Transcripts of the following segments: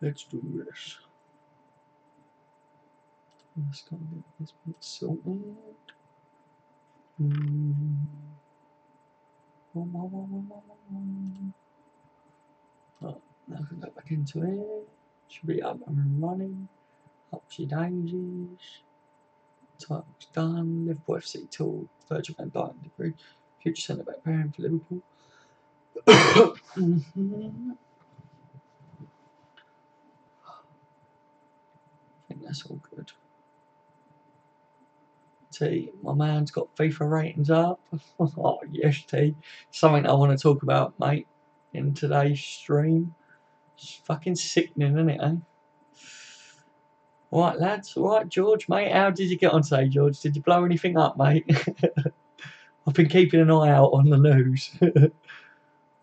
Let's do this. Let's go get this bit sorted. Right, now I can go back into it. Should be up and running. Upsy daisies. Title's done. Liverpool FC tool. Virgil Van Dijk and De Vrij. Future centre back pairing for Liverpool. I think that's all good. T, my man's got FIFA ratings up. Oh yes, T. Something I want to talk about, mate, in today's stream. It's fucking sickening, isn't it, eh? Alright, lads. Alright, George, mate. How did you get on today, George? Did you blow anything up, mate? I've been keeping an eye out on the news.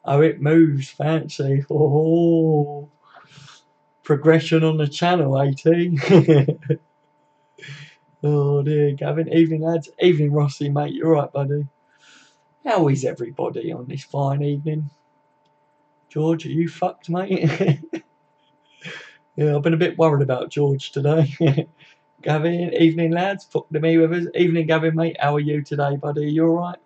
Oh, it moves fancy. Oh, progression on the channel, 18. Oh dear, Gavin. Evening, lads. Evening, Rossi, mate. You alright, buddy? How is everybody on this fine evening? George, are you fucked, mate? Yeah, I've been a bit worried about George today. Gavin, evening, lads. Fuck to me with us. Evening, Gavin, mate. How are you today, buddy? You alright?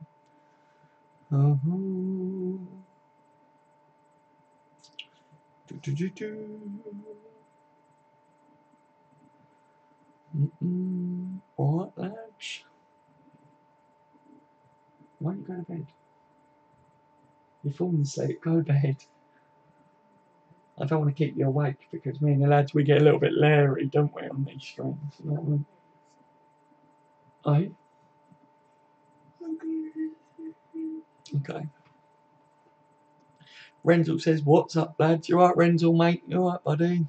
Alright, lads. Why don't you go to bed? You're falling asleep. Go to bed. I don't want to keep you awake because me and the lads, we get a little bit leery, don't we, on these streams? You know what I mean? Okay. Renzel says, what's up, lads? You alright, Renzel, mate? You alright, buddy?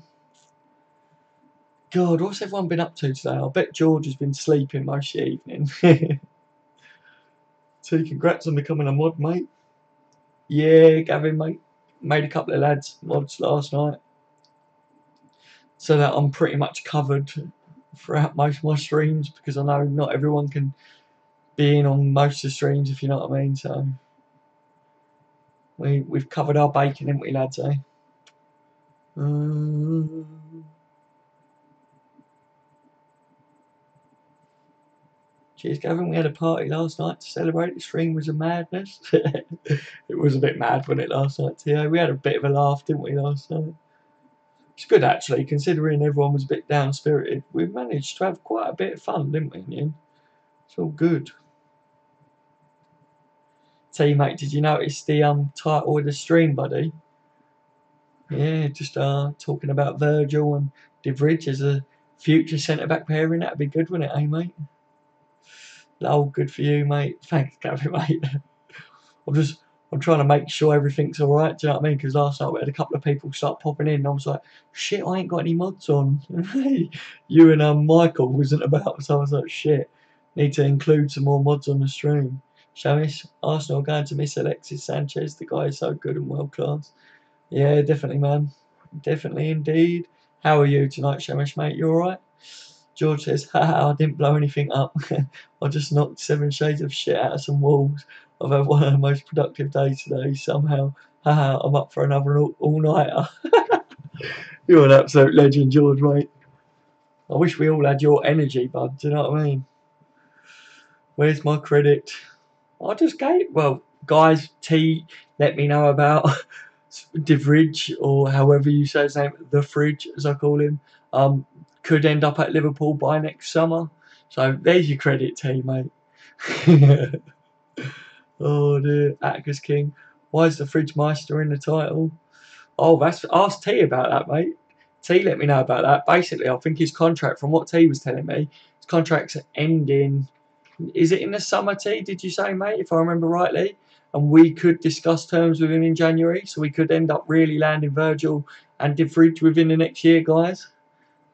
God, what's everyone been up to today? I bet George has been sleeping most of the evening. So congrats on becoming a mod, mate. Yeah, Gavin, mate. Made a couple of lads mods last night. So that I'm pretty much covered throughout most of my streams because I know not everyone can be in on most of the streams, if you know what I mean. So we've covered our bacon, haven't we, lads, eh? Cheers, Gavin. We had a party last night to celebrate. The stream was a madness. It was a bit mad, wasn't it, last night, Theo? We had a bit of a laugh, didn't we, last night? It's good, actually, considering everyone was a bit down-spirited. We managed to have quite a bit of fun, didn't we, in the end? It's all good. Teammate, did you notice the title of the stream, buddy? Yeah, just talking about Virgil and De Vrij as a future centre-back pairing. That'd be good, wouldn't it, eh, mate? Oh, good for you, mate. Thanks, Gavin, mate. I'm trying to make sure everything's all right. Do you know what I mean? Because last night we had a couple of people start popping in, and I was like, "Shit, I ain't got any mods on." You and Michael wasn't about, so I was like, "Shit, need to include some more mods on the stream." Shamis, Arsenal going to miss Alexis Sanchez. The guy is so good and world class. Yeah, definitely, man. Definitely, indeed. How are you tonight, Shamish, mate? You all right? George says, haha, I didn't blow anything up. I just knocked 7 shades of shit out of some walls. I've had one of the most productive days today. Somehow, haha, I'm up for another all-nighter. You're an absolute legend, George, mate. I wish we all had your energy, bud. Do you know what I mean? Where's my credit? I just gave. Well, guys, T, let me know about De Vrij, or however you say his name, the Fridge, as I call him. Could end up at Liverpool by next summer. So there's your credit, T, mate. Oh dear, Atticus King. Why is the Fridge Meister in the title? Oh, ask T about that, mate. T, let me know about that. Basically, I think his contract, from what T was telling me, his contract's ending. Is it in the summer, T? Did you say, mate? If I remember rightly, and we could discuss terms with him in January, so we could end up really landing Virgil and De Vrij within the next year, guys.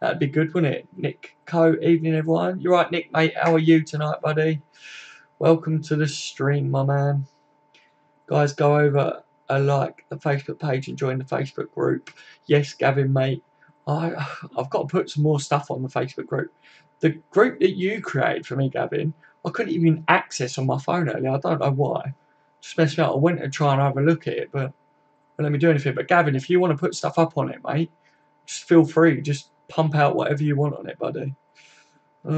That'd be good, wouldn't it? Nick Co, evening everyone. You're right, Nick, mate. How are you tonight, buddy? Welcome to the stream, my man. Guys, go over and like the Facebook page and join the Facebook group. Yes, Gavin, mate. I've got to put some more stuff on the Facebook group. The group that you created for me, Gavin, I couldn't even access on my phone earlier. I don't know why. Just messed me up. I went to try and have a look at it, but wouldn't let me do anything. But Gavin, if you want to put stuff up on it, mate, just feel free. Just pump out whatever you want on it, buddy. Where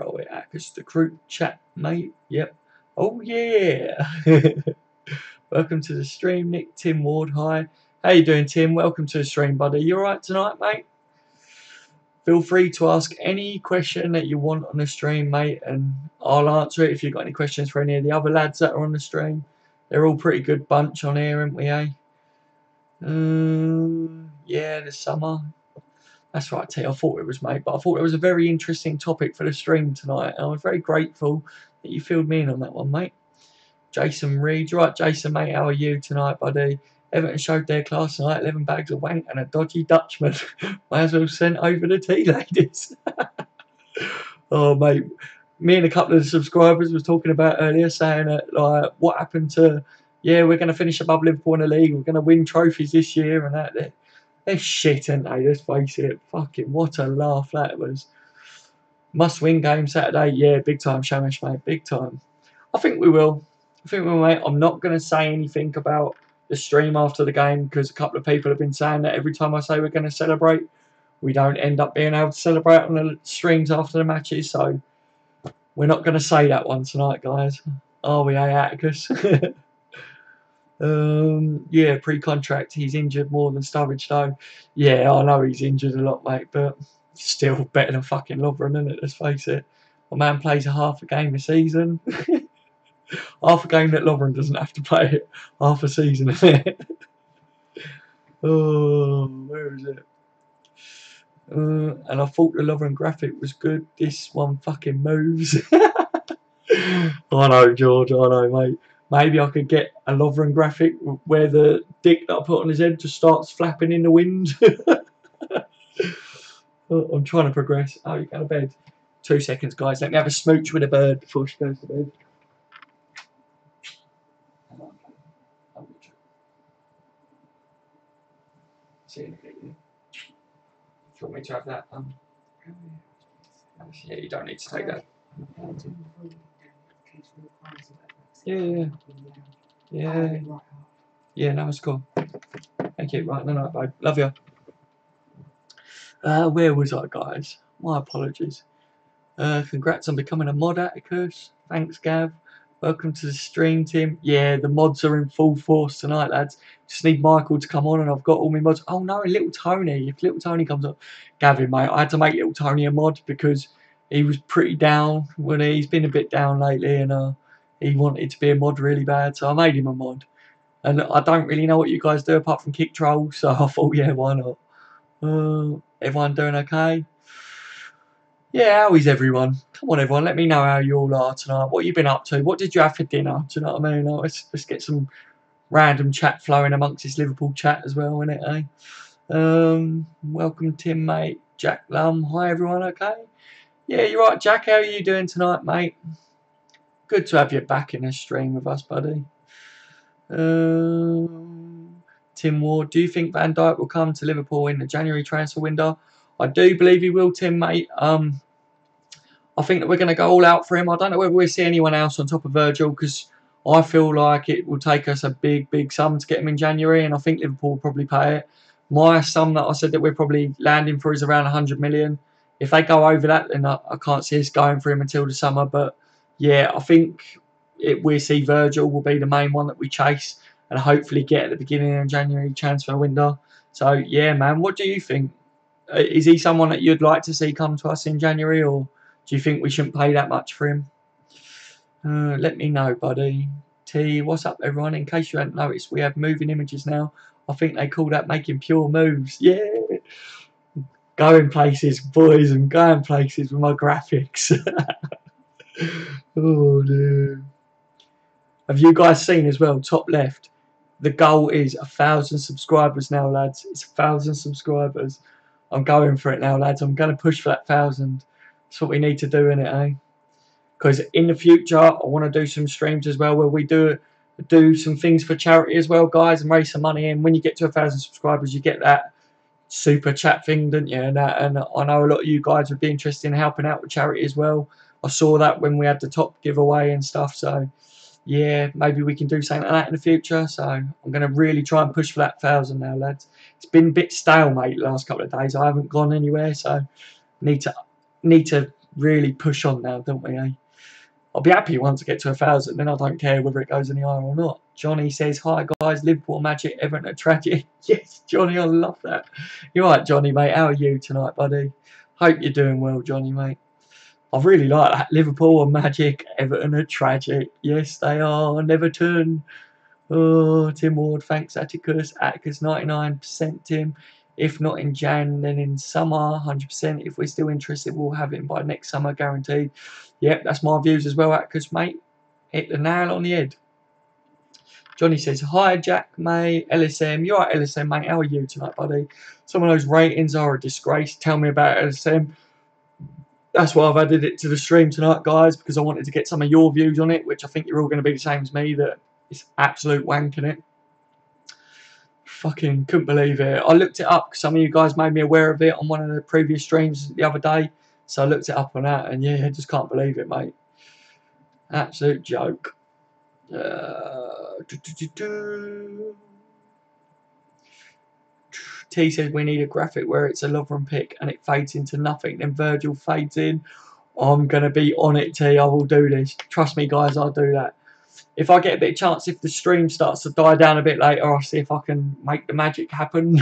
are we at? It's the group chat, mate. Yep. Oh yeah. Welcome to the stream, Nick. Tim Ward, hi. How you doing, Tim? Welcome to the stream, buddy. You alright tonight, mate? Feel free to ask any question that you want on the stream, mate, and I'll answer it if you've got any questions for any of the other lads that are on the stream. They're all pretty good bunch on here, aren't we, eh? Yeah, the summer. That's right, T. I thought it was, mate, but I thought it was a very interesting topic for the stream tonight. And I was very grateful that you filled me in on that one, mate. Jason Reed. Right, Jason, mate, how are you tonight, buddy? Everton showed their class tonight. 11 bags of wank and a dodgy Dutchman. Might as well send over the tea ladies. Oh, mate. Me and a couple of the subscribers was talking about earlier, saying that, like, what happened to, yeah, we're going to finish above Liverpool in the league. We're going to win trophies this year and that. They're shit, aren't they? Let's face it. Fucking what a laugh that was. Must win game Saturday. Yeah, big time, Shamish, mate. Big time. I think we will. I think we will, mate. I'm not going to say anything about the stream after the game because a couple of people have been saying that every time I say we're going to celebrate, we don't end up being able to celebrate on the streams after the matches. So we're not going to say that one tonight, guys. Are we, Atticus? Yeah, pre-contract. He's injured more than Sturridge, though. Yeah, I know he's injured a lot, mate, but still better than fucking Lovren, isn't it? Let's face it. A man plays half a game a season. Half a game that Lovren doesn't have to play it. Half a season, isn't it? Oh, where is it? And I thought the Lovren graphic was good. This one fucking moves. I know, George. I know, mate. Maybe I could get a Lovren graphic where the dick that I put on his head just starts flapping in the wind. I'm trying to progress. Oh, you go to bed. 2 seconds, guys. Let me have a smooch with a bird before she goes to bed. See you in a bit. Do you want me to have that? Yeah, you don't need to take that. Yeah, no, it's cool. Thank you. Right, no, babe. Love you. Where was I, guys? My apologies. Congrats on becoming a mod, Atticus. Thanks, Gav. Welcome to the stream, Tim. Yeah, the mods are in full force tonight, lads. Just need Michael to come on and I've got all my mods. Oh, no, Little Tony. If Little Tony comes up. Gavin, mate, I had to make Little Tony a mod because he was pretty down. When he's been a bit down lately and he wanted to be a mod really bad. So I made him a mod. And I don't really know what you guys do apart from kick trolls. So I thought, yeah, why not? Everyone doing okay? Yeah, how is everyone? Come on, everyone. Let me know how you all are tonight. What you been up to? What did you have for dinner? Do you know what I mean? Let's get some random chat flowing amongst this Liverpool chat as well, innit, eh? Welcome, Tim, mate. Jack Lum. Hi, everyone. Okay? Yeah, you're right, Jack. How are you doing tonight, mate? Good to have you back in a stream with us, buddy. Tim Ward. Do you think Van Dijk will come to Liverpool in the January transfer window? I do believe he will, Tim, mate. I think that we're going to go all out for him. I don't know whether we'll see anyone else on top of Virgil because I feel like it will take us a big, big sum to get him in January, and I think Liverpool will probably pay it. My sum that I said that we're probably landing for is around 100 million. If they go over that, then I can't see us going for him until the summer. But yeah, I think we'll see Virgil will be the main one that we chase and hopefully get at the beginning of January transfer window. So yeah, man, what do you think? Is he someone that you'd like to see come to us in January, or do you think we shouldn't pay that much for him? Let me know, buddy. T, what's up, everyone? In case you hadn't noticed, we have moving images now. I think they call that making pure moves. Yeah. Going places, boys, and going places with my graphics. Oh, dude. Have you guys seen as well, top left? The goal is 1,000 subscribers now, lads. It's 1,000 subscribers. I'm going for it now, lads. I'm going to push for that 1,000. That's what we need to do, innit, eh? Because in the future, I want to do some streams as well where we do some things for charity as well, guys, and raise some money. And when you get to 1,000 subscribers, you get that super chat thing, don't you? And I know a lot of you guys would be interested in helping out with charity as well. I saw that when we had the top giveaway and stuff. So, yeah, maybe we can do something like that in the future. So I'm going to really try and push for that 1,000 now, lads. It's been a bit stalemate the last couple of days. I haven't gone anywhere, so need to really push on now, don't we? Eh? I'll be happy once I get to 1,000. Then I don't care whether it goes any higher or not. Johnny says, "Hi guys, Liverpool magic, Everton a tragic." Yes, Johnny, I love that. You're right, Johnny, mate. How are you tonight, buddy? Hope you're doing well, Johnny, mate. I really like that. Liverpool are magic, Everton are tragic. Yes, they are. Never turn. Oh, Tim Ward, thanks, Atticus. Atticus, 99%, Tim. If not in Jan, then in summer, 100%. If we're still interested, we'll have him by next summer, guaranteed. Yep, that's my views as well, Atticus, mate. Hit the nail on the head. Johnny says, "Hi, Jack, mate. LSM. You're right, LSM, mate. How are you tonight, buddy? Some of those ratings are a disgrace. Tell me about LSM. That's why I've added it to the stream tonight, guys, because I wanted to get some of your views on it, which I think you're all going to be the same as me, that it's absolute wank in it. Fucking couldn't believe it. I looked it up because some of you guys made me aware of it on one of the previous streams the other day. So I looked it up on that, and yeah, I just can't believe it, mate. Absolute joke. T says we need a graphic where it's a Lovren pick and it fades into nothing, then Virgil fades in. I'm going to be on it, T. I will do this. Trust me, guys, I'll do that. If I get a bit of chance, if the stream starts to die down a bit later, I'll see if I can make the magic happen.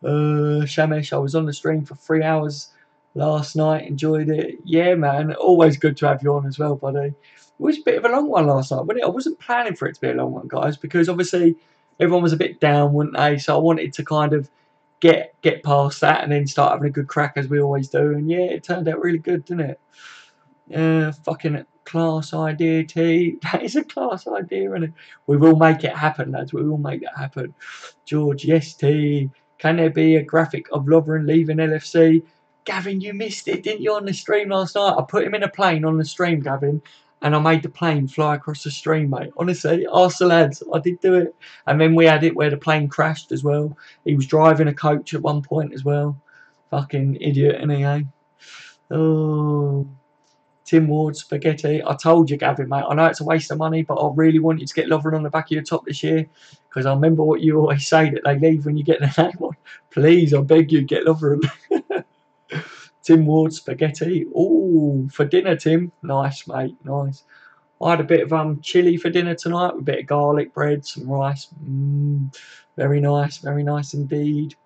Shamesh, I was on the stream for 3 hours last night. Enjoyed it. Yeah, man. Always good to have you on as well, buddy. It was a bit of a long one last night, wasn't it? I wasn't planning for it to be a long one, guys, because obviously everyone was a bit down, weren't they? So I wanted to kind of get past that and then start having a good crack as we always do. And yeah, it turned out really good, didn't it? Fucking class idea, T. That is a class idea, and we will make it happen, lads. We will make that happen. George, yes, T. Can there be a graphic of Lovren leaving LFC? Gavin, you missed it, didn't you, on the stream last night? I put him in a plane on the stream, Gavin, and I made the plane fly across the stream, mate. Honestly, ask the lads. I did do it. And then we had it where the plane crashed as well. He was driving a coach at one point as well. Fucking idiot, innit, eh? Oh... Tim Ward, spaghetti. I told you, Gavin, mate. I know it's a waste of money, but I really want you to get Lovren on the back of your top this year, because I remember what you always say, that they leave when you get the name on. Please, I beg you, get Lovren. Tim Ward, spaghetti. Ooh, for dinner, Tim. Nice, mate. Nice. I had a bit of chili for dinner tonight with a bit of garlic bread, some rice. Very nice indeed.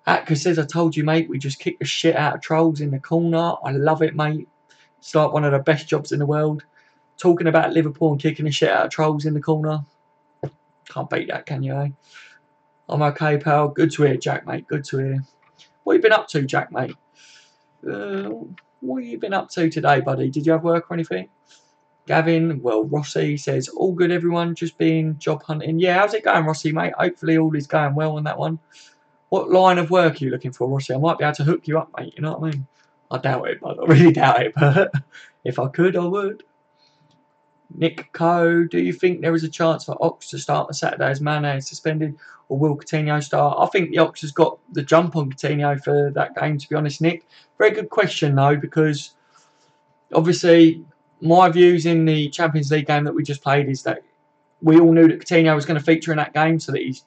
Atka says, I told you, mate, we just kick the shit out of trolls in the corner. I love it, mate. It's like one of the best jobs in the world. Talking about Liverpool and kicking the shit out of trolls in the corner. Can't beat that, can you, eh? I'm okay, pal. Good to hear, Jack, mate. Good to hear. What have you been up to, Jack, mate? What have you been up to today, buddy? Did you have work or anything? Gavin, well, Rossi says, all good, everyone. Just been job hunting. Yeah, how's it going, Rossi, mate? Hopefully all is going well on that one. What line of work are you looking for, Rossi? I might be able to hook you up, mate. You know what I mean? I doubt it, but I really doubt it. But if I could, I would. Nick Coe, do you think there is a chance for Ox to start on Saturday as Mane is suspended, or will Coutinho start? I think the Ox has got the jump on Coutinho for that game, to be honest, Nick. Very good question, though, because obviously my views in the Champions League game that we just played is that we all knew that Coutinho was going to feature in that game, so that he's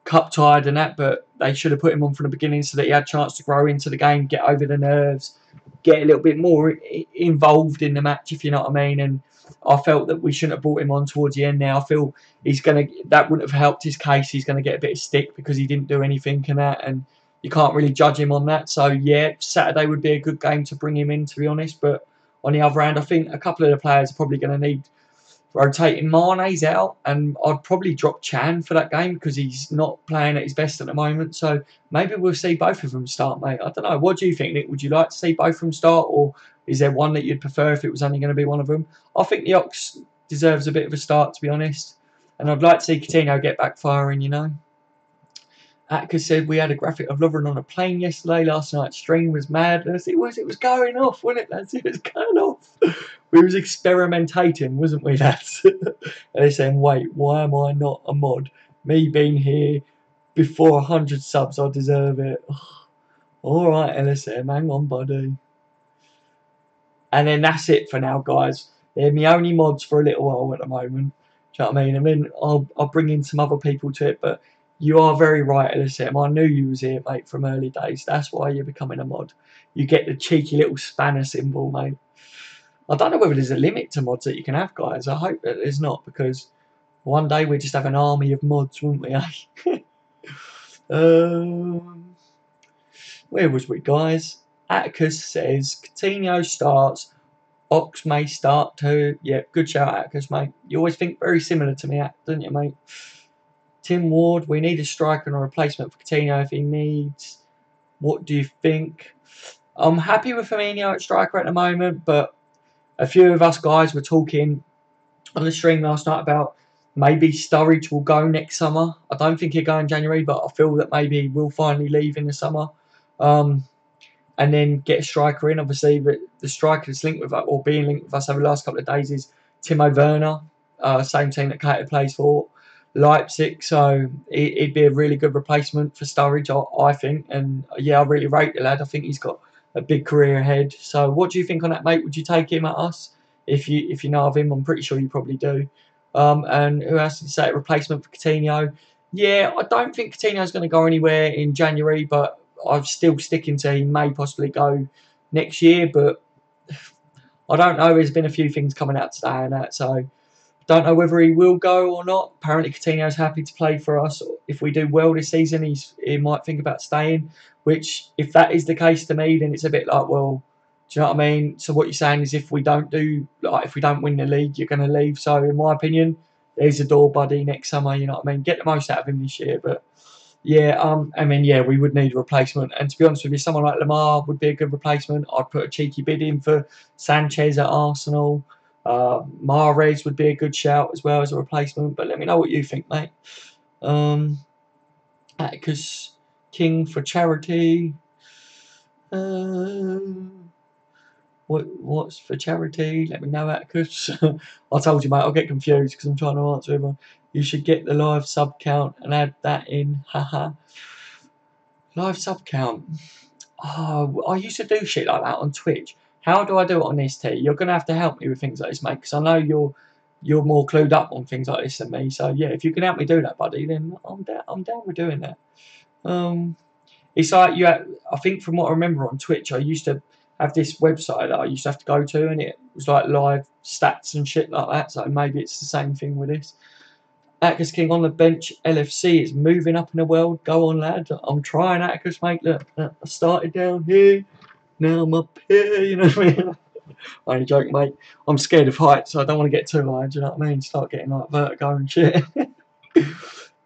cup tied and that, but they should have put him on from the beginning so that he had a chance to grow into the game, get over the nerves, get a little bit more involved in the match, if you know what I mean. And I felt that we shouldn't have brought him on towards the end now. I feel that wouldn't have helped his case. He's going to get a bit of stick because he didn't do anything in that, and you can't really judge him on that. So yeah, Saturday would be a good game to bring him in, to be honest. But on the other hand, I think a couple of the players are probably going to need rotating. Mane's out, and I'd probably drop Chan for that game because he's not playing at his best at the moment. So maybe we'll see both of them start, mate. I don't know. What do you think, Nick? Would you like to see both of them start, or is there one that you'd prefer if it was only going to be one of them? I think the Ox deserves a bit of a start, to be honest. And I'd like to see Coutinho get back firing, you know. Atticus said we had a graphic of Lovren on a plane yesterday. Last night's stream was madness. It was going off, wasn't it, lads? It was going off. We was experimentating, wasn't we, lads? And they're saying, wait, why am I not a mod? Me being here before 100 subs, I deserve it. All right, LSM, hang on, buddy. And then that's it for now, guys. They're my only mods for a little while at the moment. Do you know what I mean? And then I'll bring in some other people to it. But you are very right, Elisem. I knew you was here, mate, from early days. That's why you're becoming a mod. You get the cheeky little spanner symbol, mate. I don't know whether there's a limit to mods that you can have, guys. I hope that there's not, because one day we just have an army of mods, wouldn't we, eh? Where was we, guys? Atticus says Coutinho starts. Ox may start too. Yeah, good shout, Atticus, mate. You always think very similar to me, don't you, mate? Tim Ward, we need a striker and a replacement for Coutinho if he needs. What do you think? I'm happy with Firmino at striker at the moment, but a few of us guys were talking on the stream last night about maybe Sturridge will go next summer. I don't think he'll go in January, but I feel that maybe he will finally leave in the summer. And then get a striker in. Obviously, but the striker that's linked with us, or being linked with us over the last couple of days, is Timo Werner, same team that Cater plays for, Leipzig. So he'd be a really good replacement for Sturridge, I think. And yeah, I really rate the lad. I think he's got a big career ahead. So what do you think on that, mate? Would you take him at us? If you know of him, I'm pretty sure you probably do. And who else did you say? A replacement for Coutinho? Yeah, I don't think Coutinho's going to go anywhere in January, but I'm still sticking to he may possibly go next year. But I don't know. There's been a few things coming out today and that, so don't know whether he will go or not. Apparently, Coutinho's happy to play for us. If we do well this season, he might think about staying. Which, if that is the case to me, then it's a bit like, well, do you know what I mean? So what you're saying is, if we don't win the league, you're going to leave. So in my opinion, there's a door, buddy. Next summer, you know what I mean? Get the most out of him this year. But yeah, I mean, yeah, we would need a replacement. And to be honest with you, someone like Lamar would be a good replacement. I'd put a cheeky bid in for Sanchez at Arsenal. Mahrez would be a good shout as well as a replacement. But let me know what you think, mate. Atticus King for charity. What's for charity? Let me know, Atticus. I told you, mate, I'll get confused because I'm trying to answer everyone. You should get the live sub count and add that in. Haha. Live sub count. Oh, I used to do shit like that on Twitch. How do I do it on this, T? You're gonna have to help me with things like this, mate, because I know you're more clued up on things like this than me. So yeah, if you can help me do that, buddy, then I'm down with doing that. It's like I think from what I remember on Twitch, I used to have this website that I used to have to go to, and it was like live stats and shit like that. So maybe it's the same thing with this. Atticus King on the bench. LFC is moving up in the world. Go on, lad. I'm trying, Atticus, mate. Look, I started down here. Now I'm up here. You know what I mean? I ain't joking, mate. I'm scared of heights, so I don't want to get too high. Do you know what I mean? Start getting like vertigo and shit.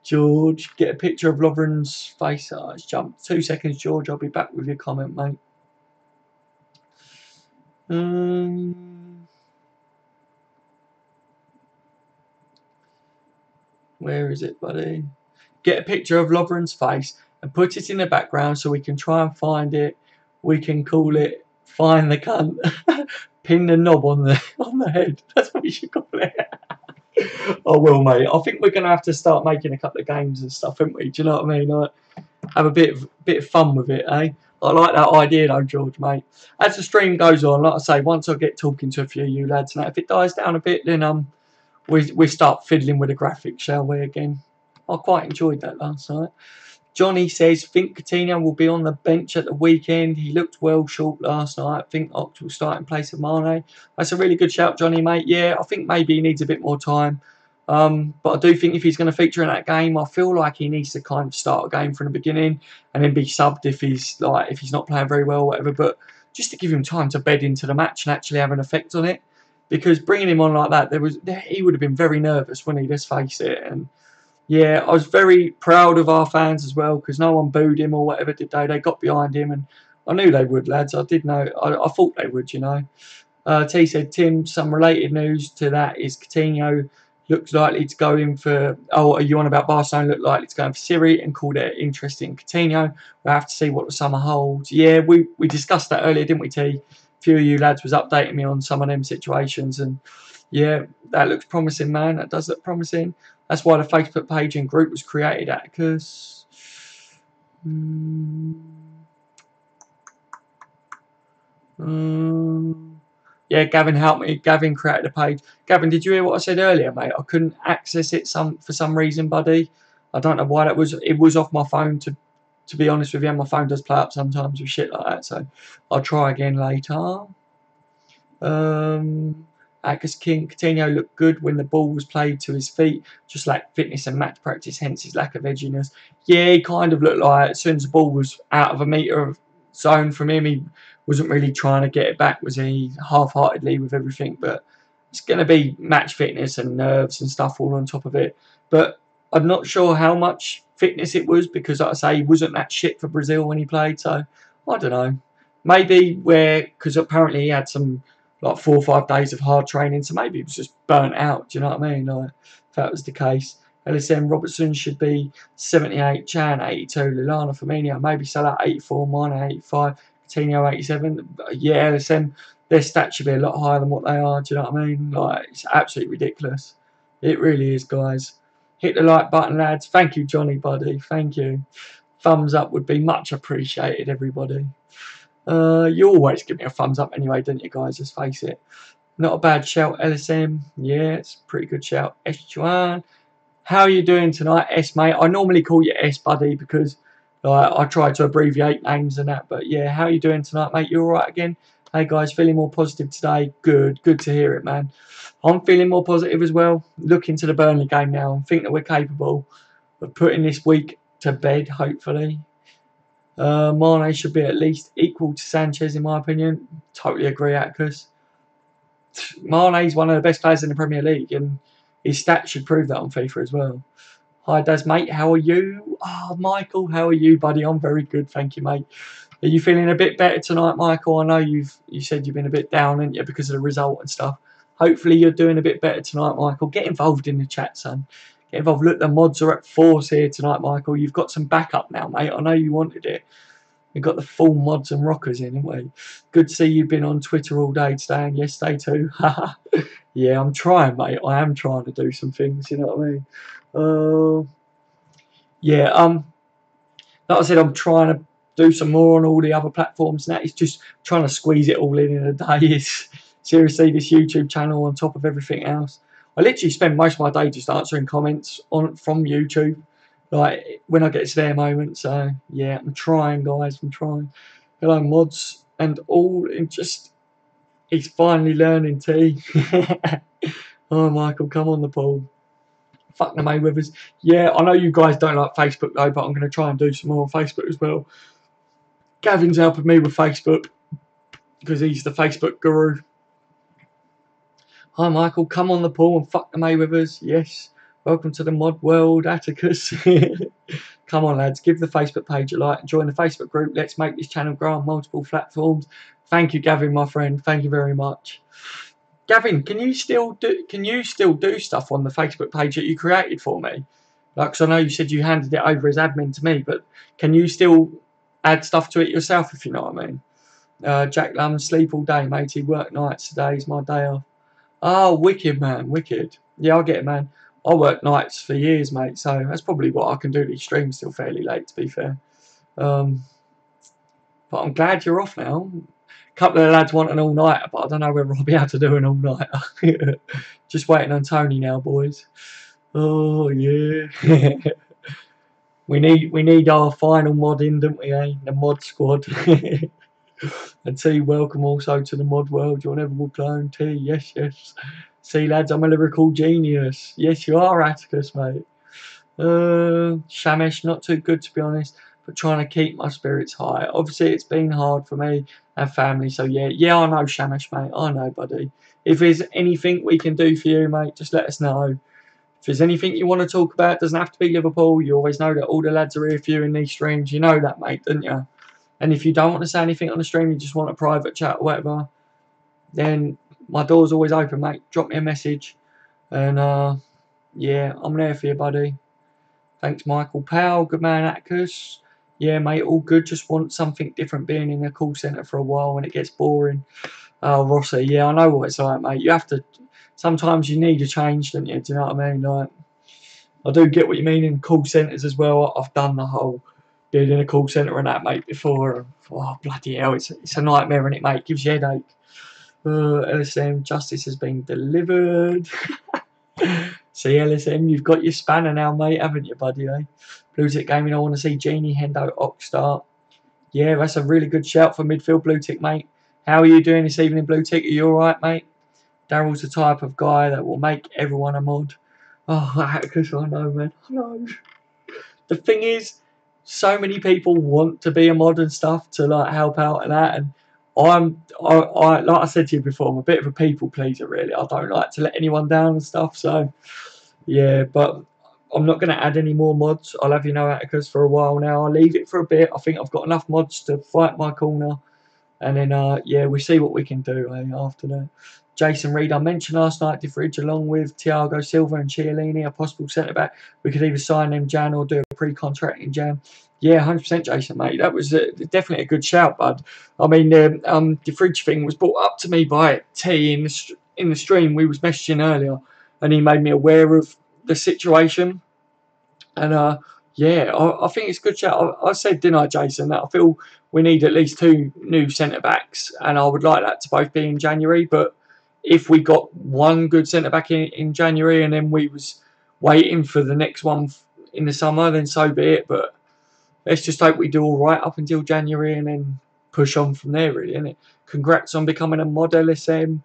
George, get a picture of Lovren's face. Oh, it's jumped. 2 seconds, George. I'll be back with your comment, mate. Where is it, buddy? Get a picture of Lovren's face and put it in the background so we can try and find it. We can call it Find the Cunt. Pin the knob on the head. That's what you should call it. Oh well, mate. I think we're gonna have to start making a couple of games and stuff, aren't we? Do you know what I mean? Like, have a bit of fun with it, eh? I like that idea though, George, mate. As the stream goes on, like I say, once I get talking to a few of you lads, and if it dies down a bit, then we start fiddling with the graphics, shall we, again? I quite enjoyed that last night. Johnny says, think Coutinho will be on the bench at the weekend. He looked well short last night. I think Ox will start in place of Mane. That's a really good shout, Johnny, mate. Yeah, I think maybe he needs a bit more time. But I do think if he's going to feature in that game, I feel like he needs to kind of start a game from the beginning and then be subbed if he's not playing very well or whatever. But just to give him time to bed into the match and actually have an effect on it. Because bringing him on like that, he would have been very nervous, wouldn't he? Let's face it. And yeah, I was very proud of our fans as well because no one booed him or whatever, did they? They got behind him, and I knew they would, lads. I did know. I thought they would, you know. T said, Tim, some related news to that is Coutinho looks likely to go in for. Oh, are you on about Barcelona? Look likely to go in for Syria and called it interesting. Coutinho. We'll have to see what the summer holds. Yeah, we discussed that earlier, didn't we, T? A few of you lads was updating me on some of them situations, and yeah, that looks promising, man. That does look promising. That's why the Facebook page and group was created, Atticus. Yeah, Gavin helped me. Gavin created a page. Gavin, did you hear what I said earlier, mate? I couldn't access it for some reason, buddy. I don't know why that was. It was off my phone, to be honest with you. My phone does play up sometimes with shit like that, so I'll try again later. Atlas King, Coutinho looked good when the ball was played to his feet, just like fitness and match practice, hence his lack of edginess. Yeah, he kind of looked like as soon as the ball was out of a metre of zone from him, he wasn't really trying to get it back, was he? Half-heartedly with everything, but it's going to be match fitness and nerves and stuff all on top of it. But I'm not sure how much fitness it was because, like I say, he wasn't that shit for Brazil when he played, so I don't know. Maybe because apparently he had some like 4 or 5 days of hard training, so maybe he was just burnt out. Do you know what I mean? Like, if that was the case, LSM Robertson should be 78, Chan 82, Lallana Firmino maybe Salah 84, Mane 85, Coutinho 87. Yeah, LSM, their stats should be a lot higher than what they are. Do you know what I mean? Like, it's absolutely ridiculous. It really is, guys. Hit the like button, lads. Thank you, Johnny, buddy. Thank you. Thumbs up would be much appreciated, everybody. You always give me a thumbs up anyway, don't you, guys? Let's face it. Not a bad shout, LSM. Yeah, it's a pretty good shout. S1. How are you doing tonight, S, mate? I normally call you S, buddy, because I try to abbreviate names and that. But yeah, how are you doing tonight, mate? You all right again? Hey, guys, feeling more positive today? Good. Good to hear it, man. I'm feeling more positive as well. Looking to the Burnley game now and think that we're capable of putting this week to bed, hopefully. Mane should be at least equal to Sanchez, in my opinion. Totally agree, Atticus. Mane's one of the best players in the Premier League, and his stats should prove that on FIFA as well. Hi, Daz, mate. How are you? Oh, Michael, how are you, buddy? I'm very good, thank you, mate. Are you feeling a bit better tonight, Michael? I know you said you've been a bit down, haven't you, because of the result and stuff. Hopefully you're doing a bit better tonight, Michael. Get involved in the chat, son. Get involved. Look, the mods are at force here tonight, Michael. You've got some backup now, mate. I know you wanted it. We've got the full mods and rockers in, haven't we? Good to see you've been on Twitter all day today and yesterday too. Yeah, I'm trying, mate. I am trying to do some things, you know what I mean? Yeah, like I said, I'm trying to do some more on all the other platforms and that. It's just trying to squeeze it all in a day. Is seriously this YouTube channel on top of everything else. I literally spend most of my day just answering comments from YouTube, like when I get spare moments. So yeah, I'm trying, guys. I'm trying. Hello, mods and all. And just he's finally learning T. Oh, Michael, come on the pool. Fuck the Mayweathers. Yeah, I know you guys don't like Facebook though, but I'm going to try and do some more on Facebook as well. Gavin's helping me with Facebook because he's the Facebook guru. Hi, Michael. Come on the pool and fuck the Mayweathers. Yes. Welcome to the mod world, Atticus. Come on, lads. Give the Facebook page a like and join the Facebook group. Let's make this channel grow on multiple platforms. Thank you, Gavin, my friend. Thank you very much. Gavin, can you still do stuff on the Facebook page that you created for me? Like, 'cause I know you said you handed it over as admin to me, but can you still add stuff to it yourself, if you know what I mean? Jack Lum, sleep all day, matey. Work nights. Today's my day off. Oh, wicked, man. Wicked. Yeah, I get it, man. I worked nights for years, mate, so that's probably what I can do. These streams still fairly late, to be fair. But I'm glad you're off now. A couple of the lads want an all-nighter, but I don't know whether I'll be able to do an all-nighter. Just waiting on Tony now, boys. Oh, yeah. we need our final mod in, don't we, eh? The mod squad. And T, welcome also to the mod world. Your inevitable clone, T. Yes, yes. See, lads, I'm a lyrical genius. Yes, you are, Atticus, mate. Shamesh, not too good, to be honest, but trying to keep my spirits high. Obviously, it's been hard for me and family, so yeah. Yeah, I know, Shamesh, mate. I know, buddy. If there's anything we can do for you, mate, just let us know. If there's anything you want to talk about, it doesn't have to be Liverpool. You always know that all the lads are here for you in these streams. You know that, mate, don't you? And if you don't want to say anything on the stream, you just want a private chat or whatever, then my door's always open, mate. Drop me a message. And, yeah, I'm there for you, buddy. Thanks, Michael Powell. Good man, Atticus. Yeah, mate, all good. Just want something different being in a call centre for a while when it gets boring. Oh, Rossi, yeah, I know what it's like, mate. You have to... Sometimes you need a change, don't you? Do you know what I mean? Like, I do get what you mean in call centres as well. I've done the whole... being in a call centre and that, mate, before. Oh, bloody hell, it's a nightmare, and it, mate, gives you a headache. LSM, justice has been delivered. See, LSM, you've got your spanner now, mate, haven't you, buddy, eh? Blue Tick Gaming, I want to see Genie, Hendo, Oxstart. Yeah, that's a really good shout for midfield, Blue Tick, mate. How are you doing this evening, Blue Tick? Are you alright, mate? Daryl's the type of guy that will make everyone a mod. Oh, Atticus, I know, man. I know. The thing is, so many people want to be a mod and stuff to like help out and that, and I like I said to you before, I'm a bit of a people pleaser, really. I don't like to let anyone down and stuff. So yeah, but I'm not going to add any more mods. I'll have you know, Atticus, for a while now. I'll leave it for a bit. I think I've got enough mods to fight my corner. And then, yeah, we'll see what we can do after that. Jason Reed, I mentioned last night, De Vrij, along with Thiago Silva and Chiellini, a possible centre-back. We could either sign them Jan or do a pre-contract in Jan. Yeah, 100% Jason, mate. That was definitely a good shout, bud. I mean, De Vrij thing was brought up to me by T in the stream. We was messaging earlier, and he made me aware of the situation. And yeah, I think it's a good shout. I said, didn't I, Jason, that I feel we need at least 2 new centre-backs, and I would like that to both be in January. But if we got one good centre-back in January and then we was waiting for the next one in the summer, then so be it. But let's just hope we do all right up until January and then push on from there, really, innit? Congrats on becoming a mod, LSM.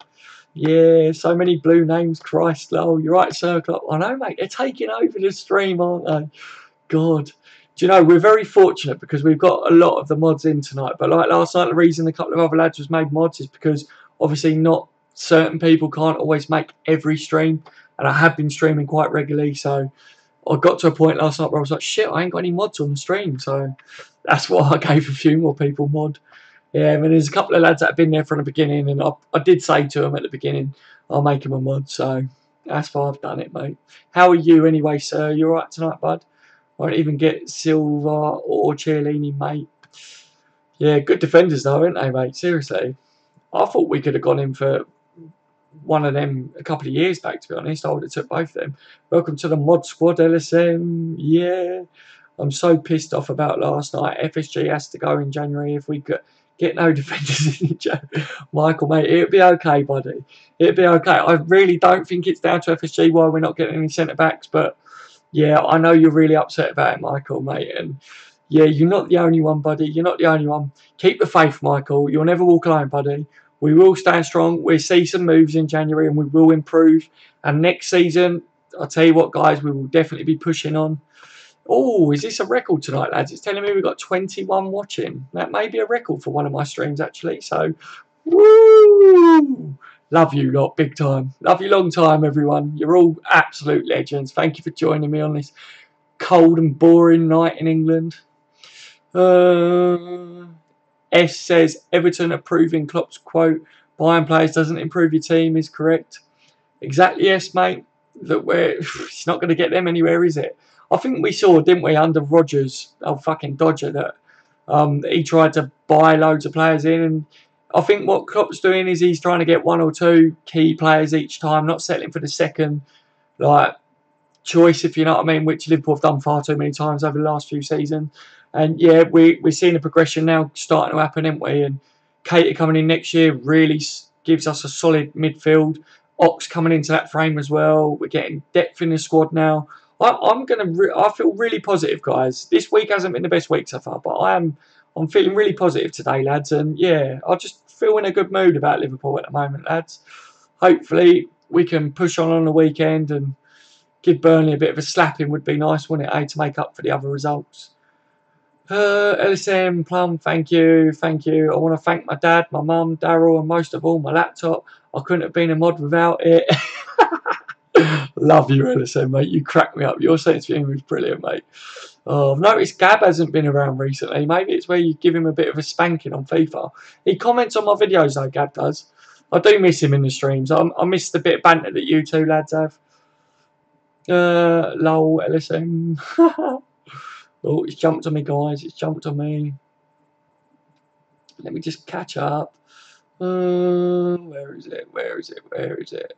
Yeah, so many blue names, Christ, lol. You're right, Circle. I know, mate. They're taking over the stream, aren't they? God. Do you know, we're very fortunate because we've got a lot of the mods in tonight. But like last night, the reason a couple of other lads was made mods is because obviously not certain people can't always make every stream. And I have been streaming quite regularly. So I got to a point last night where I was like, shit, I ain't got any mods on the stream. So that's why I gave a few more people mod. Yeah, I mean, there's a couple of lads that have been there from the beginning, and I did say to them at the beginning, I'll make them a mod, so that's why I've done it, mate. How are you anyway, sir? You alright tonight, bud? Won't even get Silva or Chiellini, mate. Yeah, good defenders though, aren't they, mate? Seriously. I thought we could have gone in for one of them a couple of years back, to be honest. I would have took both of them. Welcome to the mod squad, LSM. Yeah. I'm so pissed off about last night. FSG has to go in January if we get no defenders in January. Michael, mate, it'll be okay, buddy. It'll be okay. I really don't think it's down to FSG why we're not getting any centre-backs, but yeah, I know you're really upset about it, Michael, mate, and yeah, you're not the only one, buddy. You're not the only one. Keep the faith, Michael. You'll never walk alone, buddy. We will stand strong. We'll see some moves in January and we will improve. And next season, I'll tell you what, guys, we will definitely be pushing on. Oh, is this a record tonight, lads? It's telling me we've got 21 watching. That may be a record for one of my streams, actually. So, woo! Love you lot, big time. Love you long time, everyone. You're all absolute legends. Thank you for joining me on this cold and boring night in England. S says, Everton approving Klopp's quote, buying players doesn't improve your team is correct. Exactly, yes, mate. That it's not going to get them anywhere, is it? I think we saw, didn't we, under Rodgers, old fucking Dodger, that he tried to buy loads of players in. And I think what Klopp's doing is he's trying to get 1 or 2 key players each time, not settling for the second choice, if you know what I mean, which Liverpool have done far too many times over the last few seasons. And yeah, we're seeing a progression now starting to happen, aren't we? And Keita coming in next year really gives us a solid midfield. Ox coming into that frame as well. We're getting depth in the squad now. I feel really positive, guys. This week hasn't been the best week so far, but I'm feeling really positive today, lads. And yeah, I just feel in a good mood about Liverpool at the moment, lads. Hopefully we can push on the weekend and give Burnley a bit of a slapping would be nice, wouldn't it, to make up for the other results. LSM, Plum, thank you. I want to thank my dad, my mum, Daryl, and most of all, my laptop. I couldn't have been a mod without it. Love you, LSM, mate. You crack me up. Your sense of humour is brilliant, mate. I've noticed Gab hasn't been around recently. Maybe it's where you give him a bit of a spanking on FIFA. He comments on my videos, though, Gab does. I do miss him in the streams. I miss the bit of banter that you two lads have. Lol, LSM. Oh, it's jumped on me, guys. It's jumped on me. Let me just catch up. Where is it? Where is it? Where is it?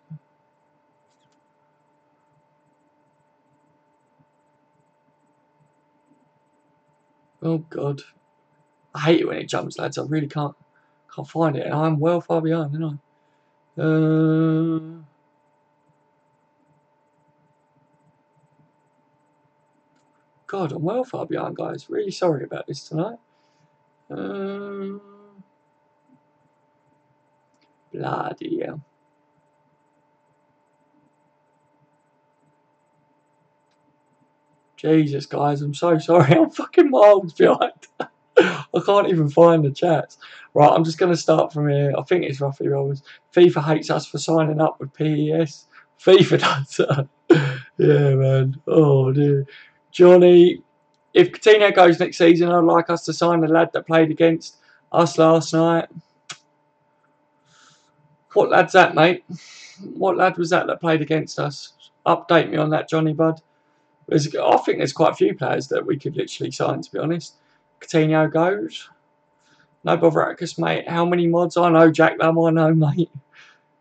Oh, God. I hate it when it jumps, lads. I really can't find it. And I'm well far behind, aren't I? God, I'm well far behind, guys. Really sorry about this tonight. Bloody hell. Jesus, guys, I'm so sorry. I'm fucking miles behind. I can't even find the chats. Right, I'm just going to start from here. I think it's roughly Robbers. FIFA hates us for signing up with PES. FIFA does. Yeah, man. Oh, dear. Johnny, if Coutinho goes next season, I'd like us to sign the lad that played against us last night. What lad's that, mate? What lad was that played against us? Update me on that, Johnny Bud. I think there's quite a few players that we could literally sign, to be honest. Coutinho goes. No bother at us, mate. How many mods? I know, Jack Lam, I know, mate.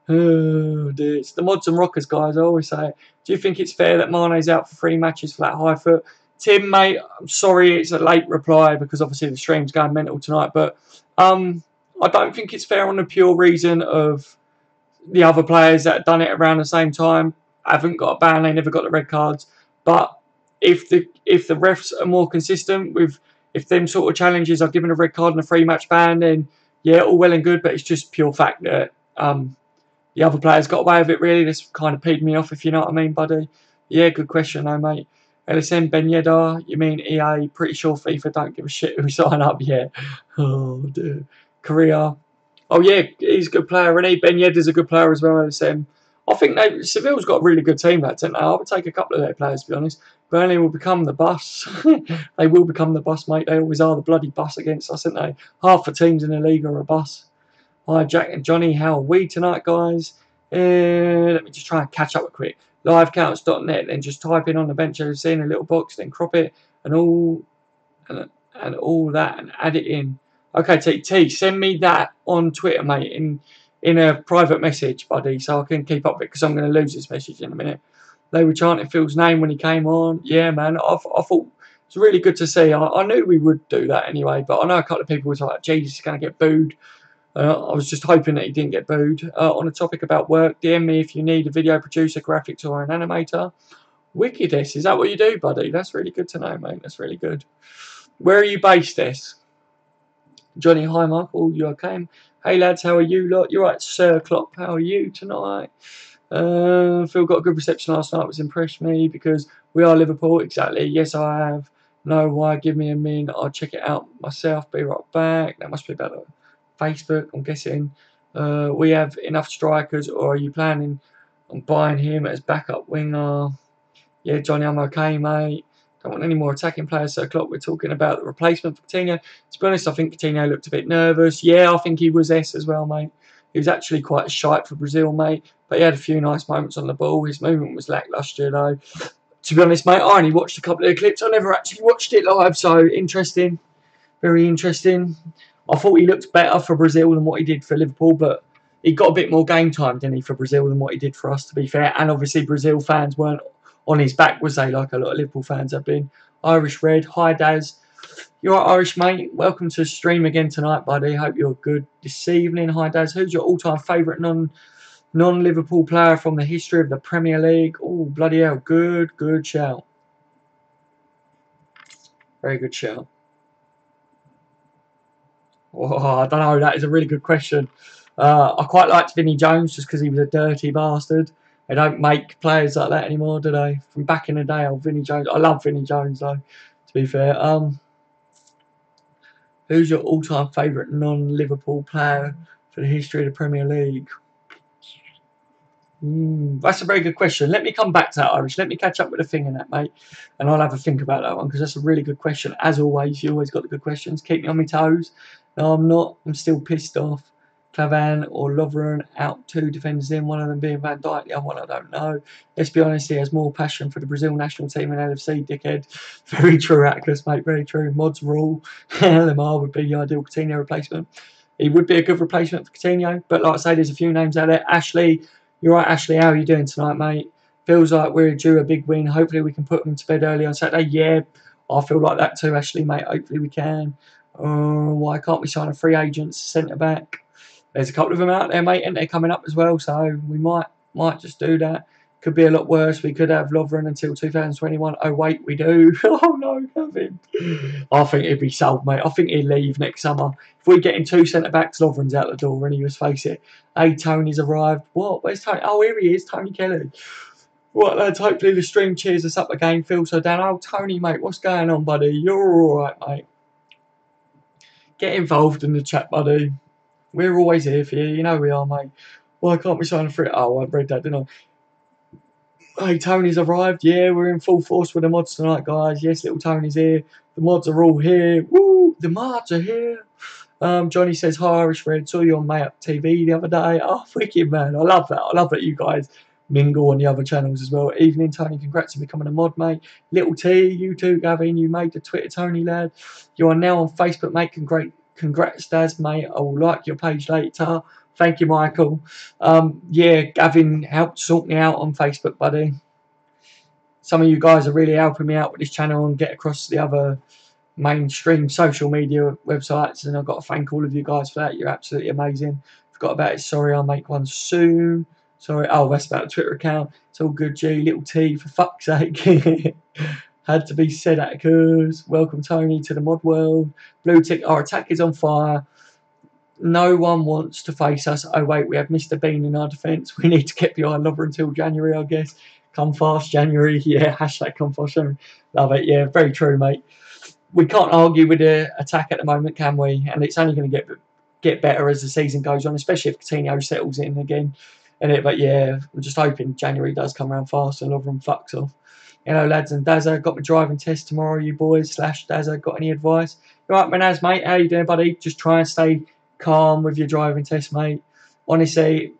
Oh, dear. It's the mods and rockers, guys. I always say it. Do you think it's fair that Mane's out for 3 matches for that high foot? Tim, mate, I'm sorry it's a late reply because obviously the stream's going mental tonight. But I don't think it's fair on the pure reason of the other players that have done it around the same time haven't got a ban. They never got the red cards. But if the refs are more consistent with if them sort of challenges are given a red card and a 3-match ban, then yeah, all well and good. But it's just pure fact that the other players got away with it. Really, this kind of peed me off, if you know what I mean, buddy. Yeah, good question, though, mate. LSM Ben Yedder, you mean EA? Pretty sure FIFA don't give a shit who sign up yet. Oh dear. Korea. Oh yeah, he's a good player, and Ben Yedder's a good player as well. LSM. I think Seville's got a really good team, that don't they? I would take a couple of their players, to be honest. Burnley will become the bus. They will become the bus, mate. They always are the bloody bus against us, aren't they? Half the teams in the league are a bus. Hi, Jack and Johnny. How are we tonight, guys? Let me just try and catch up quick. Livecounts.net. Then just type in on the bench as in a little box, then crop it and all that, and add it in. Okay, T, send me that on Twitter, mate, in a private message, buddy, so I can keep up with it because I'm going to lose this message in a minute. They were chanting Phil's name when he came on. Yeah, man, I thought it was really good to see. I knew we would do that anyway, but I know a couple of people was like, Jesus, he's going to get booed. I was just hoping that he didn't get booed. On a topic about work, DM me if you need a video producer, graphics, or an animator. Wickedest, is that what you do, buddy? That's really good to know, mate. That's really good. Where are you based, Des? Johnny, hi, Michael. You okay? Hey, lads, how are you lot? You're right, Sir Klopp. How are you tonight? Phil got a good reception last night. Was impressed me because we are Liverpool. Exactly. Yes, I have. No, why? Give me a min. I'll check it out myself. Be right back. That must be better. Facebook, I'm guessing. We have enough strikers, or are you planning on buying him as backup winger? Yeah, Johnny, I'm okay, mate. Don't want any more attacking players. So, Klopp, we're talking about the replacement for Coutinho. To be honest, I think Coutinho looked a bit nervous. Yeah, I think he was S as well, mate. He was actually quite shite for Brazil, mate. But he had a few nice moments on the ball. His movement was lacklustre, though. To be honest, mate, I only watched a couple of the clips. I never actually watched it live, so interesting. Very interesting. I thought he looked better for Brazil than what he did for Liverpool, but he got a bit more game time, didn't he, for Brazil than what he did for us, to be fair. And obviously Brazil fans weren't on his back, was they, like a lot of Liverpool fans have been. Irish Red, hi Daz. You're right, Irish mate. Welcome to the stream again tonight, buddy. Hope you're good this evening. Hi Daz. Who's your all-time favourite non-Liverpool player from the history of the Premier League? Oh, bloody hell. Good shout. Very good shout. Oh, I don't know. That is a really good question. I quite liked Vinnie Jones just because he was a dirty bastard. They don't make players like that anymore, do they? From back in the day, old Vinnie Jones. I love Vinnie Jones, though, to be fair. Who's your all-time favourite non-Liverpool player for the history of the Premier League? That's a very good question. Let me come back to that, Irish. Let me catch up with the thing in that, mate. And I'll have a think about that one because that's a really good question. As always, you always got the good questions. Keep me on my toes. No, I'm not. I'm still pissed off. Clavan or Lovren out 2 defenders in, one of them being Van Dijk, the other one I don't know. Let's be honest, he has more passion for the Brazil national team than LFC, dickhead. Very true, Atlas, mate, very true. Mods rule. LMR would be the ideal Coutinho replacement. He would be a good replacement for Coutinho, but like I say, there's a few names out there. Ashley, you're right, Ashley, how are you doing tonight, mate? Feels like we're due a big win. Hopefully we can put them to bed early on Saturday. Yeah, I feel like that too, Ashley, mate. Hopefully we can. Why can't we sign a free agent centre-back? there's a couple of them out there, mate, and they're coming up as well. So we might just do that. Could be a lot worse. We could have Lovren until 2021. Oh wait, we do. Oh no, Gavin. I think he'd be sold, mate. I think he'd leave next summer. If we get in 2 centre backs, Lovren's out the door, and let's face it. Hey, Tony's arrived. What? Where's Tony? Oh, here he is, Tony Kelly. Right, lads, hopefully the stream cheers us up again. Feel so down. Oh, Tony, mate, what's going on, buddy? You're all right, mate. Get involved in the chat, buddy. We're always here for you. You know we are, mate. Why can't we sign for it? Oh, I read that, didn't I? Hey, Tony's arrived. Yeah, we're in full force with the mods tonight, guys. Yes, little Tony's here. The mods are all here. Woo! The mods are here. Johnny says, hi, Irish Red. Saw you on May Up TV the other day. Oh, wicked, man. I love that. I love that you guys mingle on the other channels as well. Evening, Tony. Congrats on becoming a mod, mate. Little T, you too, Gavin. You made the Twitter, Tony, lad. You are now on Facebook, mate. Congrats, Daz, mate. I will like your page later. Thank you, Michael. Yeah, Gavin helped sort me out on Facebook, buddy. Some of you guys are really helping me out with this channel and get across the other mainstream social media websites, and I've got to thank all of you guys for that. You're absolutely amazing. Forgot about it. Sorry, I'll make one soon. Sorry. Oh, that's about the Twitter account. It's all good, G. Little T, for fuck's sake. Had to be said, Atticus. Welcome, Tony, to the mod world. Blue tick. Our attack is on fire. No one wants to face us. Oh, wait, we have Mr. Bean in our defence. We need to get behind Lover until January, I guess. Come fast, January. Yeah, hashtag come fast, January. Love it. Yeah, very true, mate. We can't argue with the attack at the moment, can we? And it's only going to get better as the season goes on, especially if Coutinho settles in again. But yeah, we're just hoping January does come around fast and Lovren fucks off. Hello, lads and Dazza. Got my driving test tomorrow, you boys. /Dazza. Got any advice? You right, Manaz, mate? How you doing, buddy? Just try and stay calm with your driving test, mate. Honestly,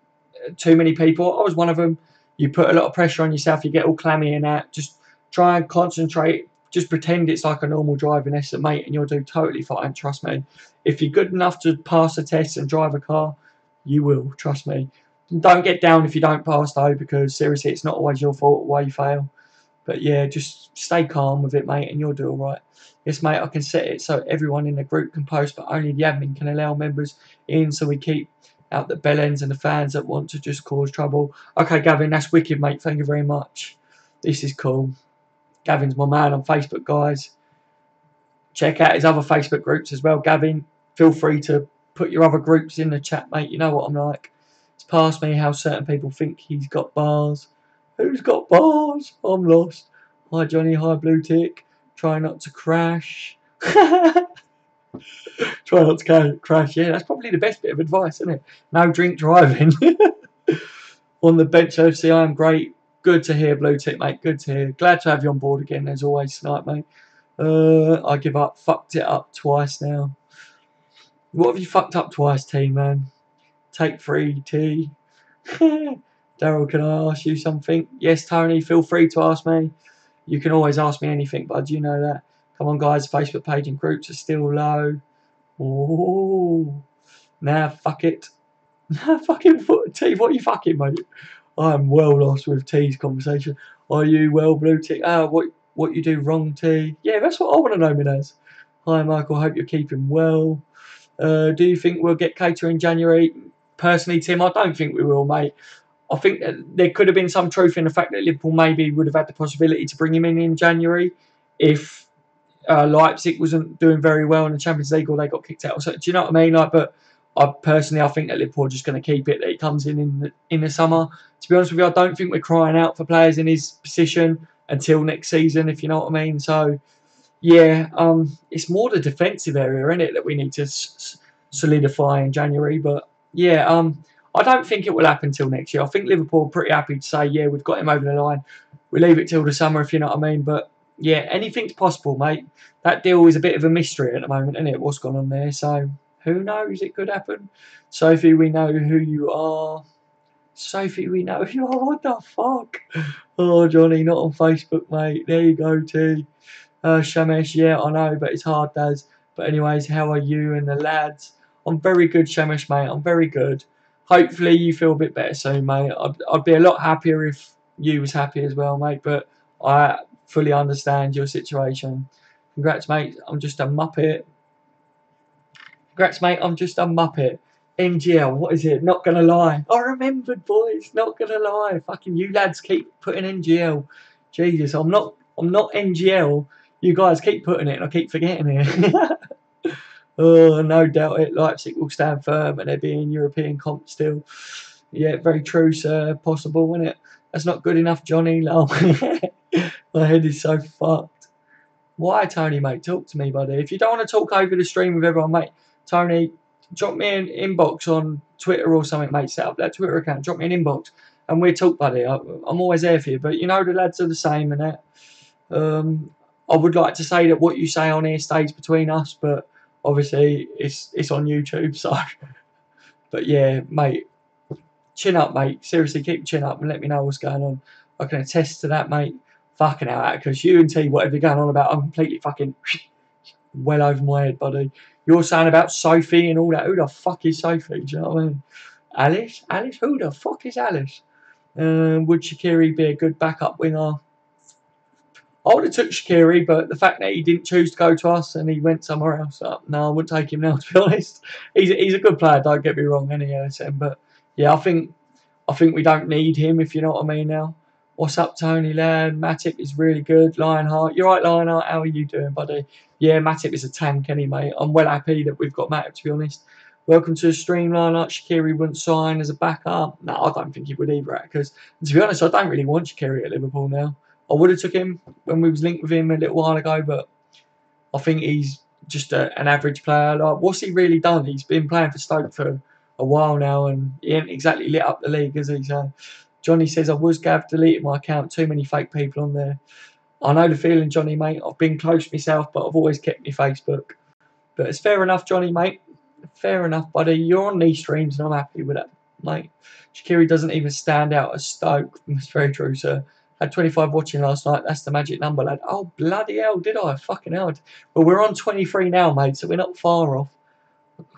too many people. I was one of them. You put a lot of pressure on yourself. You get all clammy and that. Just try and concentrate. Just pretend it's like a normal driving lesson, mate, and you'll do totally fine. Trust me. If you're good enough to pass a test and drive a car, you will. Trust me. Don't get down if you don't pass, though, because seriously, it's not always your fault why you fail. But yeah, just stay calm with it, mate, and you'll do all right. Yes, mate, I can set it so everyone in the group can post, but only the admin can allow members in, so we keep out the bellends and the fans that want to just cause trouble. Okay, Gavin, that's wicked, mate. Thank you very much. This is cool. Gavin's my man on Facebook, guys. Check out his other Facebook groups as well, Gavin. Feel free to put your other groups in the chat, mate. You know what I'm like. It's past me how certain people think he's got bars. Who's got bars? I'm lost. Hi, Johnny. Hi, Blue Tick. Try not to crash. Try not to crash. Yeah, that's probably the best bit of advice, isn't it? No drink driving. On the bench, OC, I am great. Good to hear, Blue Tick, mate. Good to hear. Glad to have you on board again, as always, tonight, mate. I give up. Fucked it up twice now. What have you fucked up twice, T, man? Take 3, T. Daryl, can I ask you something? Yes, Tony, feel free to ask me. You can always ask me anything, bud. You know that. Come on, guys. Facebook page and groups are still low. Oh. Nah, fuck it. Fucking T, what are you fucking, mate? I'm well lost with T's conversation. Are you well, Blue Tick? What you do wrong, T? Yeah, that's what I want to know, Minaz. Hi, Michael. Hope you're keeping well. Do you think we'll get Cater in January? Personally, Tim, I don't think we will, mate. I think that there could have been some truth in the fact that Liverpool maybe would have had the possibility to bring him in January if Leipzig wasn't doing very well in the Champions League or they got kicked out. So, do you know what I mean? But I think that Liverpool are just going to keep it that he comes in the summer. To be honest with you, I don't think we're crying out for players in his position until next season, if you know what I mean. So, yeah, it's more the defensive area, isn't it, that we need to solidify in January. But, yeah, I don't think it will happen till next year. I think Liverpool are pretty happy to say, yeah, we've got him over the line. We leave it till the summer, if you know what I mean. But, yeah, anything's possible, mate. That deal is a bit of a mystery at the moment, isn't it, what's gone on there. So, who knows? It could happen. Sophie, we know who you are. Sophie, we know who you are. What the fuck? Oh, Johnny, not on Facebook, mate. There you go, T. Shamesh, yeah, I know, but it's hard, Daz. But anyways, how are you and the lads? I'm very good, Shamesh, mate. I'm very good. Hopefully you feel a bit better soon, mate. I'd be a lot happier if you was happy as well, mate. But I fully understand your situation. Congrats, mate. I'm just a muppet. Congrats, mate. I'm just a muppet. NGL, what is it? Not gonna lie. I remembered, boys. Not gonna lie. Fucking you lads keep putting NGL. Jesus, I'm not NGL. You guys keep putting it and I keep forgetting it. Oh, no doubt it. Leipzig will stand firm and they'll be in European comp still. Yeah, very true, sir. Possible, isn't it? That's not good enough, Johnny. No. My head is so fucked. Why, Tony, mate? Talk to me, buddy. If you don't want to talk over the stream with everyone, mate, Tony, drop me an inbox on Twitter or something, mate. Set up that Twitter account. Drop me an inbox and we'll talk, buddy. I'm always there for you. But you know the lads are the same and that. I would like to say that what you say on here stays between us, but obviously it's on YouTube, so. But yeah, mate, chin up, mate. Seriously, keep your chin up and let me know what's going on. I can attest to that, mate. Fucking hell, because you and T, whatever you're going on about, I'm completely fucking well over my head, buddy. You're saying about Sophie and all that. Who the fuck is Sophie? Do you know what I mean? Alice? Alice? Who the fuck is Alice? Would Shaqiri be a good backup winger? I would have took Shaqiri, but the fact that he didn't choose to go to us and he went somewhere else, no, I wouldn't take him now, to be honest. He's a good player, don't get me wrong, any LSM, but yeah, I think we don't need him, if you know what I mean now. What's up, Tony Laird? Matip is really good. Lionheart. You're right, Lionheart. How are you doing, buddy? Yeah, Matip is a tank anyway. I'm well happy that we've got Matip, to be honest. Welcome to the stream, Lionheart. Shaqiri wouldn't sign as a backup. No, I don't think he would either, because to be honest, I don't really want Shaqiri at Liverpool now. I would have took him when we was linked with him a little while ago, but I think he's just an average player. Like, what's he really done? He's been playing for Stoke for a while now, and he ain't exactly lit up the league, has he? So Johnny says, I was Gav, deleted my account. Too many fake people on there. I know the feeling, Johnny, mate. I've been close myself, but I've always kept my Facebook. But it's fair enough, Johnny, mate. Fair enough, buddy. You're on these streams, and I'm happy with that, mate. Shaqiri doesn't even stand out as Stoke. That's very true, sir. Had 25 watching last night. That's the magic number, lad. Oh, bloody hell, did I? Fucking hell. Well, we're on 23 now, mate, so we're not far off.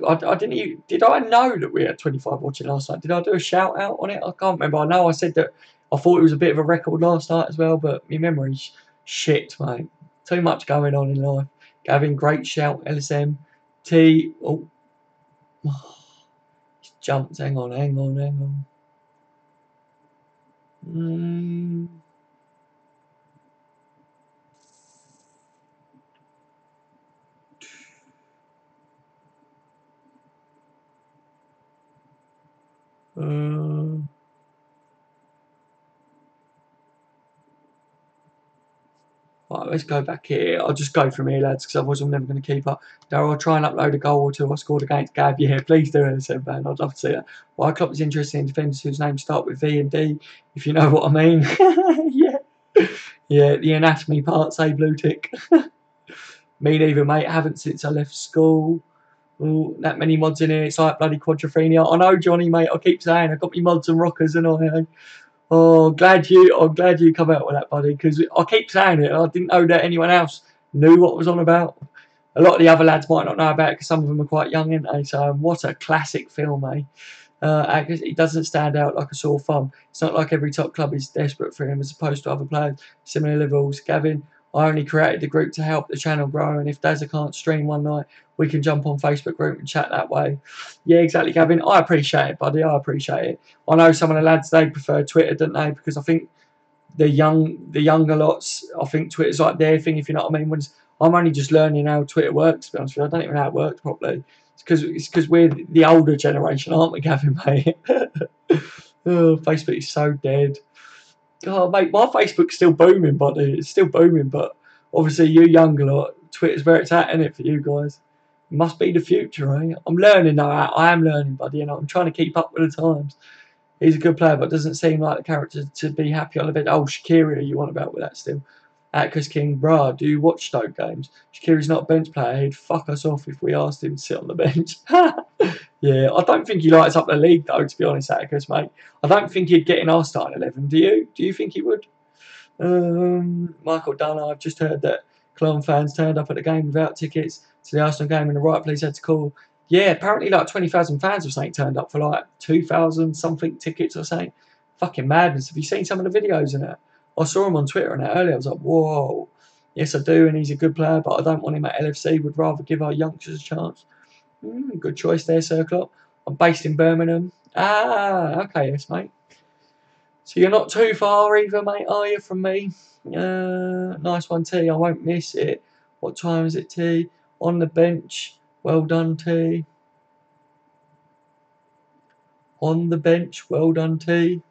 I didn't even, did I know that we had 25 watching last night? Did I do a shout out on it? I can't remember. I know I said that I thought it was a bit of a record last night as well, but my memory's shit, mate. Too much going on in life. Gavin, great shout. LSM. T. Oh. He's jumped. Hang on. Right, let's go back here. I'll just go from here, lads, because otherwise I'm never going to keep up. Darryl, I'll try and upload a goal or two I scored against Gav. Yeah, please do, LSM, man. I'd love to see that. Why Klopp is interested in defenders whose names start with V and D, if you know what I mean. Yeah. Yeah, the anatomy part, say blue tick. Me neither, mate. Haven't since I left school. Ooh, that many mods in here. It's like bloody quadrophenia. I know, Johnny, mate. I keep saying I've got me mods and rockers and I. Oh, I'm glad you come out with that, buddy. Because I keep saying it. I didn't know that anyone else knew what was on about. A lot of the other lads might not know about it because some of them are quite young, aren't they? So what a classic film, eh? It doesn't stand out like a sore thumb. It's not like every top club is desperate for him as opposed to other players. Similar levels. Gavin, I only created the group to help the channel grow, and if Dazza can't stream one night, we can jump on Facebook group and chat that way. Yeah, exactly, Gavin. I appreciate it, buddy. I appreciate it. I know some of the lads, they prefer Twitter, don't they? Because I think the younger lots, I think Twitter's like their thing, if you know what I mean. I'm only just learning how Twitter works, to be honest with you. I don't even know how it works properly. It's because we're the older generation, aren't we, Gavin, mate? Oh, Facebook is so dead. Oh, mate, my Facebook's still booming, buddy. It's still booming, but obviously you younger lot, Twitter's where it's at, isn't it, for you guys? It must be the future, eh? I'm learning though. I am learning, buddy, and I'm trying to keep up with the times. He's a good player, but doesn't seem like the character to be happy on the bench. Oh, Shaqiri, you want about with that still? Atkas King, bruh, do you watch Stoke games? Shaqiri's not a bench player. He'd fuck us off if we asked him to sit on the bench. Yeah, I don't think he lights up the league, though, to be honest, Atticus, mate. I don't think he'd get in our starting 11. Do you? Do you think he would? Michael Dunn, I've just heard that Cologne fans turned up at the game without tickets to the Arsenal game and the right police had to call. Yeah, apparently like 20,000 fans or something turned up for like 2,000 something tickets or something. Fucking madness. Have you seen some of the videos in it? I saw him on Twitter and that earlier. I was like, whoa. Yes, I do, and he's a good player, but I don't want him at LFC. Would rather give our youngsters a chance. Good choice there, Sir Klopp. I'm based in Birmingham. Ah, okay, yes, mate. So you're not too far either, mate, are you, from me? Nice one, T. I won't miss it. What time is it, T? On the bench. Well done, T. On the bench. Well done, T.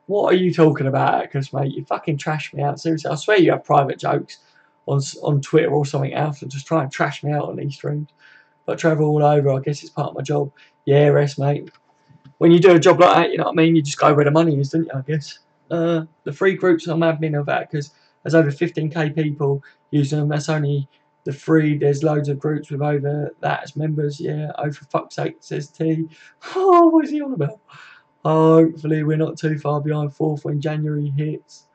What are you talking about, Atticus, mate? You fucking trash me out. Seriously, I swear you have private jokes on Twitter or something else and just try and trash me out on these streams. But I travel all over. I guess it's part of my job. Yeah, rest, mate. When you do a job like that, you know what I mean? You just go where the money is, don't you, I guess? The free groups I'm admin of that because there's over 15k people using them. That's only the free. There's loads of groups with over that as members. Yeah, oh, for fuck's sake, says T. Oh, what is he on about? Hopefully we're not too far behind fourth when January hits.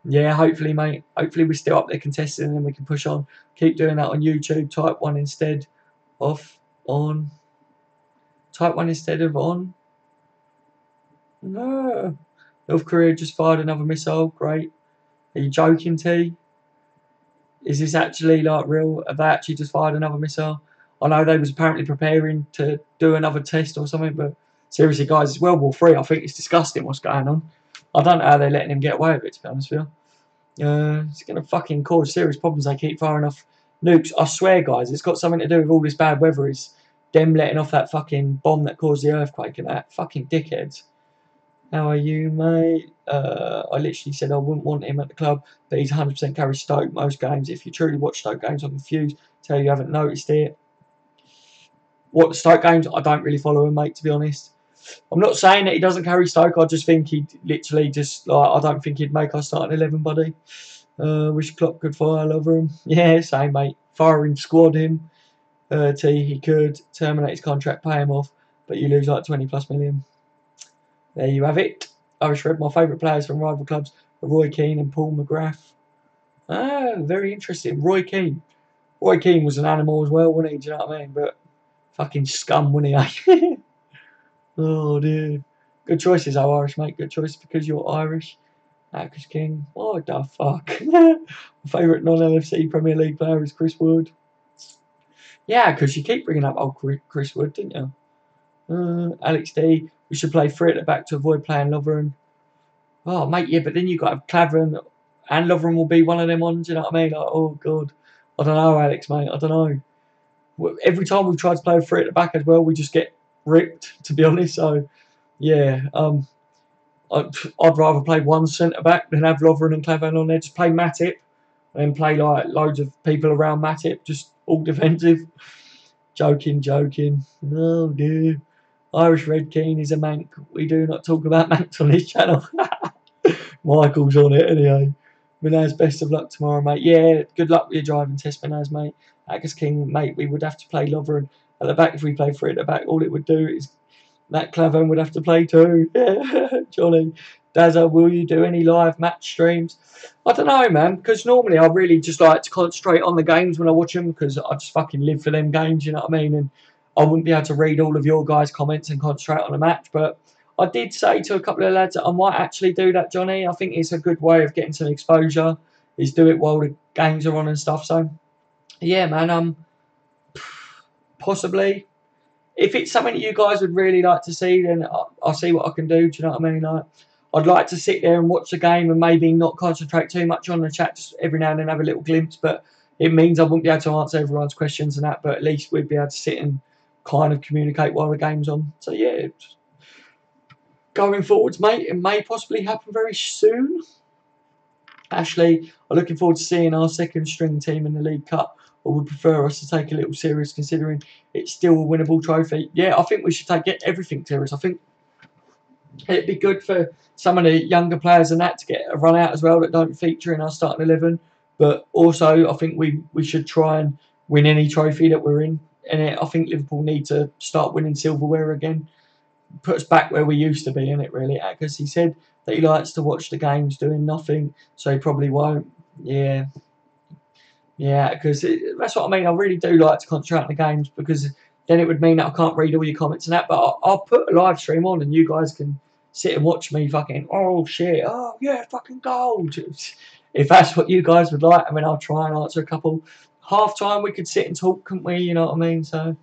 Yeah, hopefully, mate. Hopefully we're still up there contesting and then we can push on. Keep doing that on YouTube. Type 1 instead of on. Type 1 instead of on. No. North Korea just fired another missile. Great. Are you joking, T? Is this actually like real? Have they actually just fired another missile? I know they was apparently preparing to do another test or something, but seriously, guys, it's World War III. I think it's disgusting what's going on. I don't know how they're letting him get away with it, to be honest with you. It's going to fucking cause serious problems. They keep firing off nukes. I swear, guys, it's got something to do with all this bad weather. It's them letting off that fucking bomb that caused the earthquake and that. Fucking dickheads. How are you, mate? I literally said I wouldn't want him at the club, but he's 100% carry Stoke most games. If you truly watch Stoke games, I'm confused. Tell you haven't noticed it. What Stoke games? I don't really follow him, mate, to be honest. I'm not saying that he doesn't carry Stoke. I just think he'd literally just, like, I don't think he'd make our starting 11, buddy. Wish Klopp could fire Lovren. Yeah, same, mate. Firing squad him. T, he could terminate his contract, pay him off, but you lose like 20 plus million. There you have it. Irish Red, my favourite players from rival clubs are Roy Keane and Paul McGrath. Ah, very interesting. Roy Keane. Roy Keane was an animal as well, wasn't he? Do you know what I mean? But fucking scum, wasn't he, eh? Oh, dear. Good choices, though, Irish, mate. Good choice because you're Irish. Atticus King. What the fuck? My favourite non-LFC Premier League player is Chris Wood. Yeah, because you keep bringing up old Chris Wood, didn't you? Alex D. We should play three at the back to avoid playing Lovren. Oh, mate, yeah, but then you've got to have Claveren and Lovren will be one of them ones, you know what I mean? Like, oh, God. I don't know, Alex, mate. I don't know. Every time we've tried to play three at the back as well, we just get ripped, to be honest. So, yeah, I'd rather play one centre-back than have Lovren and Claveren on there. Just play Matip and then play, like, loads of people around Matip, just all defensive. Joking. Oh, dear. Irish Red Keane is a mank. We do not talk about manks on this channel. Michael's on it anyway. Minaz, best of luck tomorrow, mate. Yeah, good luck with your driving test, Minaz, mate. Atticus King, mate, we would have to play Lovren at the back if we play three at the back. All it would do is that Clavern would have to play too. Yeah, Johnny. Dazza, will you do any live match streams? I don't know, man, because normally I really just like to concentrate on the games when I watch them because I just fucking live for them games, you know what I mean? And I wouldn't be able to read all of your guys' comments and concentrate on a match, but I did say to a couple of lads that I might actually do that, Johnny. I think it's a good way of getting some exposure, is do it while the games are on and stuff. So, yeah, man, possibly. If it's something that you guys would really like to see, then I'll see what I can do. Do you know what I mean? Like, I'd like to sit there and watch the game and maybe not concentrate too much on the chat, just every now and then have a little glimpse, but it means I wouldn't be able to answer everyone's questions and that, but at least we'd be able to sit and kind of communicate while the game's on. So, yeah, going forwards, mate, it may possibly happen very soon. Ashley, I'm looking forward to seeing our second string team in the League Cup, or would prefer us to take a little serious considering it's still a winnable trophy. Yeah, I think we should get everything serious. I think it'd be good for some of the younger players and that to get a run out as well that don't feature in our starting 11. But also, I think we should try and win any trophy that we're in. And I think Liverpool need to start winning silverware again. Put us back where we used to be, innit, really? Because he said that he likes to watch the games doing nothing, so he probably won't. Yeah, because that's what I mean. I really do like to concentrate on the games because then it would mean that I can't read all your comments and that, but I'll put a live stream on and you guys can sit and watch me fucking, oh shit, oh yeah, fucking gold. If that's what you guys would like, I mean, I'll try and answer a couple. Half time we could sit and talk, couldn't we? You know what I mean? So,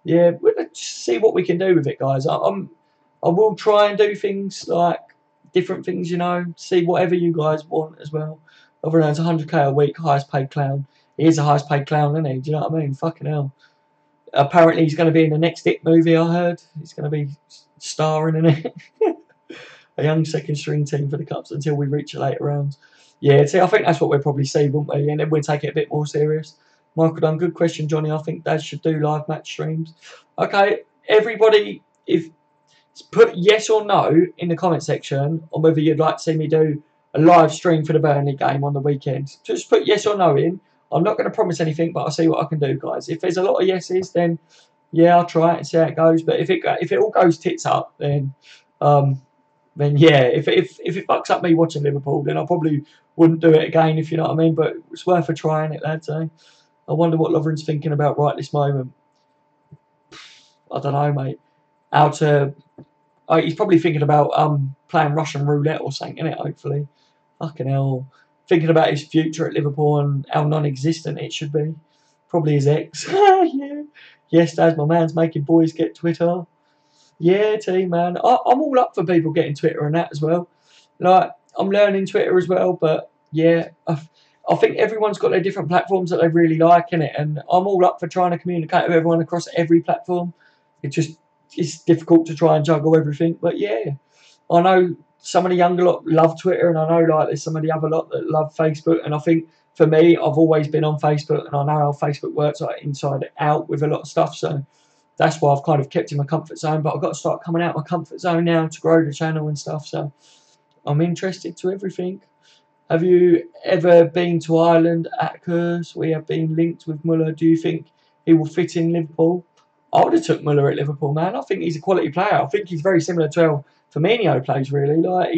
yeah, we'll just see what we can do with it, guys. I will try and do things like different things, you know, see whatever you guys want as well. Other than it's 100k a week, highest paid clown. He is the highest paid clown, isn't he? Do you know what I mean? Fucking hell. Apparently he's going to be in the next Dick movie, I heard. He's going to be starring in it. A young second string team for the Cups until we reach the later rounds. Yeah, see, I think that's what we'll probably see, won't we? And then we'll take it a bit more serious. Michael Dunn, good question, Johnny. I think Dad should do live match streams. Okay, everybody, if put yes or no in the comment section on whether you'd like to see me do a live stream for the Burnley game on the weekend. Just put yes or no in. I'm not going to promise anything, but I'll see what I can do, guys. If there's a lot of yeses, then yeah, I'll try it and see how it goes. But if it all goes tits up, then yeah, if it fucks up me watching Liverpool, then I probably wouldn't do it again, if you know what I mean. But it's worth a trying it, lads. Eh? I wonder what Lovren's thinking about right this moment. I don't know, mate. How to? He's probably thinking about playing Russian roulette or something, innit? Hopefully, fucking hell. Thinking about his future at Liverpool and how non-existent it should be. Probably his ex. Yeah. Yes, Dad, my man's making boys get Twitter. Yeah, team, man. I'm all up for people getting Twitter and that as well. Like, I'm learning Twitter as well, but yeah, I think everyone's got their different platforms that they really like, innit? And I'm all up for trying to communicate with everyone across every platform. It's difficult to try and juggle everything, but yeah, I know some of the younger lot love Twitter, and I know like there's some of the other lot that love Facebook. And I think for me, I've always been on Facebook, and I know how Facebook works like inside out with a lot of stuff. So that's why I've kind of kept in my comfort zone. But I've got to start coming out of my comfort zone now to grow the channel and stuff. So I'm interested to everything. Have you ever been to Ireland, Atticus? We have been linked with Muller. Do you think he will fit in Liverpool? I would have took Muller at Liverpool, man. I think he's a quality player. I think he's very similar to how Firmino plays, really. Like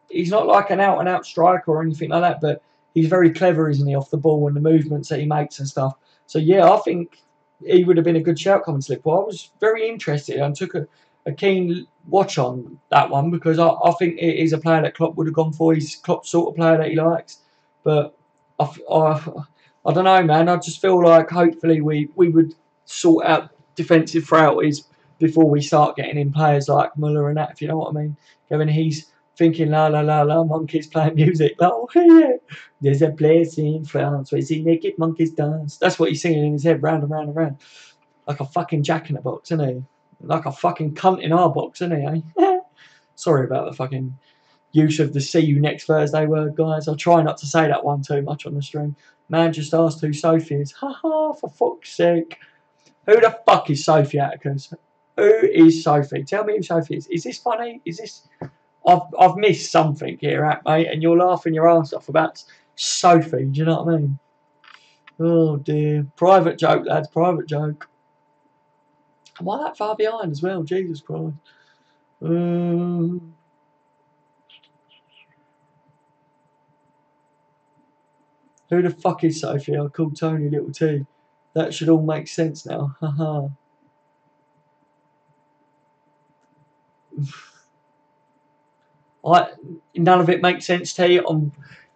he's not like an out-and-out striker or anything like that, but he's very clever, isn't he, off the ball and the movements that he makes and stuff. So, yeah, I think he would have been a good shout coming to Liverpool. I was very interested and took a keen watch on that one because I think it is a player that Klopp would have gone for. He's Klopp's sort of player that he likes. But I don't know, man. I just feel like hopefully we would sort out defensive frailties before we start getting in players like Muller and that, if you know what I mean. I mean, he's thinking, la la la la, monkeys playing music. Oh, yeah. There's a place in France where see naked monkeys dance. That's what he's singing in his head, round and round and round. Like a fucking jack in a box, isn't he? Like a fucking cunt in our box, isn't he, eh? Sorry about the fucking use of the see you next Thursday word, guys. I'll try not to say that one too much on the stream. Man just asked who Sophie is. Haha, for fuck's sake. Who the fuck is Sophie, Atticus? Who is Sophie? Tell me who Sophie is. Is this funny? Is this... I've missed something here, mate, and you're laughing your ass off about Sophie. Do you know what I mean? Oh, dear. Private joke, lads. Private joke. Am I that far behind as well? Jesus Christ. Who the fuck is Sophie? I called Tony Little T. That should all make sense now. Haha. None of it makes sense, T.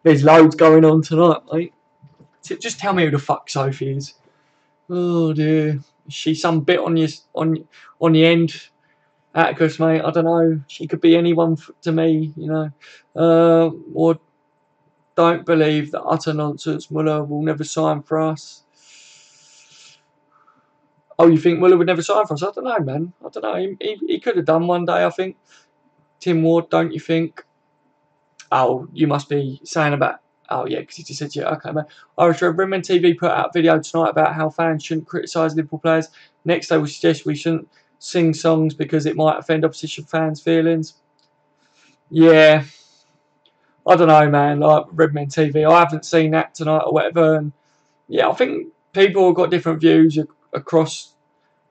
There's loads going on tonight, mate. So just tell me who the fuck Sophie is. Oh dear. Is she some bit on the end? Atticus, mate. I don't know. She could be anyone to me, you know. Or don't believe that utter nonsense. Muller will never sign for us. Oh, you think Muller would never sign for us? I don't know, man. I don't know. He could have done one day, I think. Tim Ward, don't you think? Oh, you must be saying about... Oh, yeah, because he just said, yeah, okay, man. Irish Redmen TV put out a video tonight about how fans shouldn't criticise Liverpool players. Next, they will suggest we shouldn't sing songs because it might offend opposition fans' feelings. Yeah. I don't know, man. Like Redmen TV, I haven't seen that tonight or whatever. And yeah, I think people have got different views across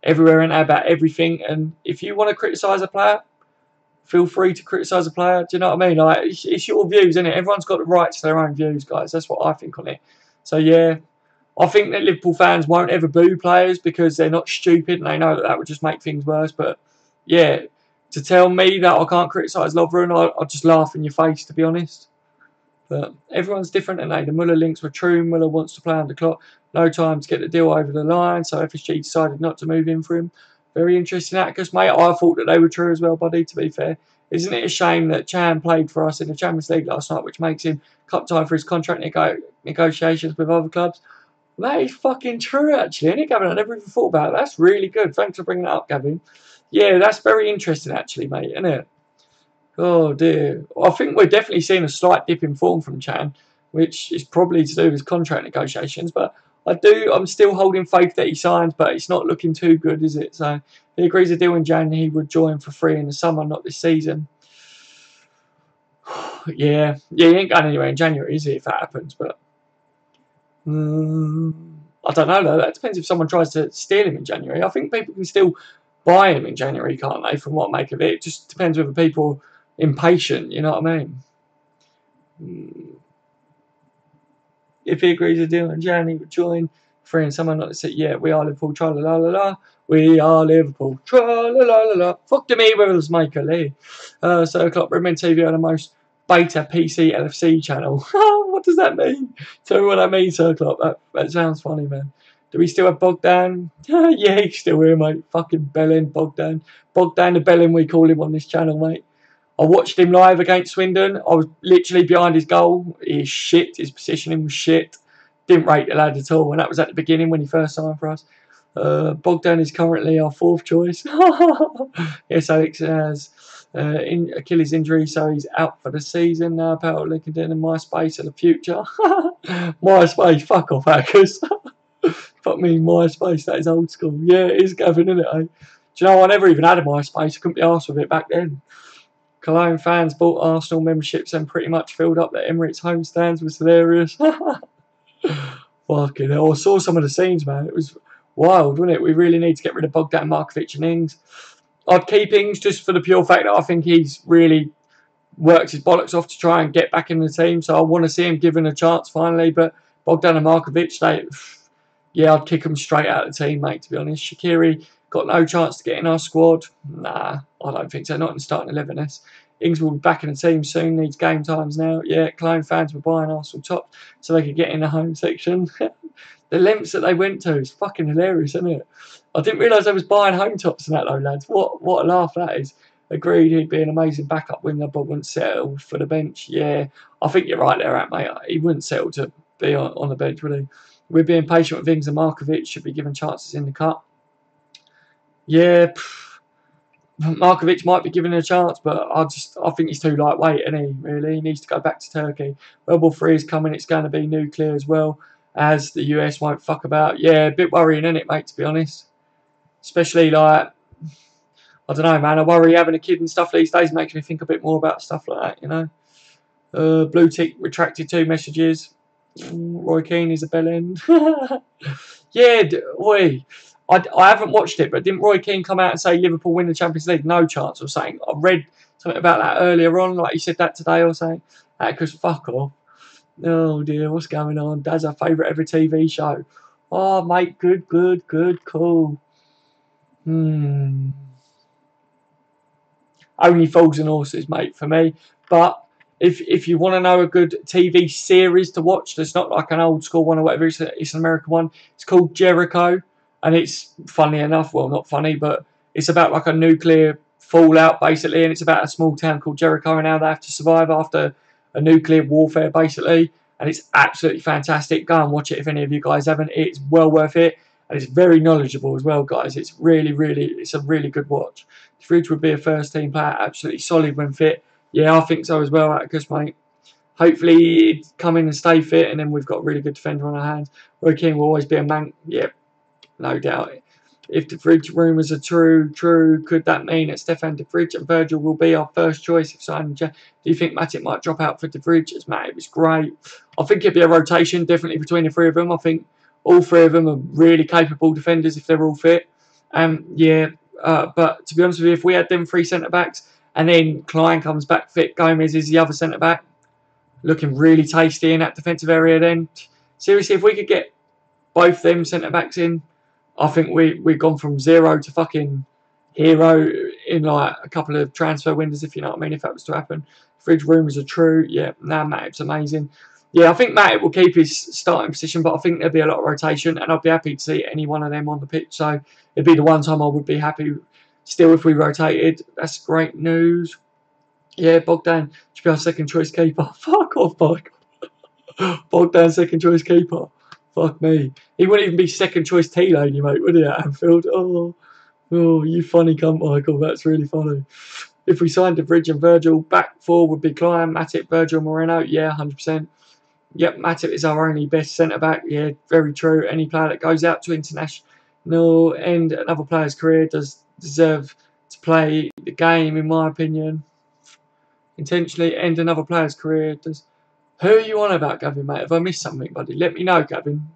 everywhere and about everything. And if you want to criticise a player, feel free to criticise a player. Do you know what I mean? Like it's your views, isn't it? Everyone's got the right to their own views, guys. That's what I think on it. So yeah, I think that Liverpool fans won't ever boo players because they're not stupid and they know that would just make things worse. But yeah, to tell me that I can't criticise Lovren, I'll just laugh in your face, to be honest. But everyone's different, and the Muller links were true. Muller wants to play under Klopp. No time to get the deal over the line, so FSG decided not to move in for him. Very interesting outcast, mate. I thought that they were true as well, buddy, to be fair. Isn't it a shame that Chan played for us in the Champions League last night, which makes him cup time for his contract negotiations with other clubs? That is fucking true, actually, isn't it, Gavin? I never even thought about it. That's really good. Thanks for bringing that up, Gavin. Yeah, that's very interesting, actually, mate, isn't it? Oh, dear. I think we're definitely seeing a slight dip in form from Chan, which is probably to do with contract negotiations, but I'm still holding faith that he signs, but it's not looking too good, is it? So he agrees a deal in Jan, he would join for free in the summer, not this season. Yeah, he ain't going anywhere in January, is he, if that happens, but I don't know, though. That depends if someone tries to steal him in January. I think people can still buy him in January, can't they, from what I make of it? It just depends whether people are impatient, you know what I mean? If he agrees a deal in Jan, he would join free and someone not to say, yeah, we are Liverpool, tra la la la la. We are Liverpool, tra la la la la. Fuck to me, Withers Maker Lee. So o'clock, Redmen TV on the most beta PC LFC channel. What does that mean? Tell me what I mean, Sir Klopp. That sounds funny, man. Do we still have Bogdan? Yeah, he's still here, mate. Fucking Bellin, Bogdan. Bogdan the Bellin, we call him on this channel, mate. I watched him live against Swindon. I was literally behind his goal. He's shit. His positioning was shit. Didn't rate the lad at all. And that was at the beginning when he first signed for us. Bogdan is currently our 4th choice. Yes, Alex has Achilles injury, so he's out for the season now. Powell looking in MySpace in the future. MySpace, fuck off, hackers. Fuck me, MySpace, that is old school. Yeah, it is, Gavin, isn't it? Eh? Do you know, I never even had a MySpace. I couldn't be arsed with it back then. Cologne fans bought Arsenal memberships and pretty much filled up the Emirates home stands. Was hilarious. Fucking hell. I saw some of the scenes, man. It was wild, wasn't it? We really need to get rid of Bogdan Markovic and Ings. I'd keep Ings just for the pure fact that I think he's really worked his bollocks off to try and get back in the team. So I want to see him given a chance finally. But Bogdan and Markovic, yeah, I'd kick them straight out of the team, mate, to be honest. Shaqiri got no chance to get in our squad. Nah, I don't think so. Not in the starting 11s. Ings will be back in the team soon. Needs game times now. Yeah, Cologne fans were buying Arsenal top so they could get in the home section. The lengths that they went to is fucking hilarious, isn't it? I didn't realise they was buying home tops and that, though, lads. What a laugh that is. Agreed, he'd be an amazing backup winger, but wouldn't settle for the bench. Yeah, I think you're right there, mate. He wouldn't settle to be on the bench, would he? We're being patient with Ings and Markovic. Should be given chances in the cup. Yeah, Markovic might be given a chance, but I think he's too lightweight, isn't he? Really, he needs to go back to Turkey. World War 3 is coming. It's going to be nuclear as well, as the US won't fuck about. Yeah, a bit worrying, isn't it, mate? To be honest, especially like I don't know, man. I worry having a kid and stuff these days makes me think a bit more about stuff like that, you know. Blue tick retracted 2 messages. Roy Keane is a bell end. Yeah, I haven't watched it, but didn't Roy Keane come out and say Liverpool win the Champions League? No chance or something. I read something about that earlier on, like he said that today or something. Because fuck off. Oh dear, what's going on? Dad's our favourite ever TV show. Oh mate, good, cool. Only Fools and Horses, mate, for me. But if you want to know a good TV series to watch that's not like an old school one or whatever, it's an American one. It's called Jericho. And it's funny enough, well, not funny, but it's about like a nuclear fallout, basically. And it's about a small town called Jericho and how they have to survive after a nuclear warfare, basically. And it's absolutely fantastic. Go and watch it if any of you guys haven't. It's well worth it. And it's very knowledgeable as well, guys. It's it's a really good watch. Fridge would be a first team player, absolutely solid when fit. Yeah, I think so as well, Atticus, mate. Hopefully he'd come in and stay fit, and then we've got a really good defender on our hands. Roy King will always be a man. Yep, no doubt. If the Fridge rumours are true, could that mean that Stefan De Vrij and Virgil will be our first choice if signing? Do you think Matic might drop out for De Vrij? As Matt, it was great. I think it'd be a rotation, definitely between the 3 of them. I think all 3 of them are really capable defenders if they're all fit. Yeah, but to be honest with you, if we had them 3 centre-backs and then Klein comes back fit, Gomez is the other centre-back, looking really tasty in that defensive area then. Seriously, if we could get both them centre-backs in, I think we've gone from 0 to fucking hero in like a couple of transfer windows, if you know what I mean, if that was to happen. Fridge rumours are true. Yeah, nah, Matt, it's amazing. Yeah, I think Matt will keep his starting position, but I think there'll be a lot of rotation, and I'd be happy to see any one of them on the pitch. So it'd be the one time I would be happy still if we rotated. That's great news. Yeah, Bogdan should be our second choice keeper. Fuck off, Bogdan second choice keeper. Fuck me. He wouldn't even be second choice tea lady, mate, would he, at Anfield? Oh, you funny cunt, Michael. That's really funny. If we signed De Vrij and Virgil, back four would be Klein, Matip, Virgil, Moreno. Yeah, 100%. Yep, Matip is our only best centre-back. Yeah, very true. Any player that goes out to international end another player's career does deserve to play the game, in my opinion. Intentionally end another player's career does. Who are you on about, Gavin, mate? Have I missed something, buddy? Let me know, Gavin.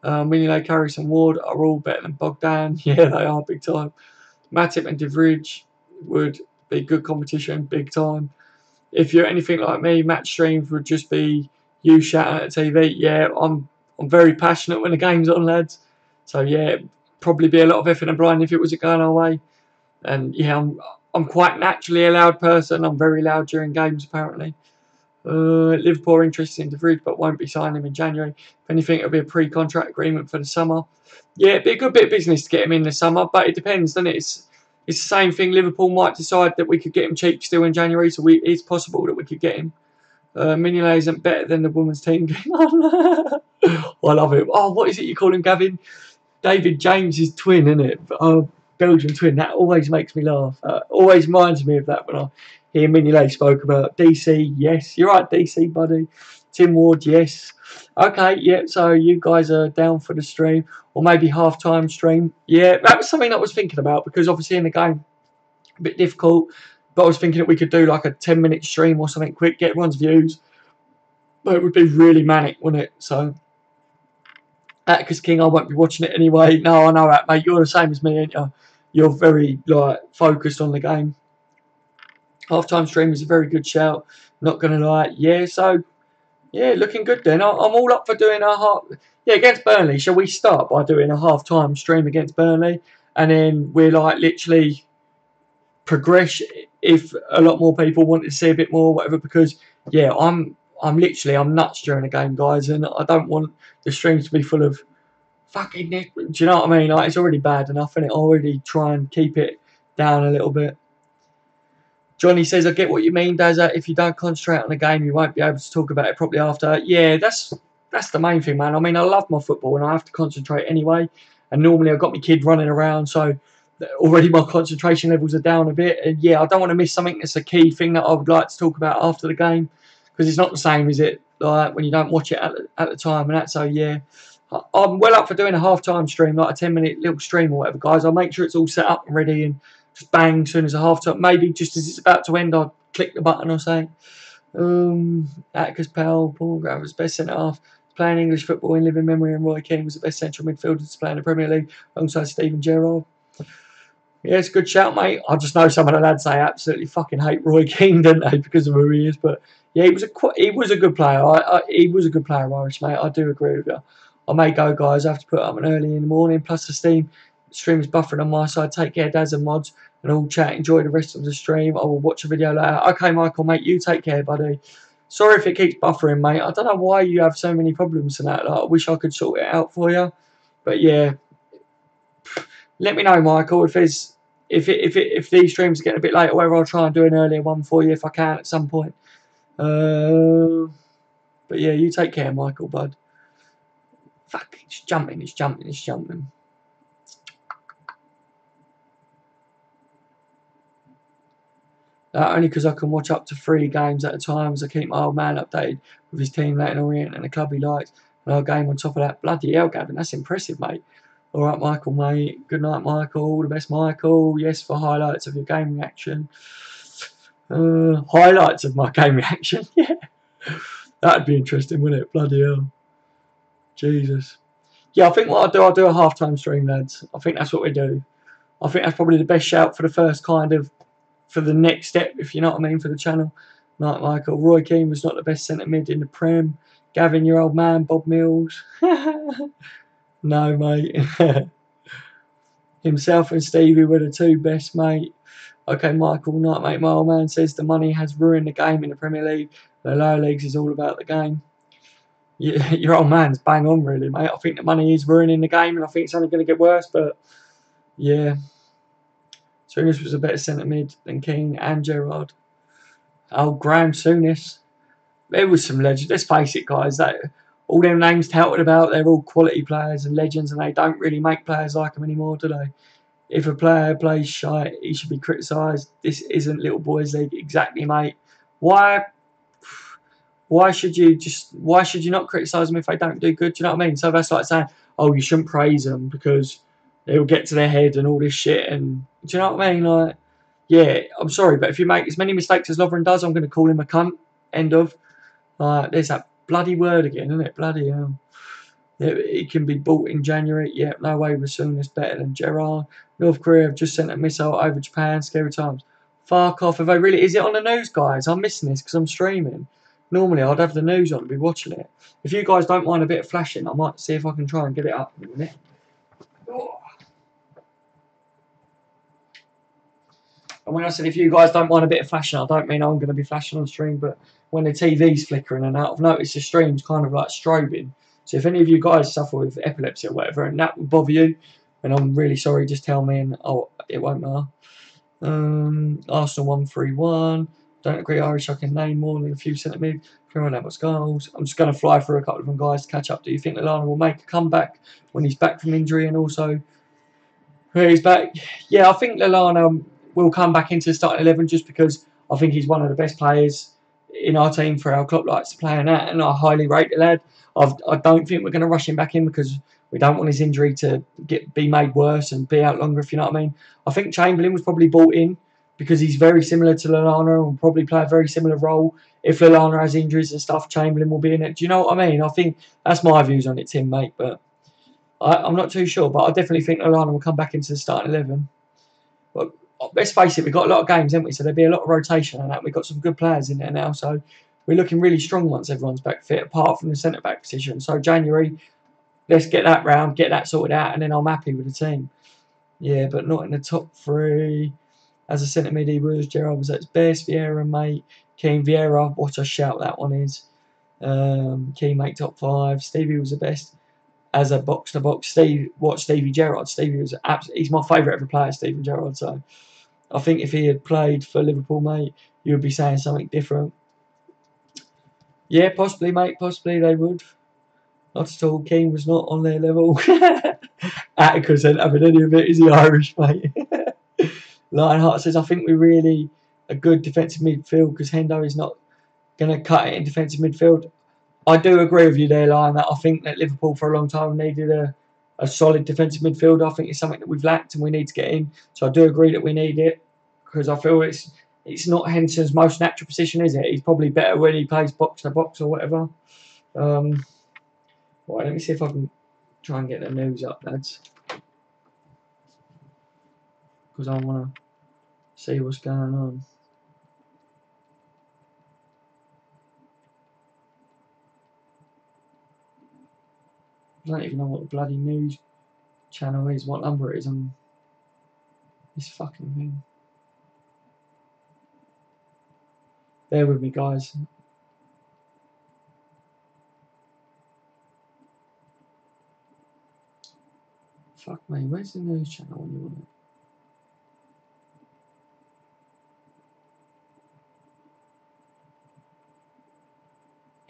Mignolet, Carris and Ward are all better than Bogdan. Yeah, they are big time. Matip and De Vrij would be good competition, big time. If you're anything like me, match streams would just be you shouting at the TV. Yeah, I'm very passionate when the game's on, lads. So yeah, probably be a lot of effing and blind if it was going our way. And yeah, I'm quite naturally a loud person. I'm very loud during games, apparently. Liverpool are interested in De Vrij, but won't be signing him in January. If anything, it'll be a pre-contract agreement for the summer. Yeah, it'd be a good bit of business to get him in the summer, but it depends, doesn't it? It's the same thing. Liverpool might decide that we could get him cheap still in January, so it's possible that we could get him. Mignolet isn't better than the women's team. I love it. Oh, what is it you call him, Gavin? David James's twin, isn't it? Belgian twin. That always makes me laugh. Always reminds me of that when I hear Mignolet spoke about DC. Yes, you're right, DC, buddy. Tim Ward, yes. Okay, yeah, so you guys are down for the stream, or maybe half-time stream. Yeah, that was something I was thinking about, because obviously in the game, a bit difficult, but I was thinking that we could do like a 10-minute stream or something quick, get everyone's views. But it would be really manic, wouldn't it? So, because King, I won't be watching it anyway. No, I know that, mate. You're the same as me, ain't you? You're very focused on the game. Half-time stream is a very good shout. Not going to lie. Yeah, so, yeah, looking good then. I'm all up for doing a half... Yeah, against Burnley. Shall we start by doing a half-time stream against Burnley? And then we're literally progress if a lot more people want to see a bit more, whatever. Because, yeah, I'm nuts during the game, guys. And I don't want the streams to be full of fucking... Do you know what I mean? It's already bad enough, and I already try and keep it down a little bit. Johnny says, I get what you mean, Dazza. If you don't concentrate on the game, you won't be able to talk about it properly after. Yeah, that's the main thing, man. I mean, I love my football, and I have to concentrate anyway. And normally I've got my kid running around, so already my concentration levels are down a bit. And yeah, I don't want to miss something that's a key thing that I would like to talk about after the game, because it's not the same, is it? Like when you don't watch it at the time and that. So yeah, I'm well up for doing a half-time stream, like a 10-minute little stream or whatever, guys. I'll make sure it's all set up and ready, and just bang as soon as a half-time. Maybe just as it's about to end, I'll click the button or something. Atticus Powell, Paul Graver's best centre-half. Playing English football in living memory, and Roy Keane was the best central midfielder to play in the Premier League alongside Steven Gerrard. Yeah, it's a good shout, mate. I just know some of the lads, they absolutely fucking hate Roy Keane, don't they, because of who he is. But yeah, he was a good player. He was a good player, Irish, mate. I do agree with you. I may go, guys. I have to put up an early in the morning. Plus the stream is buffering on my side. Take care, Daz and mods, and all chat. Enjoy the rest of the stream. I will watch a video later. Okay, Michael, mate. You take care, buddy. Sorry if it keeps buffering, mate. I don't know why you have so many problems and that. I wish I could sort it out for you. But yeah, let me know, Michael, if these streams are getting a bit late or whether I'll try and do an earlier one for you if I can at some point. But yeah, you take care, Michael, bud. Fuck, it's jumping. Only because I can watch up to 3 games at a time as I keep my old man updated with his team, Leighton Orient, and the club he likes. And our game on top of that. Bloody hell, Gavin, that's impressive, mate. All right, Michael, mate. Good night, Michael. All the best, Michael. Yes, for highlights of your game reaction. Highlights of my game reaction? Yeah. That'd be interesting, wouldn't it? Bloody hell. Jesus. Yeah, I think what I'll do a half-time stream, lads. I think that's what we do. I think that's probably the best shout for the first for the next step, if you know what I mean, for the channel. Night, Michael. Roy Keane was not the best centre mid in the Prem. Gavin, your old man. Bob Mills. No, mate. Himself and Stevie were the 2 best, mate. Okay, Michael. Night, mate. My old man says the money has ruined the game in the Premier League. The lower leagues is all about the game. your old man's bang on, really, mate. I think the money is ruining the game, and I think it's only going to get worse. But yeah, Souness was a better centre mid than King and Gerrard. Oh, Graham Souness. There was some legends. Let's face it, guys. That all them names touted about, they're all quality players and legends, and they don't really make players like them anymore, do they? If a player plays shite, he should be criticised. This isn't little boys' league, exactly, mate. Why? Why should you just? Why should you not criticise them if they don't do good? Do you know what I mean? So that's like saying, oh, you shouldn't praise them because they'll get to their head and all this shit. And do you know what I mean? Like, yeah, I'm sorry, but if you make as many mistakes as Lovren does, I'm going to call him a cunt. End of. There's that bloody word again, isn't it? Bloody hell. It can be bought in January. Yeah, no way Rasoon is better than Gerrard. North Korea have just sent a missile over Japan. Scary times. Fuck off. If they really... Is it on the news, guys? I'm missing this because I'm streaming. Normally, I'd have the news on and be watching it. If you guys don't mind a bit of flashing, I might see if I can try and get it up in a minute. Oh. And when I said if you guys don't mind a bit of flashing, I don't mean I'm going to be flashing on stream, but when the TV's flickering and out, I've noticed the stream's kind of like strobing. So if any of you guys suffer with epilepsy or whatever, and that would bother you, and I'm really sorry, just tell me, and it won't matter. Arsenal 1-3-1. Don't agree Irish I can name more than a few centimetres. Everyone that was goals. I'm just going to fly through a couple of them, guys, to catch up. Do you think Lallana will make a comeback when he's back from injury, and also he's back? Yeah, I think Lallana will come back into the starting 11 just because I think he's one of the best players in our team for our club likes to play in that, and I highly rate the lad. I don't think we're going to rush him back in because we don't want his injury to be made worse and be out longer, if you know what I mean. I think Chamberlain was probably bought in because he's very similar to Lallana and will probably play a very similar role. If Lallana has injuries and stuff, Chamberlain will be in it. Do you know what I mean? I think that's my views on it, Tim, mate, but I'm not too sure, but I definitely think Lallana will come back into the starting 11. But let's face it, we've got a lot of games, haven't we? So there'll be a lot of rotation and that. We've got some good players in there now, so we're looking really strong once everyone's back fit, apart from the centre-back position. So January, let's get that round, get that sorted out, and then I'm happy with the team. Yeah, but not in the top three. As a centre mid, he was. Gerrard was at his best. Vieira, mate. Keane, Vieira, what a shout that one is. Keane, mate, top five. Stevie was the best as a box-to-box. Stevie Gerrard. Stevie was he's my favourite ever player, Stevie Gerrard. So I think if he had played for Liverpool, mate, you would be saying something different. Yeah, possibly, mate. Possibly they would. Not at all. Keane was not on their level. Atticus ain't having any of it. Is he Irish, mate? Lionheart says, I think we're really a good defensive midfield because Hendo is not going to cut it in defensive midfield. I do agree with you there, Lion, that I think that Liverpool for a long time needed a solid defensive midfield. I think it's something that we've lacked and we need to get in. So I do agree that we need it because I feel it's not Henson's most natural position, is it? He's probably better when he plays box to box or whatever. Right, let me see if I can try and get the news up, lads. Because I want to see what's going on. I don't even know what the bloody news channel is, what number it is on this fucking thing. Bear with me, guys. Fuck me, where's the news channel when you want it?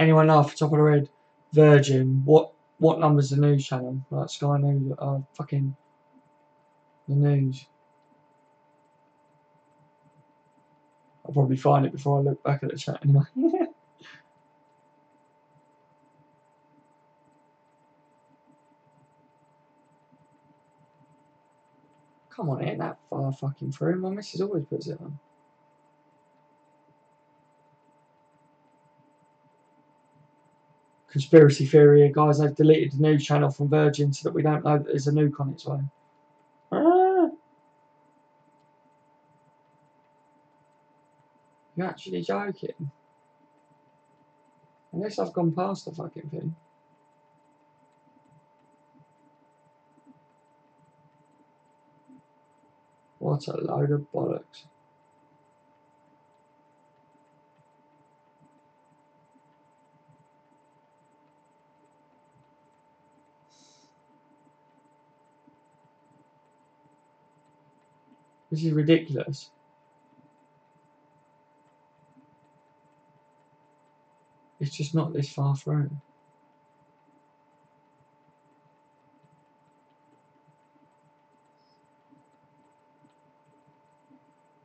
Anyone know off the top of the head? Virgin, what number's the news channel? Like Sky News, fucking the news. I'll probably find it before I look back at the chat anyway. Come on, it ain't that far fucking through. My missus always puts it on. Conspiracy theory, guys. They've deleted the news channel from Virgin so that we don't know that there's a nuke on its way. You're actually joking? Unless I've gone past the fucking thing. What a load of bollocks. This is ridiculous. It's just not this far through.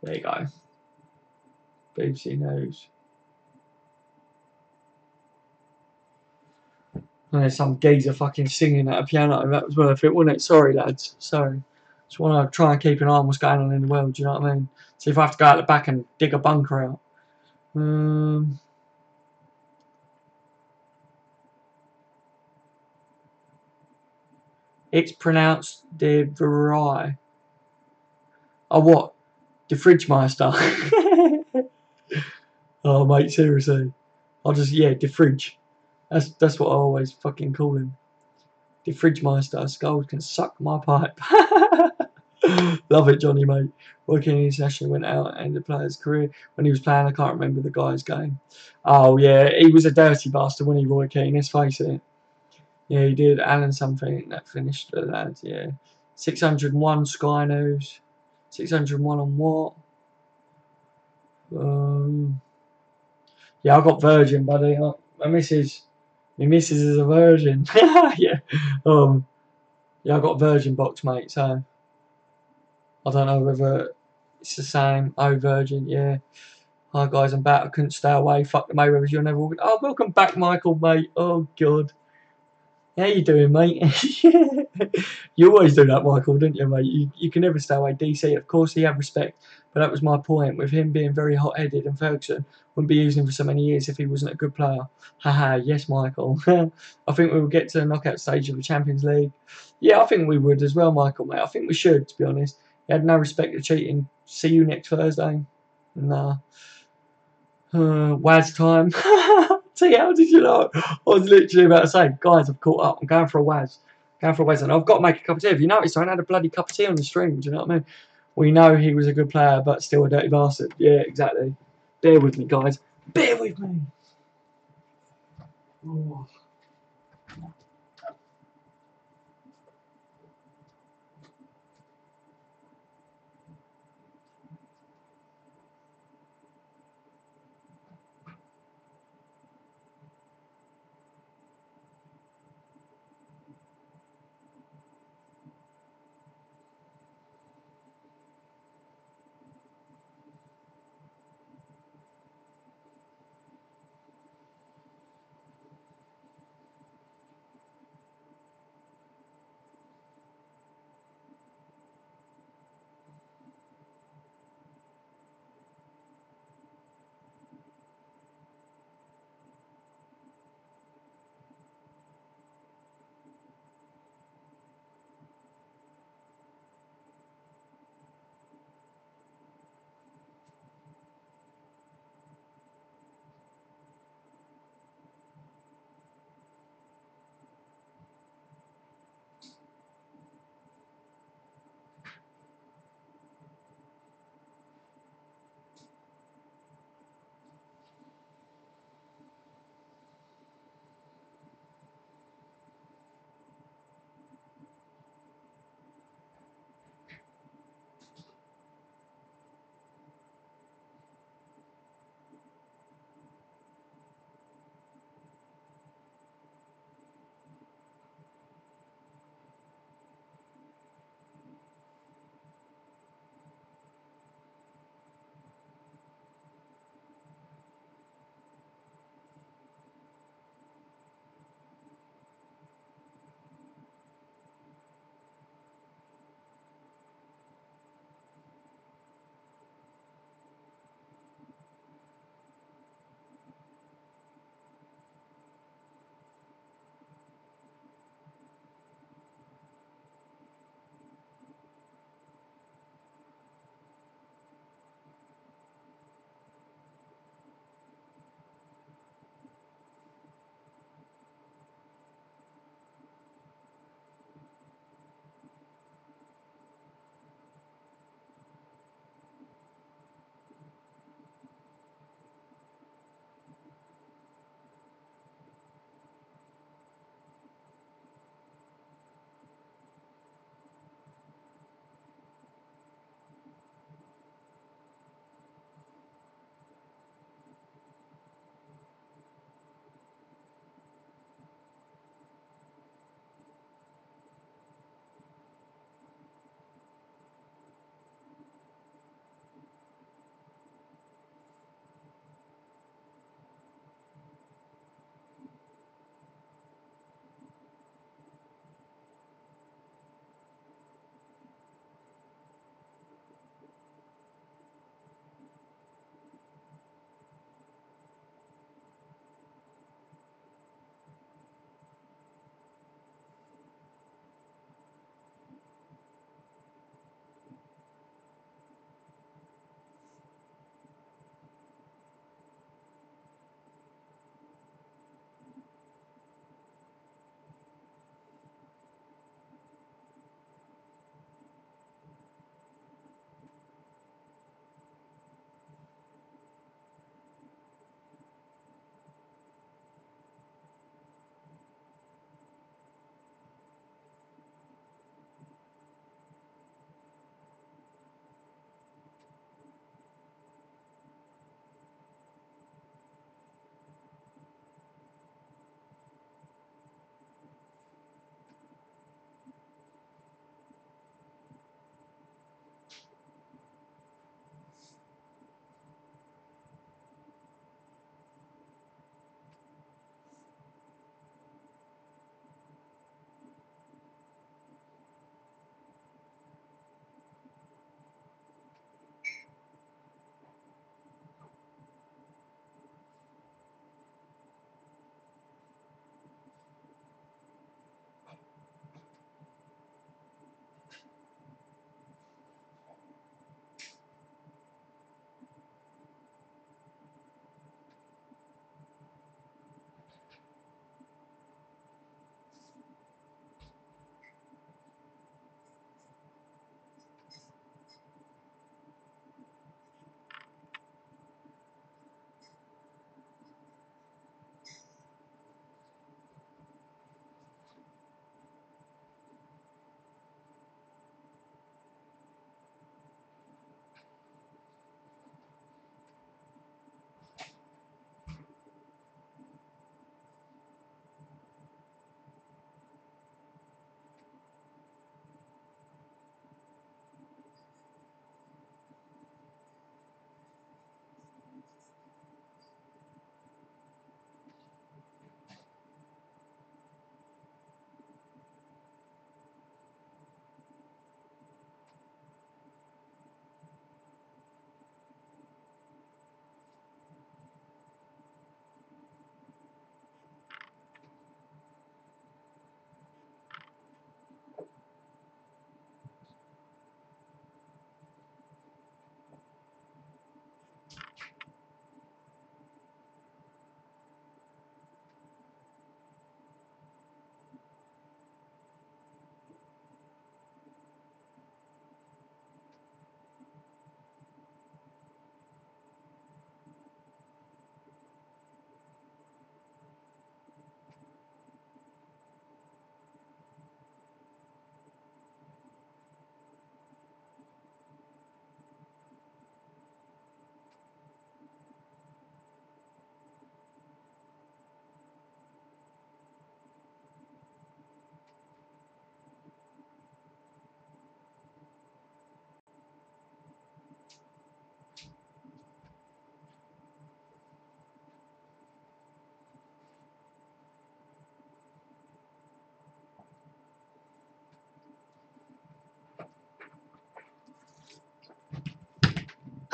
There you go. BBC News. And there's some geezer fucking singing at a piano. That was worth it, wasn't it? Sorry, lads. Sorry. Just want to try and keep an eye on what's going on in the world. Do you know what I mean? See if I have to go out the back and dig a bunker out. It's pronounced De Vrij. Oh, what? The fridge meister. Oh, mate, seriously. I'll just, yeah, the fridge. That's what I always fucking call him. The fridge meister. Skulls can suck my pipe. Love it, Johnny, mate. Working internationally went out and the player's career. When he was playing, I can't remember the guy's game. Oh, yeah, he was a dirty bastard, wasn't he, Roy Keane? Let's face it. Yeah, he did. Alan something that finished the lads, yeah. 601 Sky News. 601 on what? Yeah, I got Virgin, buddy. My missus is a virgin. Yeah. Yeah, I got Virgin box, mate. So I don't know whether it's the same. Oh, Virgin, yeah. Hi guys, I'm back. I couldn't stay away. Fuck the Mayweathers. You're never. Oh, welcome back, Michael, mate. Oh God. How you doing, mate? You always do that, Michael, don't you, mate? You can never stay away. DC, of course, he had respect, but that was my point. With him being very hot-headed, and Ferguson wouldn't be using him for so many years if he wasn't a good player. Haha, yes, Michael. I think we will get to the knockout stage of the Champions League. Yeah, I think we would as well, Michael, mate. I think we should, to be honest. He had no respect for cheating. See you next Thursday. Nah. Waz time. See, how did you know? I was literally about to say, guys, I've caught up. I'm going for a Waz. Going for a Waz. And I've got to make a cup of tea. Have you noticed? I ain't had a bloody cup of tea on the stream. Do you know what I mean? We know he was a good player, but still a dirty bastard. Yeah, exactly. Bear with me, guys. Bear with me. Oh.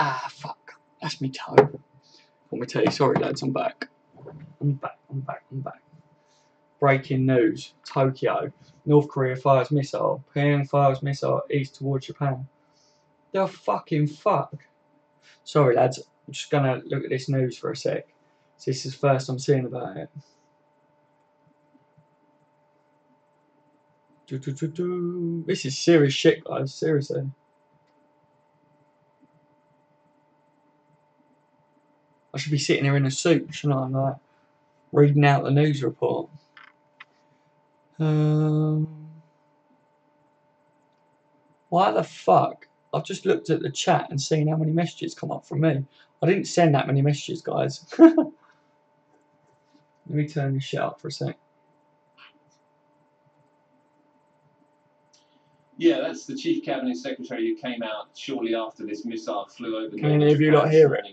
Ah, fuck. That's me toe. Let me tell you, sorry lads, I'm back. I'm back. Breaking news. Tokyo. North Korea fires missile. Pyongyang fires missile east towards Japan. The fucking fuck. Sorry lads, I'm just gonna look at this news for a sec. So this is the first I'm seeing about it. This is serious shit, guys, seriously. I should be sitting here in a suit, shouldn't I? Like, reading out the news report. Why the fuck? I've just looked at the chat and seen how many messages come up from me. I didn't send that many messages, guys. Let me turn this shit up for a sec. Yeah, that's the Chief Cabinet Secretary who came out shortly after this missile flew over. Can any of you not hear it?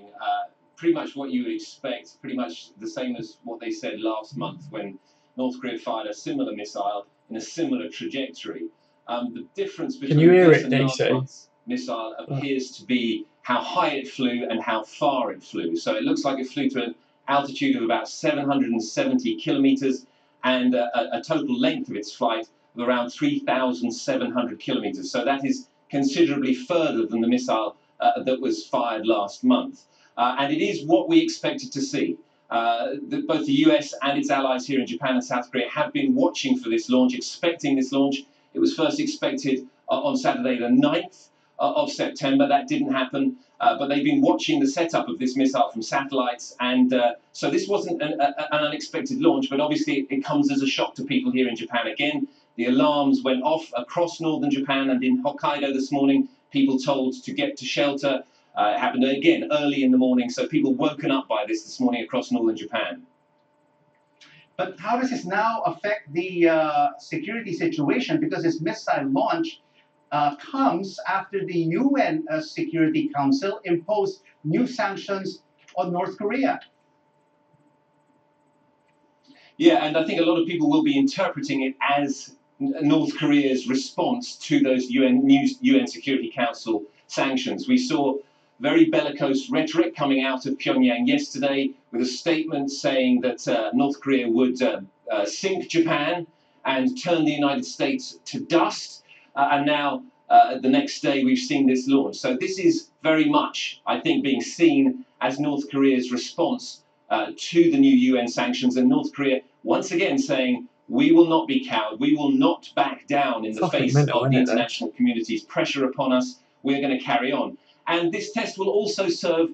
Pretty much what you would expect, pretty much the same as what they said last month when North Korea fired a similar missile in a similar trajectory. The difference between this and last month's missile appears to be how high it flew and how far it flew. So it looks like it flew to an altitude of about 770 kilometers and a total length of its flight of around 3,700 kilometers. So that is considerably further than the missile that was fired last month. And it is what we expected to see. Both the US and its allies here in Japan and South Korea have been watching for this launch, expecting this launch. It was first expected on Saturday the 9th of September. That didn't happen, but they've been watching the setup of this missile from satellites. And so this wasn't an unexpected launch, but obviously it comes as a shock to people here in Japan. Again, the alarms went off across northern Japan, and in Hokkaido this morning, people told to get to shelter. It happened again early in the morning, so people woken up by this morning across northern Japan. But how does this now affect the security situation? Because this missile launch comes after the UN Security Council imposed new sanctions on North Korea. Yeah, and I think a lot of people will be interpreting it as North Korea's response to those UN Security Council sanctions. We saw very bellicose rhetoric coming out of Pyongyang yesterday with a statement saying that North Korea would sink Japan and turn the United States to dust. And now the next day we've seen this launch. So this is very much, I think, being seen as North Korea's response to the new UN sanctions, and North Korea once again saying, we will not be cowed, we will not back down in the face of the international community's pressure upon us. We're going to carry on. And this test will also serve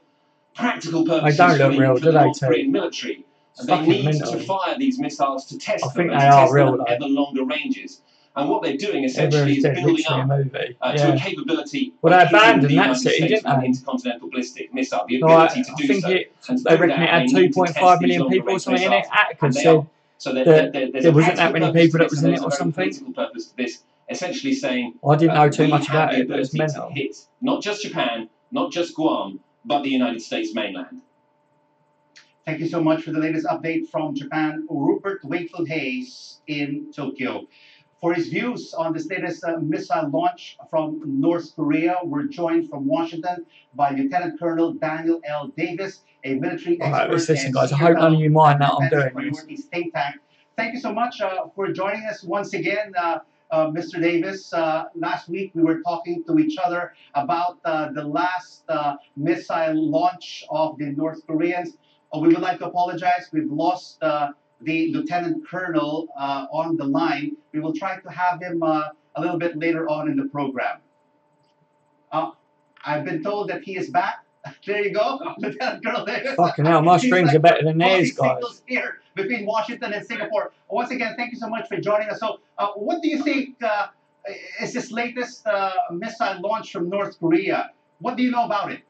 practical purposes for the North Korean military. They need to fire these missiles to test them and to test them at ever longer ranges. And what they're doing essentially is building up to a capability of hitting the United States with an intercontinental ballistic missile. The ability to do so. They reckon it had 2.5 million people or something in it. Atticus said there wasn't that many people that was in it or something. Purpose to this, essentially saying, I didn't know too much about it, but it's mental. Hit not just Japan, not just Guam, but the United States mainland. Thank you so much for the latest update from Japan, Rupert Wakefield Hayes in Tokyo. For his views on this latest missile launch from North Korea, we're joined from Washington by Lieutenant Colonel Daniel L. Davis, a military expert. Listen, guys, I hope none of you mind that I'm doing this. Think tank. Thank you so much for joining us once again, Mr. Davis. Last week we were talking to each other about the last missile launch of the North Koreans. We would like to apologize. We've lost the Lieutenant Colonel on the line. We will try to have him a little bit later on in the program. I've been told that he is back. There you go, Lieutenant Colonel Davis. Fucking hell, my screens are better than theirs, guys. Here between Washington and Singapore. Once again, thank you so much for joining us. So, what do you think is this latest missile launch from North Korea? What do you know about it?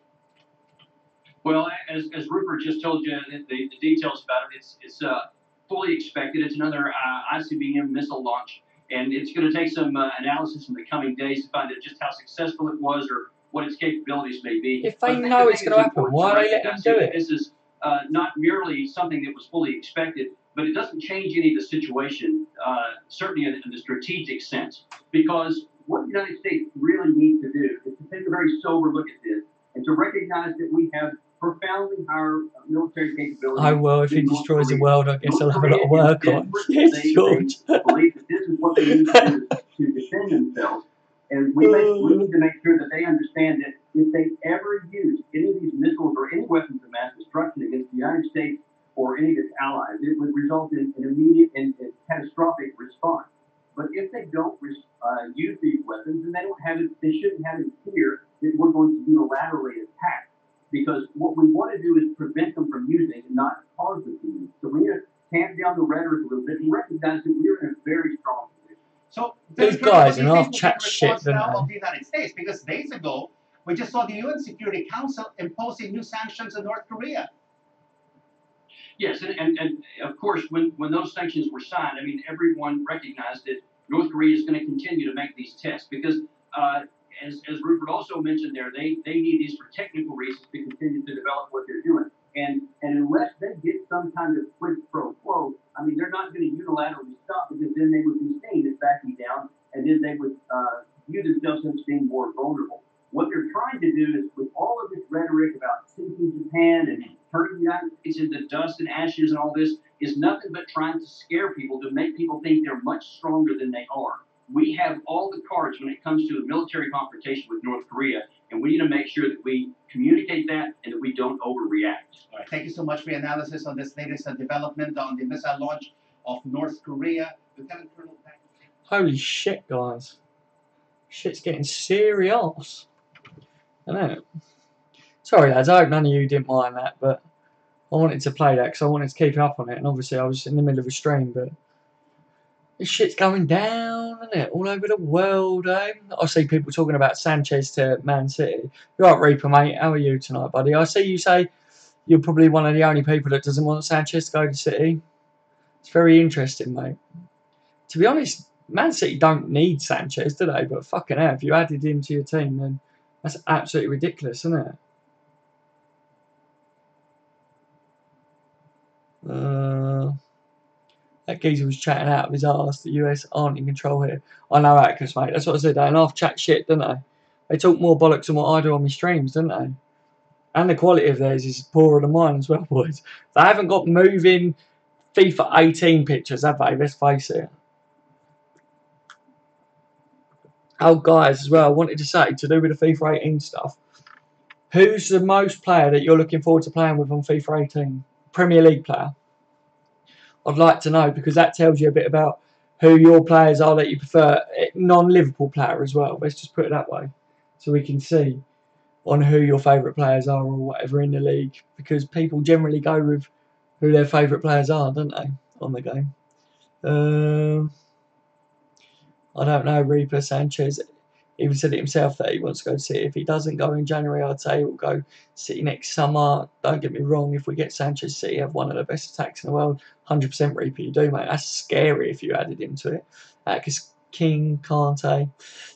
Well, as Rupert just told you, the details about it, it's fully expected. It's another ICBM missile launch, and it's going to take some analysis in the coming days to find out just how successful it was or what its capabilities may be. If they know it's going to happen, why are they letting them do it? This is not merely something that was fully expected, but it doesn't change any of the situation, certainly in the strategic sense, because what the United States really needs to do is to take a very sober look at this and and to recognize that we have profoundly higher military capability. Oh, well, if he destroys the world, I guess I'll have a lot of work on. Yes, George. They believe that this is what they need to do to defend themselves. And we need to make sure that they understand that if they ever use any of these missiles or any weapons of mass destruction against the United States or any of its allies, it would result in an immediate and catastrophic response. But if they don't use these weapons, then they shouldn't have it fear that we're going to unilaterally attack. Because what we want to do is prevent them from using it and not cause them to use it. So we need to tamp down the rhetoric a little bit and recognize that we're in a very strong position. So these guys are half chat shit, now of the United States, because days ago we just saw the UN Security Council imposing new sanctions on North Korea. Yes, and of course, when those sanctions were signed, I mean, everyone recognized that North Korea is going to continue to make these tests because, as Rupert also mentioned there, they need these for technical reasons to continue to develop what they're doing. And unless they get some kind of quid pro quo, I mean, they're not going to unilaterally stop because then they would be seen as backing down, and then they would view themselves as being more vulnerable. What they're trying to do is, with all of this rhetoric about sinking Japan and turning the United States into dust and ashes and all this, is nothing but trying to scare people, to make people think they're much stronger than they are. We have all the cards when it comes to a military confrontation with North Korea, and we need to make sure that we communicate that and that we don't overreact. All right. Thank you so much for your analysis on this latest development on the missile launch of North Korea. Lieutenant Colonel. Holy shit, guys. Shit's getting serious. I know. Sorry, lads. I hope none of you didn't mind that, but I wanted to play that because I wanted to keep up on it, and obviously I was in the middle of a stream, but this shit's going down, isn't it? All over the world, eh? I see people talking about Sanchez to Man City. You're right, Reaper, mate. How are you tonight, buddy? I see you say you're probably one of the only people that doesn't want Sanchez to go to City. It's very interesting, mate. To be honest, Man City don't need Sanchez, do they? But fucking hell, if you added him to your team, then that's absolutely ridiculous, isn't it? That geezer was chatting out of his arse. The US aren't in control here. I know, Atlas, mate. That's what I said. They half chat shit, don't they? They talk more bollocks than what I do on my streams, don't they? And the quality of theirs is poorer than mine as well, boys. They haven't got moving FIFA 18 pictures, have they? Let's face it. Oh, guys, as well, I wanted to say, to do with the FIFA 18 stuff, who's the most player that you're looking forward to playing with on FIFA 18? Premier League player? I'd like to know, because that tells you a bit about who your players are that you prefer. Non-Liverpool player as well. Let's just put it that way. So we can see on who your favourite players are or whatever in the league. Because people generally go with who their favourite players are, don't they, on the game. I don't know, Reaper. Sanchez even said it himself that he wants to go to City. If he doesn't go in January, I'd say he'll go City next summer. Don't get me wrong, if we get Sanchez, City have one of the best attacks in the world. 100% Reaper, you do, mate. That's scary if you added him to it. Atticus King, Kante.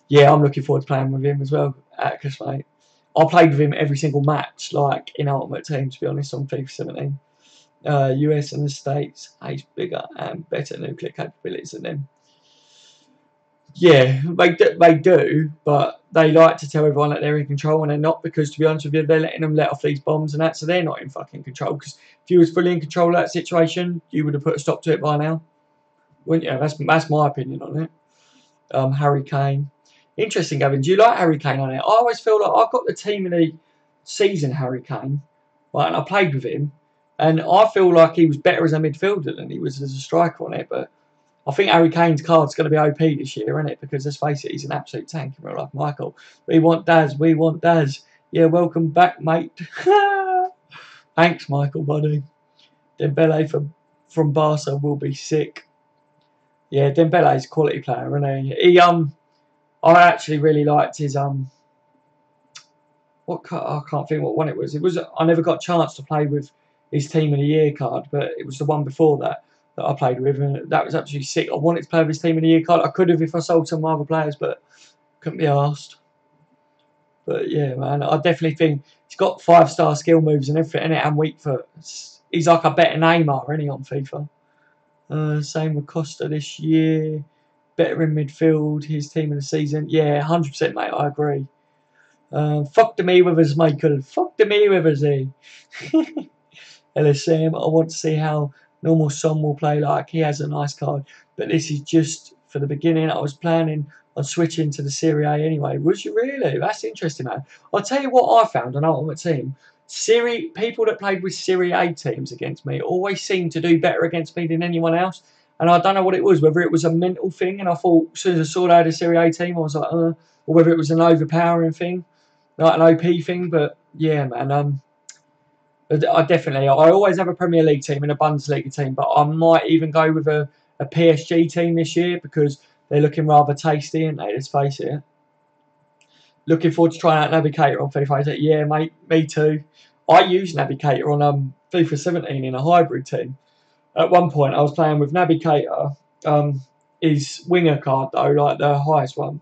Yeah, I'm looking forward to playing with him as well, Atticus, mate. I played with him every single match, like in Ultimate Team, to be honest, on FIFA 17. US and the States, he's bigger and better nuclear capabilities than them. Yeah, they do, but they like to tell everyone that they're in control and they're not, because, to be honest with you, they're letting them let off these bombs and that, so they're not in fucking control. Because if you was fully in control of that situation, you would have put a stop to it by now, wouldn't you? That's my opinion on it. Harry Kane. Interesting, Gavin. Do you like Harry Kane on it? I always feel like I've got the team of the season, Harry Kane, right, and I played with him, and I feel like he was better as a midfielder than he was as a striker on it, but I think Harry Kane's card's going to be OP this year, isn't it? Because let's face it, he's an absolute tank in real life. Michael, we want Daz. We want Daz. Yeah, welcome back, mate. Thanks, Michael, buddy. Dembele from Barca will be sick. Yeah, Dembele's a quality player, isn't he? I actually really liked his I can't think what one it was. I never got a chance to play with his Team of the Year card, but it was the one before that I played with, and that was absolutely sick. I wanted to play with his Team of the Year card. I could have if I sold some of my other players, but couldn't be asked. But yeah, man, I definitely think he's got 5-star skill moves and everything in it, and weak foot. He's like a better Neymar, isn't he, on FIFA? Same with Costa this year. Better in midfield, his team of the season. Yeah, 100%, mate, I agree. Fuck the Mayweathers, Michael. Fuck the Mayweathers, eh? LSM, I want to see how normal Son will play like. He has a nice card. But this is just for the beginning. I was planning on switching to the Serie A anyway. Was you really? That's interesting, man. I'll tell you what I found on Ultimate Team. People that played with Serie A teams against me always seemed to do better against me than anyone else. And I don't know what it was, whether it was a mental thing, and I thought as soon as I saw they had a Serie A team, I was like, or whether it was an overpowering thing, like an OP thing. But yeah, man, I always have a Premier League team and a Bundesliga team, but I might even go with a PSG team this year because they're looking rather tasty, aren't they? Let's face it. Looking forward to trying out Navigator on FIFA. Yeah, mate, me too. I used Navigator on FIFA 17 in a hybrid team. At one point, I was playing with Navigator, his winger card though, like the highest one,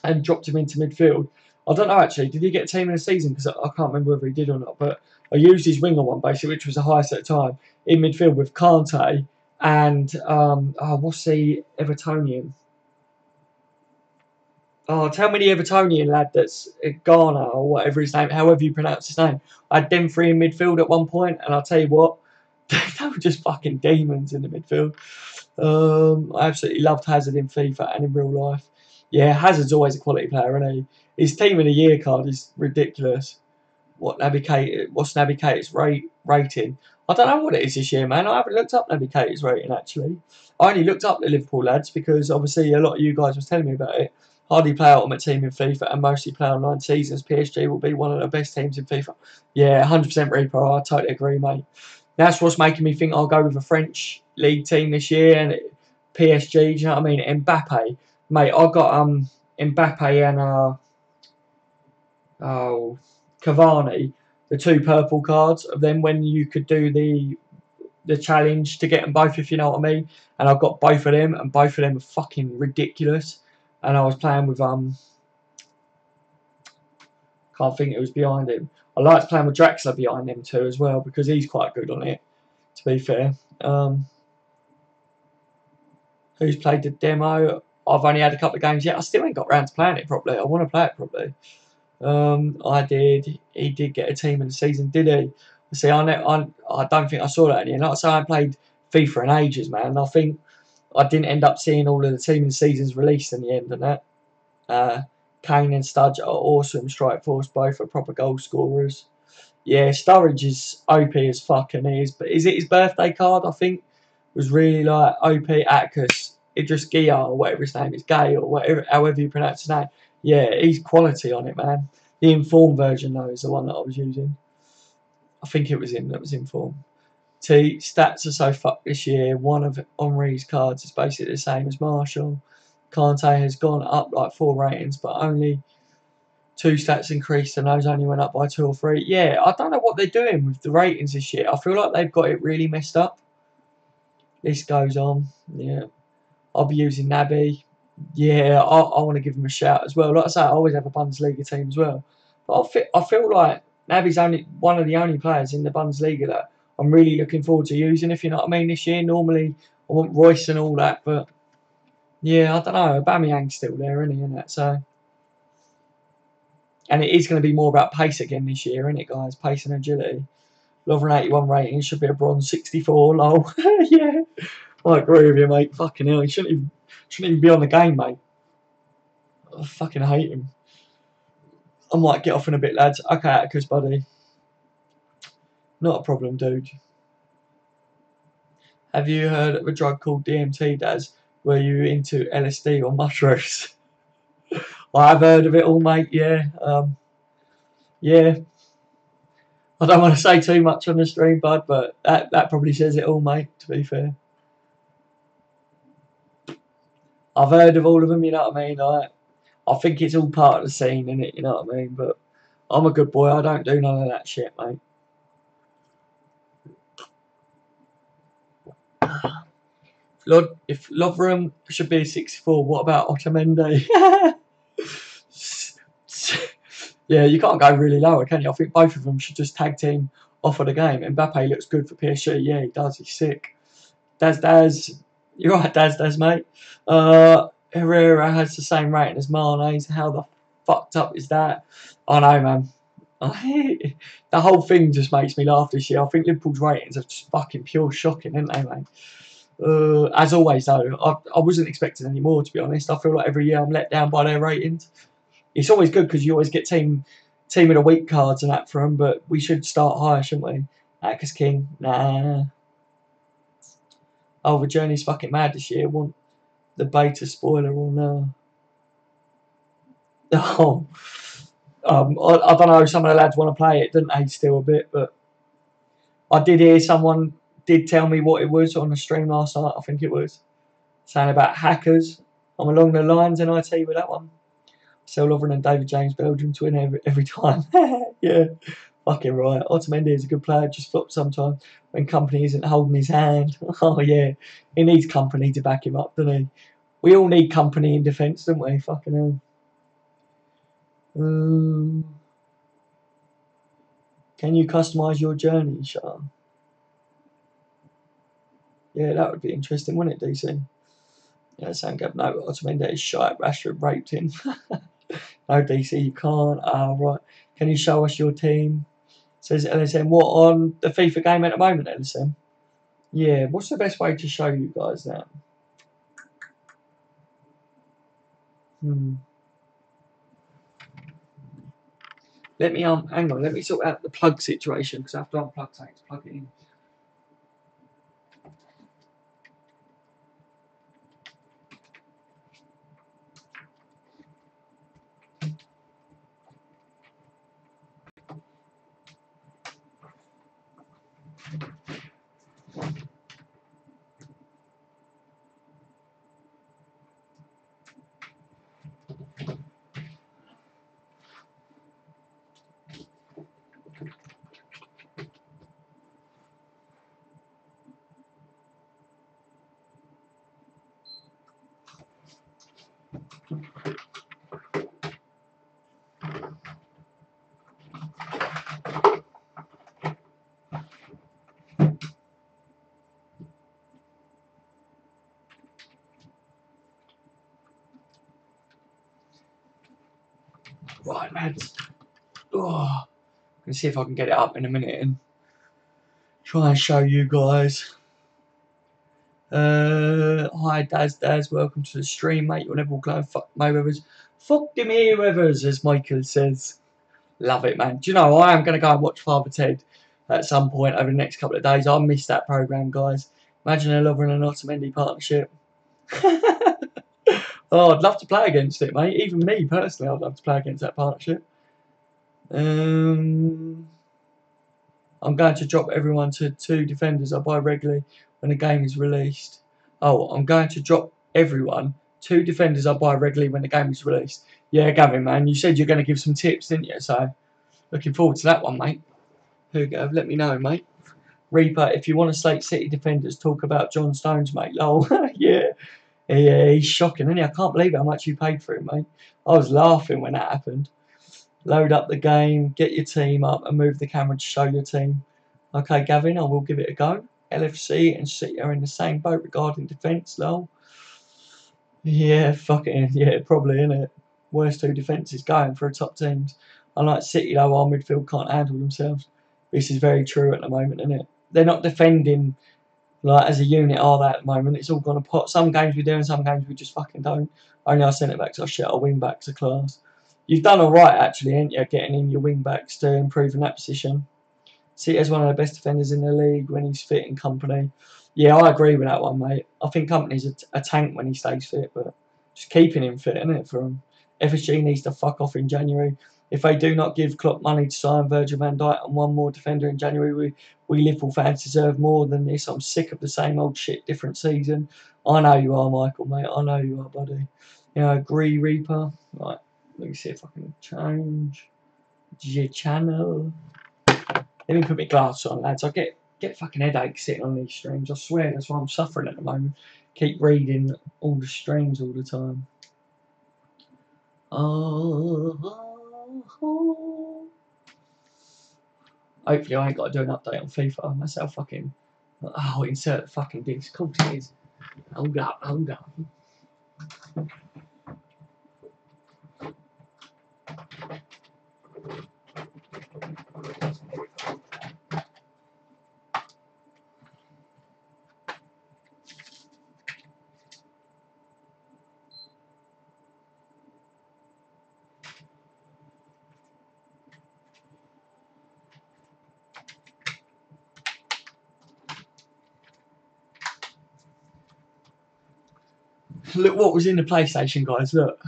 and dropped him into midfield. I don't know actually, did he get a team in the season? Because I can't remember whether he did or not, but I used his winger one basically, which was the highest at the time, in midfield with Kante and, what's the Evertonian? Oh, tell me the Evertonian lad that's Ghana or whatever his name, however you pronounce his name. I had them three in midfield at one point, and I'll tell you what, they were just fucking demons in the midfield. I absolutely loved Hazard in FIFA and in real life. Yeah, Hazard's always a quality player, isn't he? His Team of the Year card is ridiculous. What's Navigator's rating? I don't know what it is this year, man. I haven't looked up Navigator's rating, actually. I only looked up the Liverpool lads because, obviously, a lot of you guys was telling me about it. Hardly play Ultimate Team in FIFA and mostly play online seasons. PSG will be one of the best teams in FIFA. Yeah, 100% Repo. I totally agree, mate. That's what's making me think I'll go with a French league team this year and PSG. Do you know what I mean? Mbappe, mate. I got Mbappe and Cavani, the two purple cards of them when you could do the challenge to get them both, if you know what I mean. And I've got both of them, and both of them are fucking ridiculous. And I was playing with can't think it was behind him. I liked playing with Draxler behind them too as well because he's quite good on it. To be fair, who's played the demo? I've only had a couple of games yet. I still ain't got round to playing it properly. I want to play it properly. I did. He did get a team in the season, did he? See, I don't think I saw that in the end. Like I say, I played FIFA in ages, man. I think I didn't end up seeing all of the team in the seasons released in the end and that. Kane and Studge are awesome. Strike Force, both are proper goal scorers. Yeah, Sturridge is OP as fuck, and he is. But is it his birthday card? I think was really like OP. Atticus Idris Gia or whatever his name is, Gay or whatever, however you pronounce his name. Yeah, he's quality on it, man. The informed version though is the one that I was using. I think it was him that was informed. Stats are so fucked this year. One of Henri's cards is basically the same as Marshall. Kante has gone up like 4 ratings, but only 2 stats increased, and those only went up by 2 or 3. Yeah, I don't know what they're doing with the ratings this year. I feel like they've got it really messed up. This goes on. Yeah, I'll be using Naby. Yeah, I want to give him a shout as well. Like I say, I always have a Bundesliga team as well. But I feel like Naby's only one of the only players in the Bundesliga that I'm really looking forward to using, if you know what I mean, this year. Normally, I want Royce and all that, but yeah, I don't know. Aubameyang's still there, isn't he? And that, so. And it is going to be more about pace again this year, isn't it, guys? Pace and agility. Lovren 81 rating should be a bronze 64. Lol. Yeah, I agree with you, mate. Fucking hell, he shouldn't even be on the game, mate. I fucking hate him. I might get off in a bit, lads. Okay, Atticus, buddy. Not a problem, dude. Have you heard of a drug called DMT, Daz? Were you into LSD or mushrooms? I've heard of it all, mate. Yeah. Yeah. I don't want to say too much on the stream, bud, but that probably says it all, mate, to be fair. I've heard of all of them, you know what I mean? I think it's all part of the scene, innit, you know what I mean? But I'm a good boy. I don't do none of that shit, mate. If Lovren should be a 64, what about Otamendi? Yeah, you can't go really lower, can you? I think both of them should just tag team off of the game. Mbappe looks good for PSG. Yeah, he does. He's sick. Daz. You're right, Daz, mate. Herrera has the same rating as Mane's. How the fucked up is that? I know, man. The whole thing just makes me laugh this year. I think Liverpool's ratings are just fucking pure shocking, aren't they, mate? As always, though, I wasn't expecting any more, to be honest. I feel like every year I'm let down by their ratings. It's always good because you always get team of the week cards and that for them, but we should start higher, shouldn't we? Hackers King, nah. Oh, the journey's fucking mad this year. Want the beta spoiler or no? Oh, I don't know. Some of the lads want to play it, didn't they? Still a bit, but I did hear someone did tell me what it was on the stream last night. I think it was saying about hackers. I'm along the lines in IT with that one. Sell Lovren and David James, Belgium to win every time. Yeah, fucking right. Otamendi is a good player, just flops sometimes when company isn't holding his hand. Oh yeah, he needs company to back him up, doesn't he? We all need company in defence, don't we? Fucking hell. Can you customise your journey, Sean? Yeah, that would be interesting, wouldn't it, DC? Yeah, sound good. No, Otamendi is shite. Rashford raped him. No, DC, you can't. Right. Can you show us your team? Says LSM. What, on the FIFA game at the moment, LSM? Yeah, what's the best way to show you guys that? Let me hang on, let me sort out the plug situation because I have to unplug something to plug it in. Right, lads. Oh, I'm going to see if I can get it up in a minute and try and show you guys. Hi, Daz, welcome to the stream, mate. You'll never walk alone. Fuck Mo Rivers. Fuck them here Rivers, as Michael says. Love it, man. Do you know, I am going to go and watch Father Ted at some point over the next couple of days. I missed that programme, guys. Imagine a Lovren and Otamendi partnership. Oh, I'd love to play against it, mate. Even me, personally, I'd love to play against that partnership. I'm going to drop everyone to 2 defenders I buy regularly when the game is released. Oh, I'm going to drop everyone 2 defenders I buy regularly when the game is released. Yeah, Gavin, man, you said you're going to give some tips, didn't you? So, looking forward to that one, mate. Here we go. Let me know, mate. Reaper, if you want to slate City defenders, talk about John Stones, mate. Lol. Yeah. Yeah, he's shocking, isn't he? I can't believe how much you paid for him, mate. I was laughing when that happened. Load up the game, get your team up, and move the camera to show your team. Okay, Gavin, I will give it a go. LFC and City are in the same boat regarding defence, lol. Yeah, fucking, yeah, probably, innit? Worst 2 defences going for a top teams. Unlike City, though, our midfield can't handle themselves. This is very true at the moment, isn't it? They're not defending like as a unit, are they, at the moment? It's all gone to pot. Some games we do and some games we just fucking don't. Only our centre backs are shit, our wing backs are class. You've done alright actually, ain't you, getting in your wing backs to improve in that position. City is one of the best defenders in the league when he's fit in company. Yeah, I agree with that one, mate. I think company's a tank when he stays fit, but just keeping him fit, isn't it, for him? FSG needs to fuck off in January. If they do not give Klopp money to sign Virgil Van Dijk and one more defender in January, we Liverpool fans deserve more than this. I'm sick of the same old shit, different season. I know you are, Michael, mate. I know you are, buddy. You know, agree, Reaper. Right, let me see if I can change your channel. Let me put my glasses on, lads. I get fucking headaches sitting on these streams. I swear, that's why I'm suffering at the moment. Keep reading all the streams all the time. Hopefully I ain't got to do an update on FIFA. That's how fucking... Oh, insert the fucking disc. Of course it is. Hold up, hold up. Look what was in the PlayStation, guys. Look.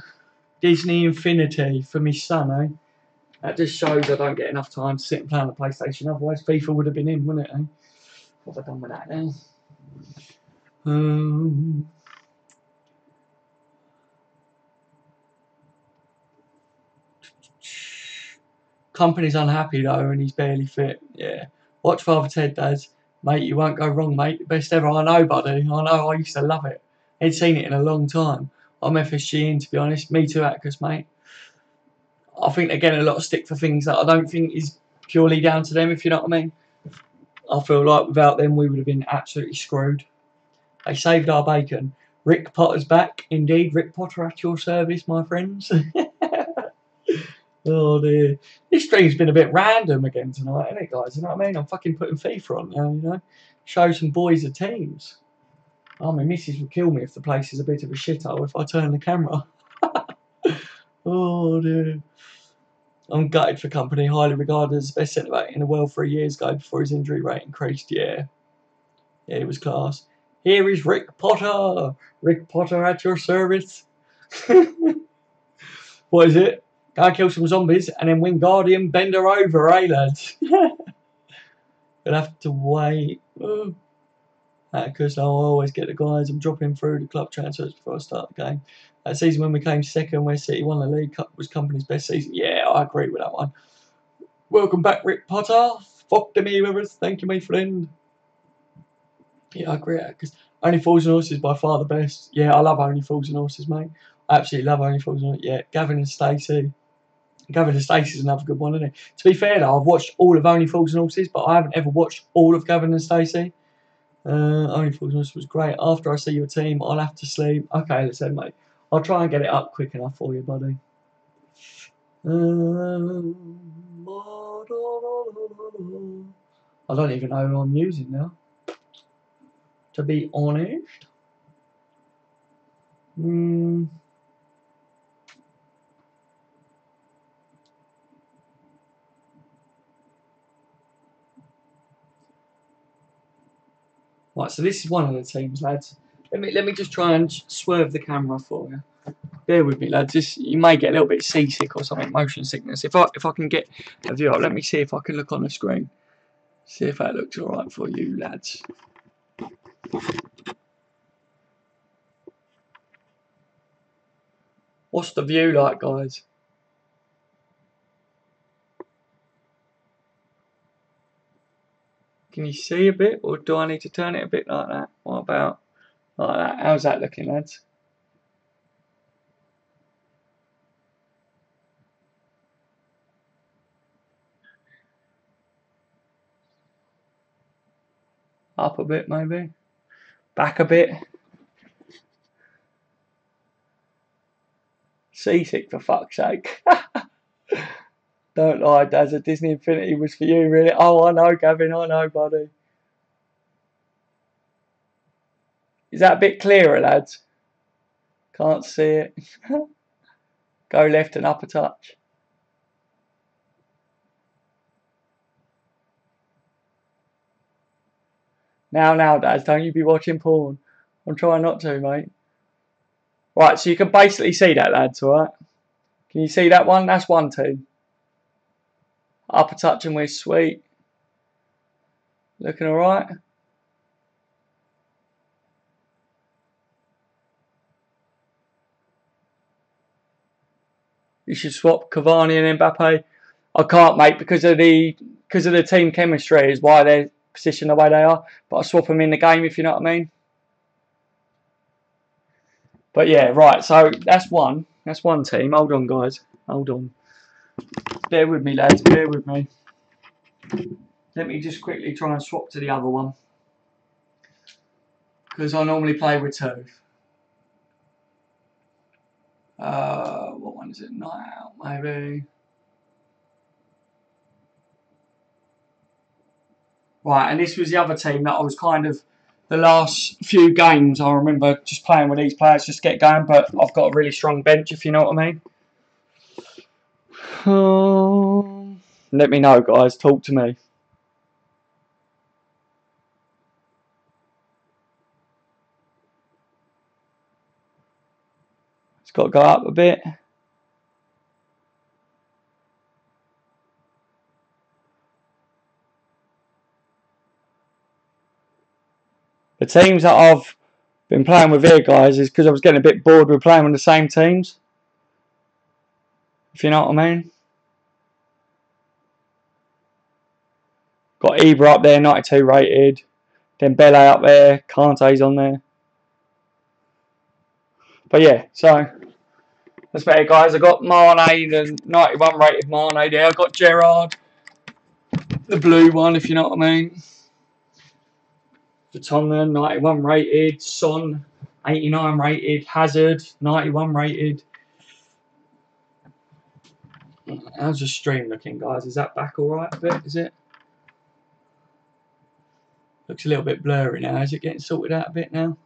Disney Infinity for my son, eh? That just shows I don't get enough time to sit and play on the PlayStation. Otherwise, FIFA would have been in, wouldn't it, eh? What have I done with that now? Company's unhappy though, and he's barely fit. Yeah. Watch Father Ted, does. Mate, you won't go wrong, mate. Best ever. I know, buddy. I know. I used to love it. Ain't seen it in a long time. I'm FSG in, to be honest. Me too, Atticus, mate. I think they're getting a lot of stick for things that I don't think is purely down to them, if you know what I mean. I feel like without them, we would have been absolutely screwed. They saved our bacon. Rick Potter's back. Indeed, Rick Potter at your service, my friends. Oh dear. This stream's been a bit random again tonight, isn't it, guys? You know what I mean? I'm fucking putting FIFA on now, you know? Show some boys of teams. Oh, my missus would kill me if the place is a bit of a shithole if I turn the camera. Oh dear. I'm gutted for Company, highly regarded as the best centre back in the world 3 years ago before his injury rate increased. Yeah, it was class. Here is Rick Potter. Rick Potter at your service. What is it? Go kill some zombies and then Wingardium Bender over, eh, lads? You'll have to wait. Because I'll always get the guys. I'm dropping through the club transfers before I start the game. That season when we came second, where City won the League Cup, was Company's best season. Yeah, I agree with that one. Welcome back, Rick Potter. Fuck to me, members. Thank you, my friend. Yeah, I agree. Because Only Fools and Horses is by far the best. Yeah, I love Only Fools and Horses, mate. I absolutely love Only Fools and Horses. Yeah, Gavin and Stacey. Gavin and Stacey is another good one, isn't it? To be fair, though, I've watched all of Only Fools and Horses, but I haven't ever watched all of Gavin and Stacey. Only Fools and Horses was great. After I see your team, I'll have to sleep. Okay, listen, mate. I'll try and get it up quick enough for you, buddy. I don't even know who I'm using now, to be honest. Right, so this is one of the teams, lads. Let me just try and swerve the camera for you. Bear with me, lads. You may get a little bit seasick or something, motion sickness. If I can get a view up, let me see if I can look on the screen. See if that looks alright for you, lads. What's the view like, guys? Can you see a bit, or do I need to turn it a bit like that? What about like that? How's that looking, lads? Up a bit, maybe. Back a bit. Seasick, for fuck's sake. Don't lie, Daz. A Disney Infinity was for you, really. Oh, I know, Gavin. I know, buddy. Is that a bit clearer, lads? Can't see it. Go left and up a touch. Now, Daz, don't you be watching porn. I'm trying not to, mate. Right, so you can basically see that, lads, alright? Can you see that one? That's one team. Up a touch and we're sweet. Looking alright? You should swap Cavani and Mbappe. I can't, mate, because of the team chemistry is why they're positioned the way they are. But I'll swap them in the game, if you know what I mean. But yeah, right, so that's one. That's one team. Hold on, guys. Hold on. Bear with me, lads. Bear with me. Let me just quickly try and swap to the other one. Because I normally play with two. What one is it now? Maybe. Right, and this was the other team that I was kind of, the last few games, I remember just playing with these players just to get going, but I've got a really strong bench, if you know what I mean. Let me know, guys. Talk to me. It's got to go up a bit. The teams that I've been playing with here, guys, is because I was getting a bit bored with playing with the same teams. If you know what I mean. Got Ibra up there, 92 rated. Then Bele up there. Kante's on there. But yeah, so that's about it, guys. I got Mane, the 91 rated Mane there. I got Gerrard, the blue one, if you know what I mean. Vertonghen, 91 rated. Son, 89 rated. Hazard, 91 rated. How's the stream looking, guys? Is that back alright a bit? Is it? Looks a little bit blurry now. Is it getting sorted out a bit now?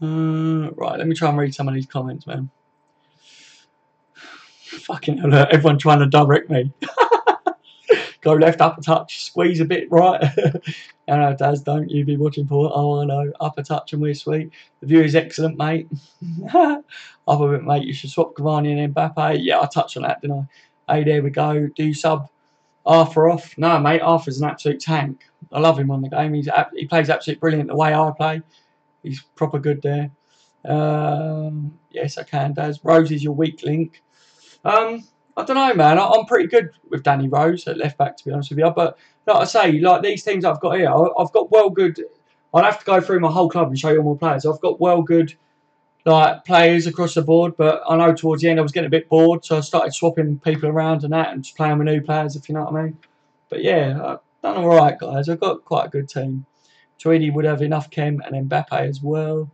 Right, let me try and read some of these comments, man. Fucking hell, everyone trying to direct me. Go left, upper touch, squeeze a bit right. No, Daz, don't you be watching for it. Oh, I know, upper touch and we're sweet. The view is excellent, mate. Other bit, mate, you should swap Cavani and Mbappe. Yeah, I touched on that, didn't I? Hey, there we go. Do you sub Arthur off? No, mate, Arthur's an absolute tank. I love him on the game. He plays absolutely brilliant the way I play. He's proper good there. Yes, I can, Daz. Rose is your weak link. I don't know, man. I'm pretty good with Danny Rose at left back, to be honest with you. But like I say, like these teams I've got here, I've got well good. I'd have to go through my whole club and show you all my players. I've got well good like players across the board. But I know towards the end I was getting a bit bored, so I started swapping people around and that, and just playing with new players, if you know what I mean. But yeah, I've done all right, guys. I've got quite a good team. Tweedy would have enough chem and Mbappe as well.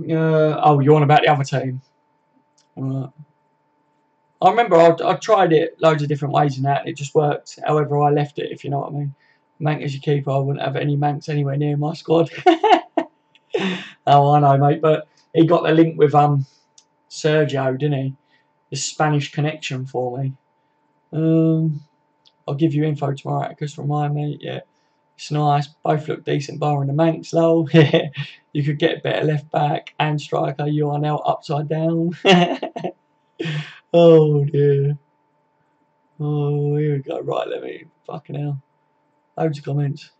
Oh, you're on about the other team. I remember I tried it loads of different ways and that, and it just worked however I left it, if you know what I mean. Mank as your keeper, I wouldn't have any Manks anywhere near my squad. Oh, I know, mate, but he got the link with Sergio, didn't he? The Spanish connection for me. I'll give you info tomorrow, just remind me. Yeah, it's nice. Both look decent, barring the Manx, lol. Yeah, you could get better left back and striker. You are now upside down. Oh dear. Oh, here we go. Right, let me. Fucking hell. Loads of comments.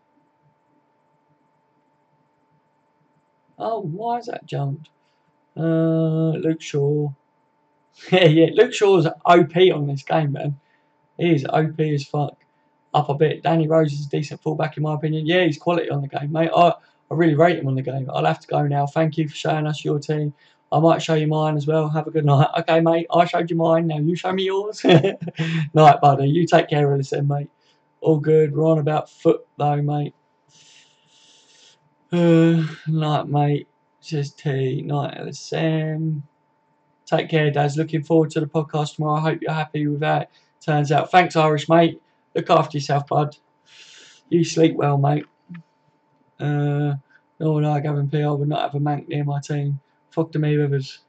Oh, why is that jumped? Luke Shaw. Yeah, Luke Shaw's OP on this game, man. He is OP as fuck. Up a bit. Danny Rose is a decent fullback in my opinion. Yeah, he's quality on the game, mate. I really rate him on the game. I'll have to go now. Thank you for showing us your team. I might show you mine as well. Have a good night. Okay, mate. I showed you mine. Now you show me yours. Night, buddy. You take care of this then, mate. All good. We're on about foot though, mate. Night, mate. Says T. Night, LSM. Take care, Daz. Looking forward to the podcast tomorrow. I hope you're happy with how it turns out. Thanks, Irish, mate. Look after yourself, bud. You sleep well, mate. No, Gavin P. I would not have a Mank near my team. Fuck to me, whoever's.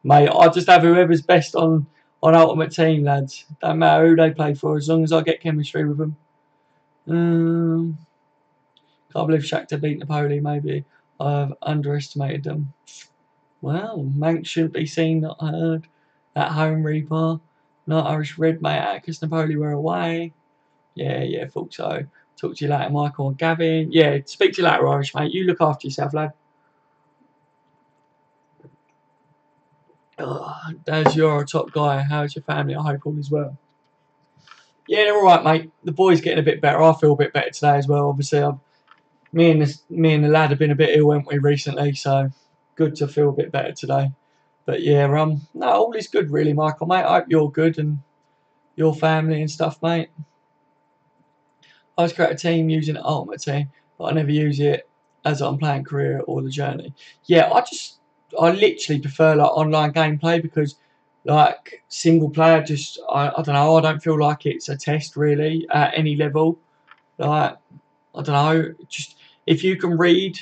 Mate, I just have whoever's best on Ultimate Team, lads. Don't matter who they play for, as long as I get chemistry with them. Can't believe Shakhtar beat Napoli, maybe. I've underestimated them. Well, Mank shouldn't be seen, not heard. At home, Reaper. Not Irish Red, mate, because Napoli were away. Yeah, thought so. Talk to you later, Michael and Gavin. Yeah, speak to you later, Irish, mate. You look after yourself, lad. Daz, you're a top guy. How's your family? I hope all is well. Yeah, they're all right, mate. The boy's getting a bit better. I feel a bit better today as well. Obviously, me and the lad have been a bit ill, haven't we, recently? So good to feel a bit better today. But yeah, no, all is good, really, Michael, mate. I hope you're good and your family and stuff, mate. I was create a team using an Ultimate Team, but I never use it as I'm playing career or the journey. Yeah, I literally prefer like online gameplay because like single player just I don't know, I don't feel like it's a test really at any level. Like I don't know, just if you can read,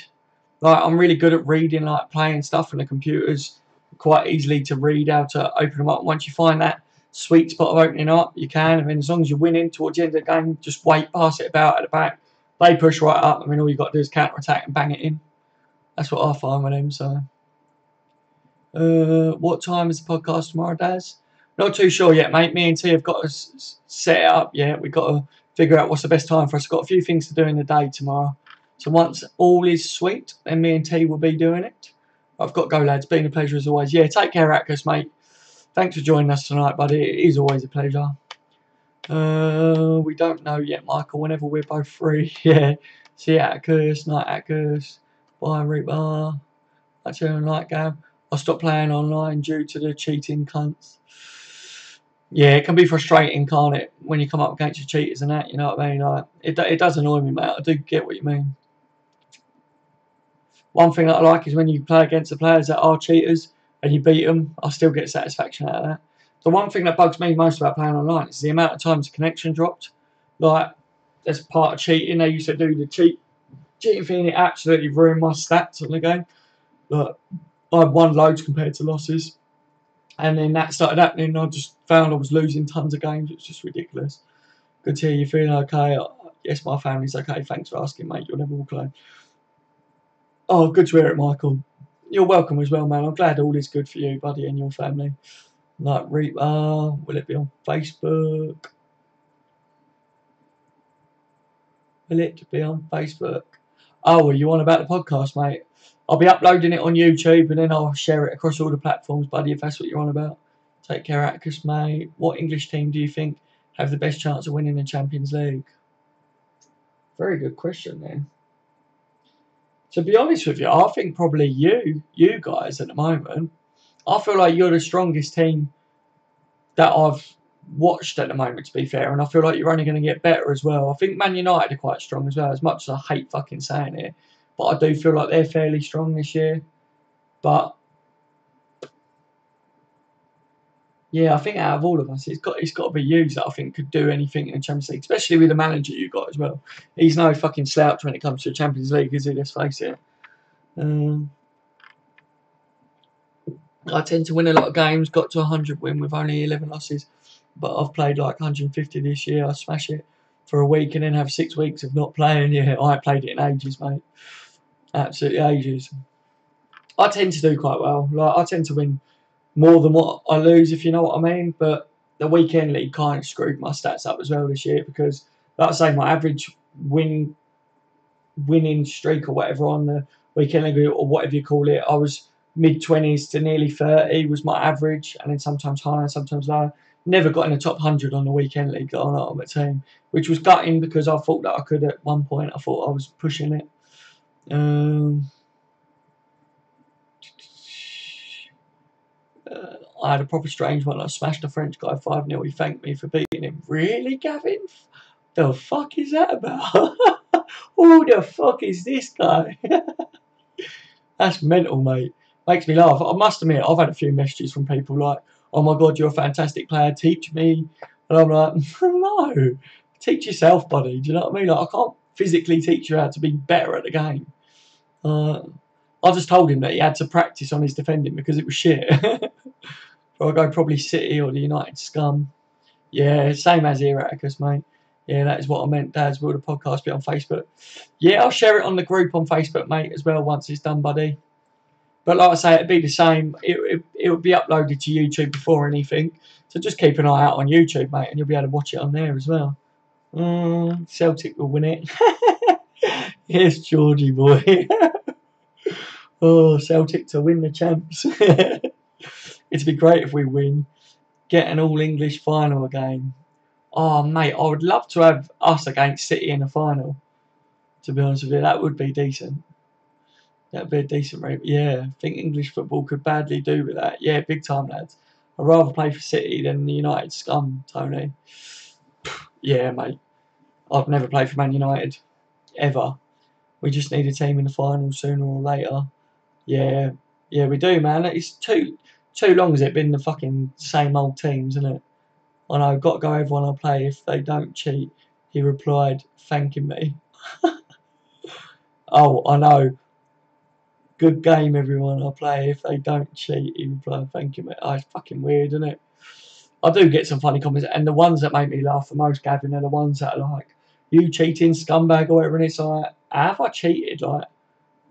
like I'm really good at reading like playing stuff, and the computer's quite easily to read how to open them up. Once you find that sweet spot of opening up, you can, and then as long as you're winning towards the end of the game, just pass it about at the back. they push right up. I mean, all you got to do is counter attack and bang it in. That's what I find with them. So, what time is the podcast tomorrow, Daz? Not too sure yet, mate. Me and T have got to set it up. Yeah, we've got to figure out what's the best time for us. Got a few things to do in the day tomorrow. So once all is sweet, then me and T will be doing it. I've got to go, lads. Been a pleasure as always. Yeah, take care, Atkus, mate. Thanks for joining us tonight, buddy. It is always a pleasure. We don't know yet, Michael. Whenever we're both free. Yeah. See you, Atkus. Night, Atkus. Bye, Reaper. That's your night, Gab. I stopped playing online due to the cheating cunts. Yeah, it can be frustrating, can't it? When you come up against your cheaters and that, you know what I mean? Like, it does annoy me, mate. I do get what you mean. One thing that I like is when you play against the players that are cheaters and you beat them, I still get satisfaction out of that. The one thing that bugs me most about playing online is the amount of times the connection dropped. Like, as part of cheating, they used to do the cheating thing. It absolutely ruined my stats on the game. Like, I won loads compared to losses. And then that started happening. I just found I was losing tons of games. It was just ridiculous. Good to hear you feeling okay. Yes, my family's okay. Thanks for asking, mate. You'll never walk alone. Oh, good to hear it, Michael. You're welcome as well, man. I'm glad all is good for you, buddy, and your family. Like, Reaper, will it be on Facebook? Will it be on Facebook? Oh, are you on about the podcast, mate? I'll be uploading it on YouTube and then I'll share it across all the platforms, buddy, if that's what you're on about. Take care, Atticus, mate. What English team do you think have the best chance of winning the Champions League? Very good question there. To be honest with you, I think probably you guys at the moment. I feel like you're the strongest team that I've watched at the moment, to be fair, and I feel like you're only going to get better as well. I think Man United are quite strong as well, as much as I hate fucking saying it, but I do feel like they're fairly strong this year. But yeah, I think out of all of us, it's got to be you that I think could do anything in the Champions League, especially with the manager you got as well. He's no fucking slouch when it comes to the Champions League, is he? Let's face it. I tend to win a lot of games, got to 100 win with only 11 losses, but I've played like 150 this year. I smash it for a week and then have 6 weeks of not playing. Yeah, I ain't played it in ages, mate. Absolutely ages. I tend to do quite well. Like, I tend to win more than what I lose, if you know what I mean. But the weekend league kind of screwed my stats up as well this year because, like I say, my average winning streak or whatever on the weekend league or whatever you call it, I was mid-20s to nearly 30 was my average, and then sometimes higher, sometimes lower. Never got in the top 100 on the weekend league on Ultimate Team, which was gutting because I thought that I could at one point. I thought I was pushing it. I had a proper strange one. I smashed a French guy 5-0. He thanked me for beating him. Really, Gavin? The fuck is that about? Who the fuck is this guy? That's mental, mate. Makes me laugh. I must admit, I've had a few messages from people like, oh my God, you're a fantastic player, teach me. And I'm like, no, teach yourself, buddy. Do you know what I mean? Like, I can't physically teach you how to be better at the game. I just told him that he had to practice on his defending because it was shit. So I'll go probably City or the United scum. Yeah, same as here, Atticus, mate. Yeah, that is what I meant, Daz. Will the podcast be on Facebook? Yeah, I'll share it on the group on Facebook, mate, as well once it's done, buddy. But like I say, it'd be the same. It would be uploaded to YouTube before anything. So just keep an eye out on YouTube, mate, and you'll be able to watch it on there as well. Celtic will win it. Yes, Georgie boy. Oh, Celtic to win the champs. It'd be great if we win. Get an all-English final again. Oh, mate, I would love to have us against City in the final. To be honest with you, that would be decent. That would be a decent rate. Yeah, I think English football could badly do with that. Yeah, big time, lads. I'd rather play for City than the United scum, Tony. Yeah, mate. I've never played for Man United. Ever. We just need a team in the final sooner or later. Yeah. Yeah, we do, man. It's too long has it been the fucking same old teams, isn't it? I know, got to go everyone I play if they don't cheat. He replied, thanking me. Oh, I know. Good game, everyone I play. If they don't cheat, he replied, thank you, mate. Oh, it's fucking weird, isn't it? I do get some funny comments, and the ones that make me laugh the most, Gavin, are the ones that are like, you cheating scumbag or whatever, and it's like, have I cheated? Like,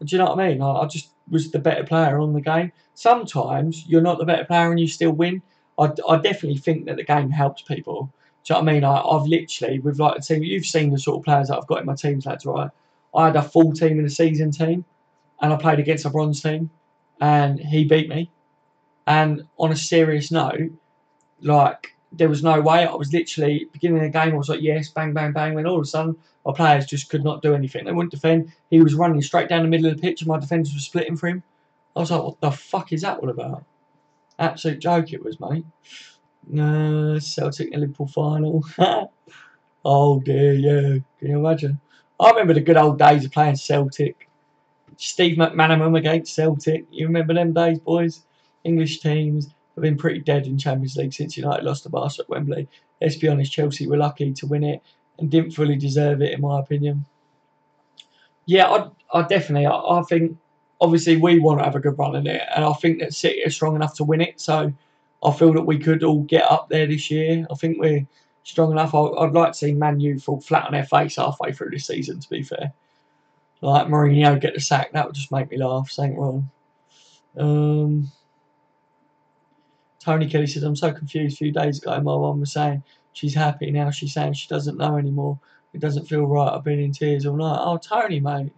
do you know what I mean? I just was the better player on the game. Sometimes you're not the better player and you still win. I definitely think that the game helps people. Do you know what I mean? I've literally, with like the team, you've seen the sort of players that I've got in my teams, lads, right? I had a full team in a season team, and I played against a bronze team, and he beat me. And on a serious note, like, there was no way. I was literally, beginning of the game, I was like, yes, bang, bang, bang. When all of a sudden, our players just could not do anything. They wouldn't defend. He was running straight down the middle of the pitch and my defenders were splitting for him. I was like, what the fuck is that all about? Absolute joke it was, mate. Celtic and Liverpool final. Oh dear, yeah. Can you imagine? I remember the good old days of playing Celtic. Steve McManaman against Celtic. You remember them days, boys? English teams have been pretty dead in Champions League since United lost to Barca at Wembley. Let's be honest, Chelsea were lucky to win it and didn't fully deserve it, in my opinion. Yeah, I definitely. I think, obviously, we want to have a good run in it, and I think that City are strong enough to win it. So I feel that we could all get up there this year. I think we're strong enough. I'd like to see Man U fall flat on their face halfway through this season, to be fair. Like Mourinho get the sack, that would just make me laugh. Saying wrong. Tony Kelly says, I'm so confused. A few days ago, my mum was saying she's happy. Now she's saying she doesn't know anymore. It doesn't feel right. I've been in tears all night. Oh, Tony, mate.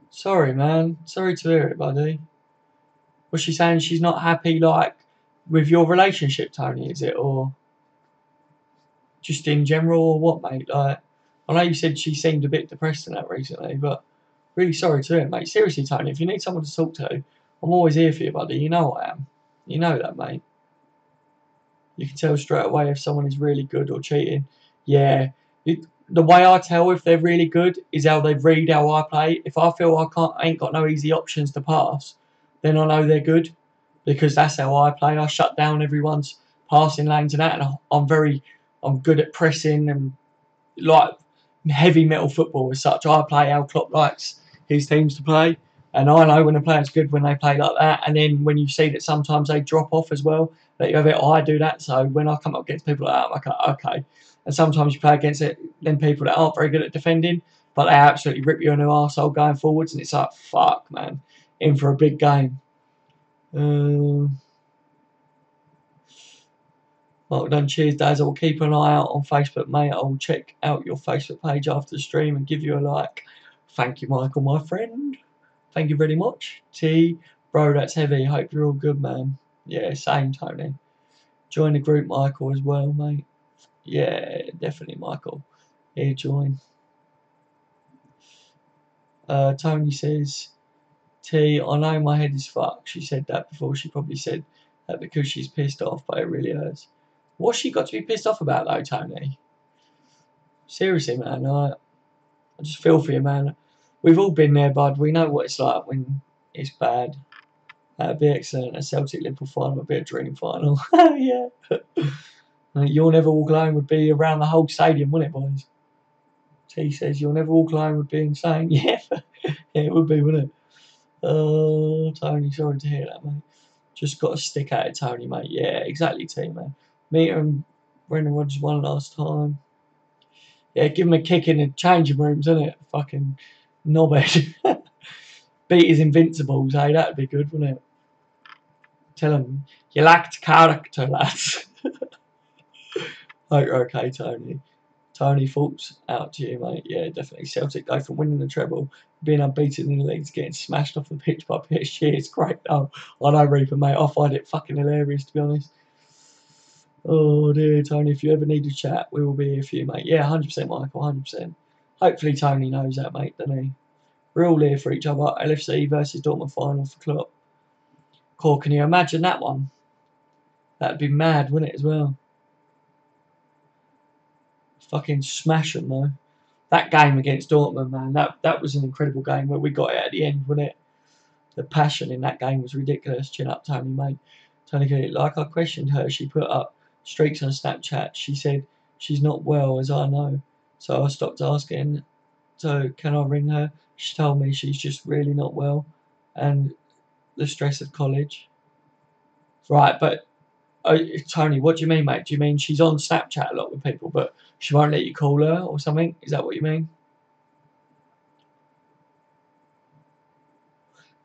Sorry, man. Sorry to hear it, buddy. Was she saying she's not happy, like, with your relationship, Tony, is it? Or just in general, or what, mate? Like, I know you said she seemed a bit depressed in that recently, but really sorry to hear it, mate. Seriously, Tony, if you need someone to talk to, I'm always here for you, buddy. You know I am. You know that, mate. You can tell straight away if someone is really good or cheating. Yeah. The way I tell if they're really good is how they read how I play. If I feel I ain't got no easy options to pass, then I know they're good, because that's how I play. I shut down everyone's passing lanes and that, and I'm good at pressing and like heavy metal football as such. I play how Klopp likes his teams to play, and I know when a player's good when they play like that. And then when you see that sometimes they drop off as well, that you have it, I do that. So when I come up against people like that, I'm like, okay. And sometimes you play against them people that aren't very good at defending, but they absolutely rip you a new arsehole going forwards, and it's like, fuck, man, in for a big game. Well done, cheers, Daz. I will keep an eye out on Facebook, mate. I will check out your Facebook page after the stream and give you a like. Thank you, Michael, my friend. Thank you very much. T, bro, that's heavy. Hope you're all good, man. Yeah, same, Tony. Join the group, Michael, as well, mate. Yeah, definitely, Michael. Here, join. Tony says, T, I know my head is fucked. She said that before. She probably said that because she's pissed off, but it really hurts. What's she got to be pissed off about, though, Tony? Seriously, man. I just feel for you, man. We've all been there, bud. We know what it's like when it's bad. That'd be excellent. A Celtic Liverpool final would be a dream final. Yeah. You'll Never Walk Alone would be around the whole stadium, wouldn't it, boys? T says You'll Never Walk Alone would be insane. Yeah, yeah, it would be, wouldn't it? Tony, sorry to hear that, mate. Just got to stick at it, Tony, mate. Yeah, exactly, T, man. Me and Brendan Rodgers won last time. Yeah, give him a kick in the changing rooms, isn't it? Fucking knobhead. Beat his Invincibles, hey? That'd be good, wouldn't it? Tell him, you lacked character, lads. Hope you're okay, Tony. Tony, thoughts out to you, mate. Yeah, definitely. Celtic go from winning the treble, being unbeaten in the leagues, getting smashed off the pitch by PSG. It's great. Oh, I know, Reaper, mate. I find it fucking hilarious, to be honest. Oh dear, Tony, if you ever need to chat, we will be here for you, mate. Yeah, 100%, Michael, 100%. Hopefully Tony knows that, mate, doesn't he? We're all here for each other. LFC versus Dortmund final for Klopp. Cool, can you imagine that one? That'd be mad, wouldn't it, as well? Fucking smash them, though. That game against Dortmund, man, that was an incredible game where we got it at the end, wasn't it? The passion in that game was ridiculous. Chin up, Tony, mate. Tony, like I questioned her, she put up streaks on Snapchat. She said she's not well, as I know. So I stopped asking, so can I ring her? She told me she's just really not well and the stress of college. Right, but Oh, Tony, what do you mean, mate? Do you mean she's on Snapchat a lot with people, but she won't let you call her or something? Is that what you mean?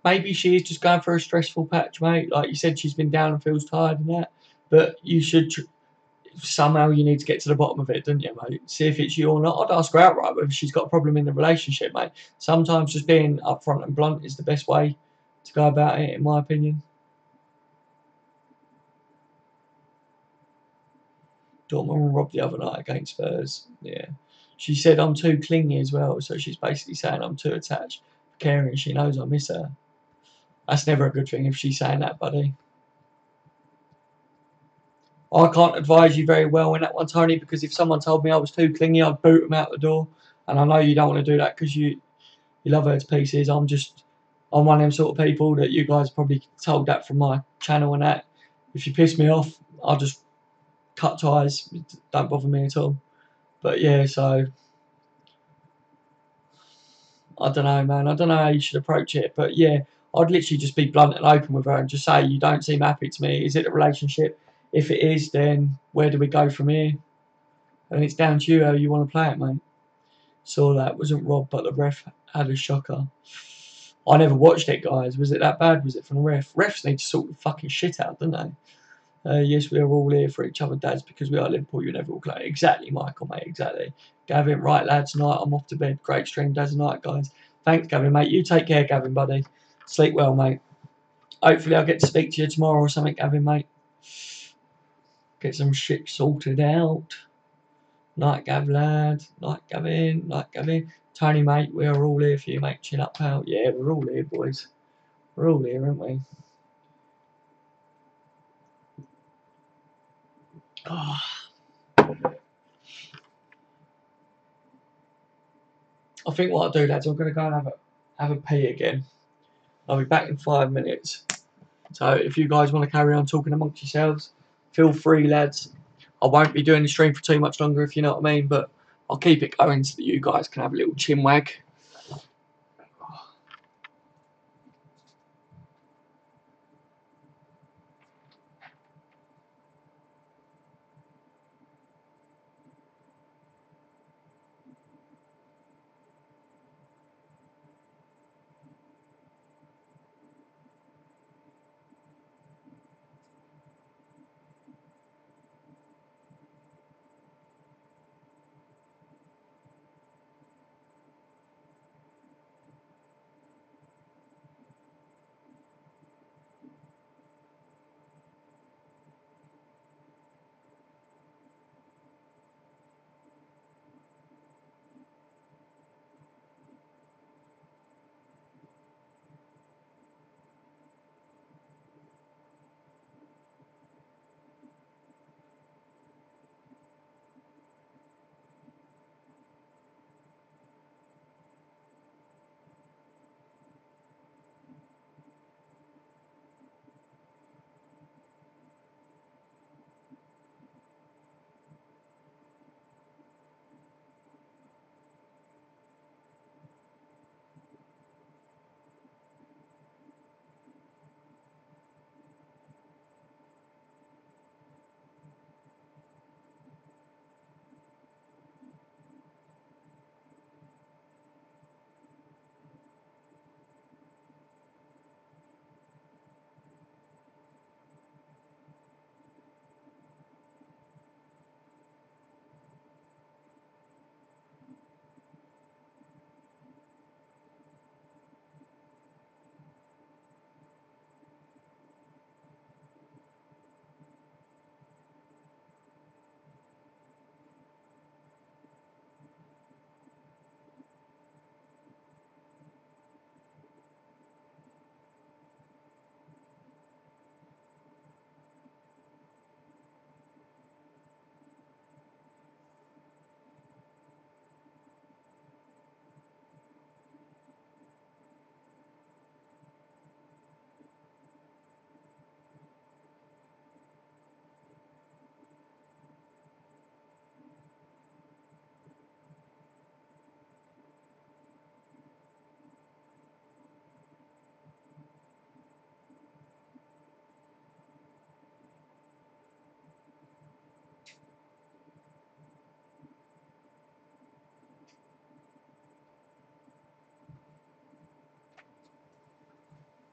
Maybe she is just going through a stressful patch, mate. Like you said, she's been down and feels tired and that. But you should somehow you need to get to the bottom of it, don't you, mate? See if it's you or not. I'd ask her outright whether she's got a problem in the relationship, mate. Sometimes just being upfront and blunt is the best way to go about it, in my opinion. Dortmund robbed the other night against Spurs. Yeah. She said I'm too clingy as well, so she's basically saying I'm too attached, caring. She knows I miss her. That's never a good thing if she's saying that, buddy. I can't advise you very well in that one, Tony, because if someone told me I was too clingy, I'd boot them out the door. And I know you don't want to do that because you love her to pieces. I'm one of them sort of people that you guys probably told that from my channel and that. If you piss me off, I'll just cut ties. Don't bother me at all. But yeah, so I don't know, man. I don't know how you should approach it. But yeah, I'd literally just be blunt and open with her and just say, you don't seem happy to me. Is it a relationship? If it is, then where do we go from here? And it's down to you how you want to play it, mate. Saw that. Wasn't robbed, but the ref had a shocker. I never watched it, guys. Was it that bad? Was it from the ref? Refs need to sort the fucking shit out, don't they? Yes, we are all here for each other, dads, because we are Liverpool. You never will play. Exactly, Michael, mate. Exactly. Gavin, right, lads. Tonight I'm off to bed. Great stream, dads and night, guys. Thanks, Gavin, mate. You take care, Gavin, buddy. Sleep well, mate. Hopefully I'll get to speak to you tomorrow or something, Gavin, mate. Get some shit sorted out. Night, Gav, lad. Night, Gavin. Night, Gavin. Tony, mate, we are all here for you, mate. Chin up, pal. Yeah, we're all here, boys. We're all here, aren't we? Oh. I think what I'll do, lads, I'm going to go and have a pee again. I'll be back in 5 minutes. So if you guys want to carry on talking amongst yourselves, feel free, lads. I won't be doing the stream for too much longer, if you know what I mean, but I'll keep it going so that you guys can have a little chin wag.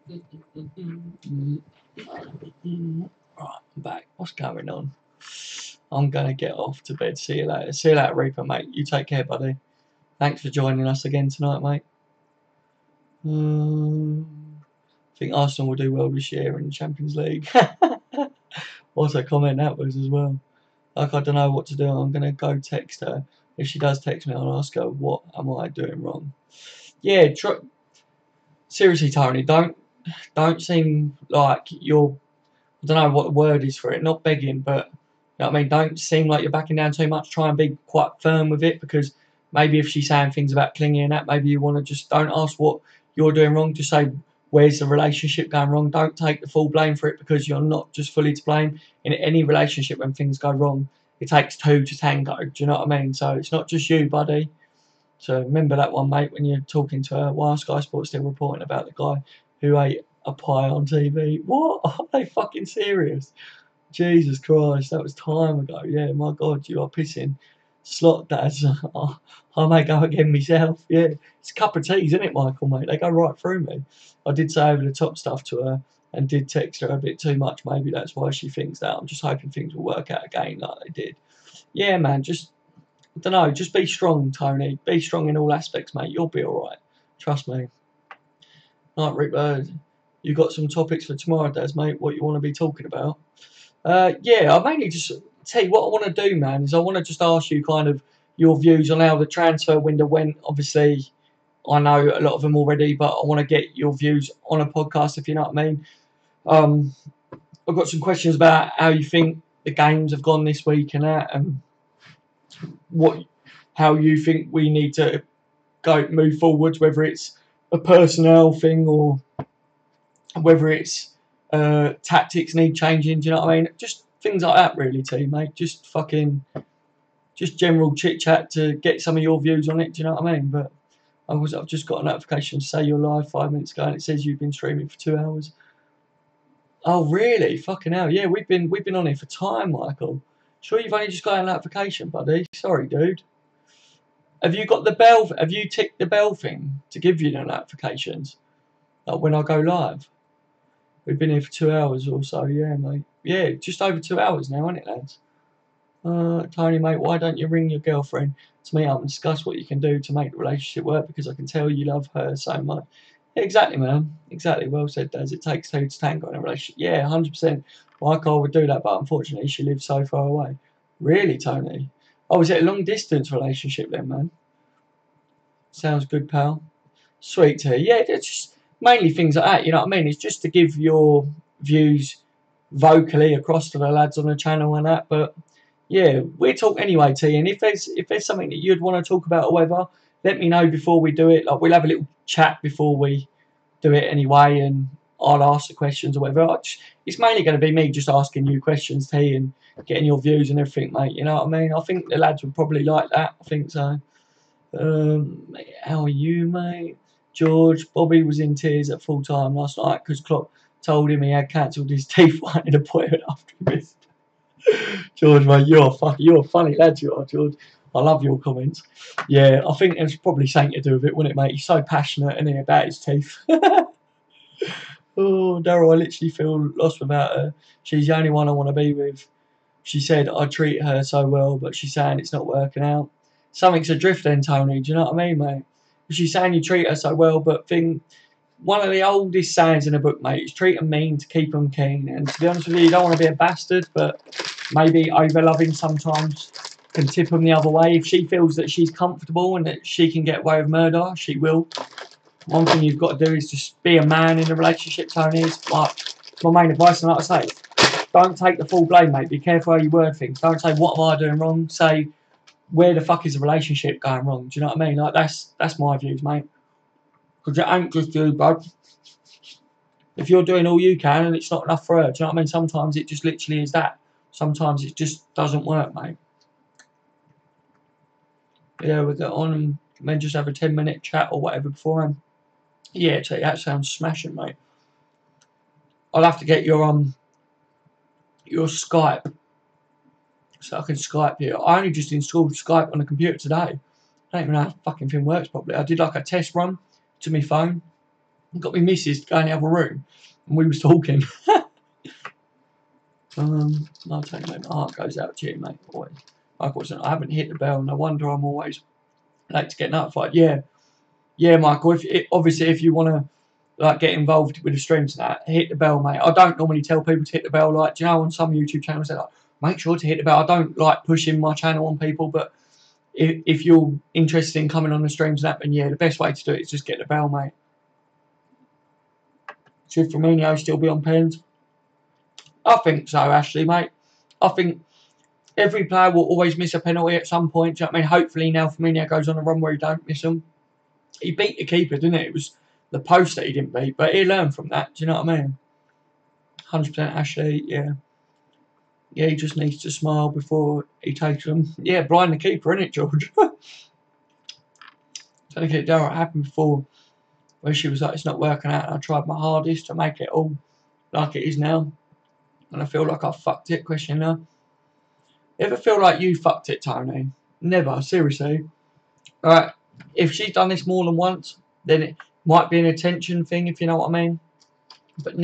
Right, I'm back. What's going on? I'm going to get off to bed. See you later. See you later, Reaper, mate. You take care, buddy. Thanks for joining us again tonight, mate. I think Arsenal will do well this year in the Champions League. What a comment that was as well. Like, I don't know what to do. I'm going to go text her. If she does text me, I'll ask her, what am I doing wrong? Yeah, seriously, Tony, don't seem like you're, I don't know what the word is for it, not begging, but, you know what I mean, don't seem like you're backing down too much. Try and be quite firm with it, because maybe if she's saying things about clinging and that, maybe you want to just, don't ask what you're doing wrong, just say, where's the relationship going wrong? Don't take the full blame for it, because you're not just fully to blame. In any relationship, when things go wrong, it takes two to tango. Do you know what I mean? So it's not just you, buddy. So remember that one, mate, when you're talking to her. Why Sky Sports still reporting about the guy who ate a pie on TV? What? Are they fucking serious? Jesus Christ, that was time ago. Yeah, my God, you are pissing slot dads. I may go again myself. Yeah, it's a cup of teas, isn't it, Michael, mate? They go right through me. I did say over the top stuff to her and did text her a bit too much. Maybe that's why she thinks that. I'm just hoping things will work out again like they did. Yeah, man, just, I don't know, just be strong, Tony. Be strong in all aspects, mate. You'll be all right. Trust me. Right, Rick Bird, you got some topics for tomorrow, Daz, mate, what you want to be talking about? Yeah, I mainly just tell you what I want to do, man, is I want to just ask you kind of your views on how the transfer window went. Obviously, I know a lot of them already, but I want to get your views on a podcast, if you know what I mean. I've got some questions about how you think the games have gone this week and that, and how you think we need to move forwards, whether it's a personnel thing or whether it's tactics need changing. Do you know what I mean? Just things like that, really, T, mate. Just general chit chat to get some of your views on it. Do you know what I mean? But I've just got a notification to say you're live 5 minutes ago, and it says you've been streaming for 2 hours. Oh, really? Fucking hell! Yeah, we've been on here for time, Michael. Sure, you've only just got a notification, buddy. Sorry, dude. Have you got the bell? Have you ticked the bell thing to give you the notifications? Like when I go live? We've been here for 2 hours or so, yeah, mate. Yeah, just over 2 hours now, isn't it, lads? Tony, mate, why don't you ring your girlfriend to meet up and discuss what you can do to make the relationship work? Because I can tell you love her so much. Yeah, exactly, man. Exactly. Well said, Daz. It takes two to tango in a relationship. Yeah, 100%. My car would do that, but unfortunately, she lives so far away. Really, Tony? Oh, is it a long distance relationship then, man? Sounds good, pal. Sweet to hear. Yeah, it's just mainly things like that, you know what I mean? It's just to give your views vocally across to the lads on the channel and that, but yeah, we'll talk anyway, T, and if there's something that you'd want to talk about or whatever, let me know before we do it. Like, we'll have a little chat before we do it anyway, and I'll ask the questions or whatever. It's mainly going to be me just asking you questions, T, and getting your views and everything, mate, you know what I mean? I think the lads would probably like that. I think so. How are you, mate? George, Bobby was in tears at full time last night because Klopp told him he had cancelled his teeth whitening appointment after he missed. George, mate, you're a funny lad, you are, George. I love your comments. Yeah, I think there's probably something to do with it, wouldn't it, mate? He's so passionate, isn't he, about his teeth. Oh, Daryl, I literally feel lost without her. She's the only one I want to be with. She said I treat her so well, but she's saying it's not working out. Something's adrift then, Tony. Do you know what I mean, mate? She's saying you treat her so well, but one of the oldest sayings in the book, mate, is treat them mean to keep them keen. And to be honest with you, you don't want to be a bastard, but maybe over-loving sometimes can tip them the other way. If she feels that she's comfortable and that she can get away with murder, she will. One thing you've got to do is just be a man in a relationship, Tony. It's like my main advice, and like I say, don't take the full blame, mate. Be careful how you word things. Don't say, what am I doing wrong? Say, where the fuck is the relationship going wrong? Do you know what I mean? Like, that's my views, mate. Because it ain't just you, bud. If you're doing all you can and it's not enough for her, do you know what I mean? Sometimes it just literally is that. Sometimes it just doesn't work, mate. Yeah, we'll get on and then just have a 10-minute chat or whatever beforehand. Yeah, that sounds smashing, mate. I'll have to get your Skype so I can Skype you. I only just installed Skype on the computer today. I don't even know how the fucking thing works properly. I did like a test run to my phone. got my missus to go in the other room, and we was talking. I'll tell you, mate, my heart goes out to you, mate. Boy, I haven't hit the bell. No wonder I'm always late to get notified. Yeah, Michael. Obviously, if you want to like get involved with the streams and that, hit the bell, mate. I don't normally tell people to hit the bell. Like, do you know, on some YouTube channels they're like, make sure to hit the bell. I don't like pushing my channel on people, but if you're interested in coming on the streams and that, then yeah, the best way to do it is just get the bell, mate. Should Firmino still be on pens? I think so, Ashley, mate. I think every player will always miss a penalty at some point. Do you know what I mean? Hopefully now Firmino goes on a run where he don't miss them. He beat the keeper, didn't it? It was the post that he didn't beat, but he learned from that. Do you know what I mean? 100% Ashley, yeah. Yeah, he just needs to smile before he takes them. Yeah, blind the keeper, innit, George? Don't get Daryl, it happened before where she was like, it's not working out, and I tried my hardest to make it all like it is now. And I feel like I fucked it, question now. Ever feel like you fucked it, Tony? Never, seriously. Alright, if she's done this more than once, then it might be an attention thing, if you know what I mean. But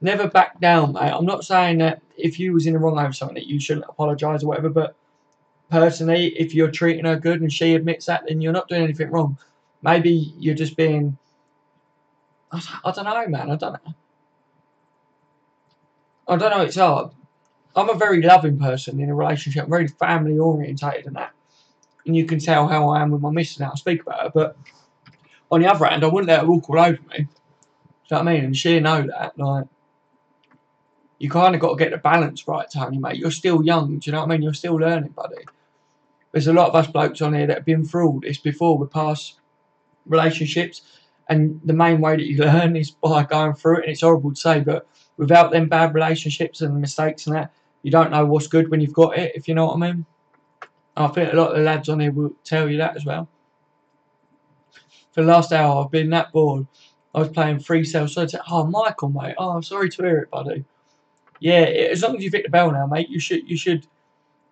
never back down, mate. I'm not saying that if you was in the wrong over something that you shouldn't apologise or whatever, but personally, if you're treating her good and she admits that, then you're not doing anything wrong. Maybe you're just being... I don't know, man. I don't know, it's hard. I'm a very loving person in a relationship. I'm very family orientated and that. And you can tell how I am with my missus now. I speak about her, but on the other hand, I wouldn't let her walk all over me. Do you know what I mean? And she know that. Like, you kind of got to get the balance right, Tony, mate. You're still young. Do you know what I mean? You're still learning, buddy. There's a lot of us blokes on here that have been through all this before with past relationships. And the main way that you learn is by going through it. And it's horrible to say, but without them bad relationships and mistakes and that, you don't know what's good when you've got it, if you know what I mean. I think a lot of the lads on here will tell you that as well. For the last hour, I've been that bored. I was playing free cell, so I said, oh, Michael, mate. Oh, sorry to hear it, buddy. Yeah, as long as you've hit the bell now, mate, you should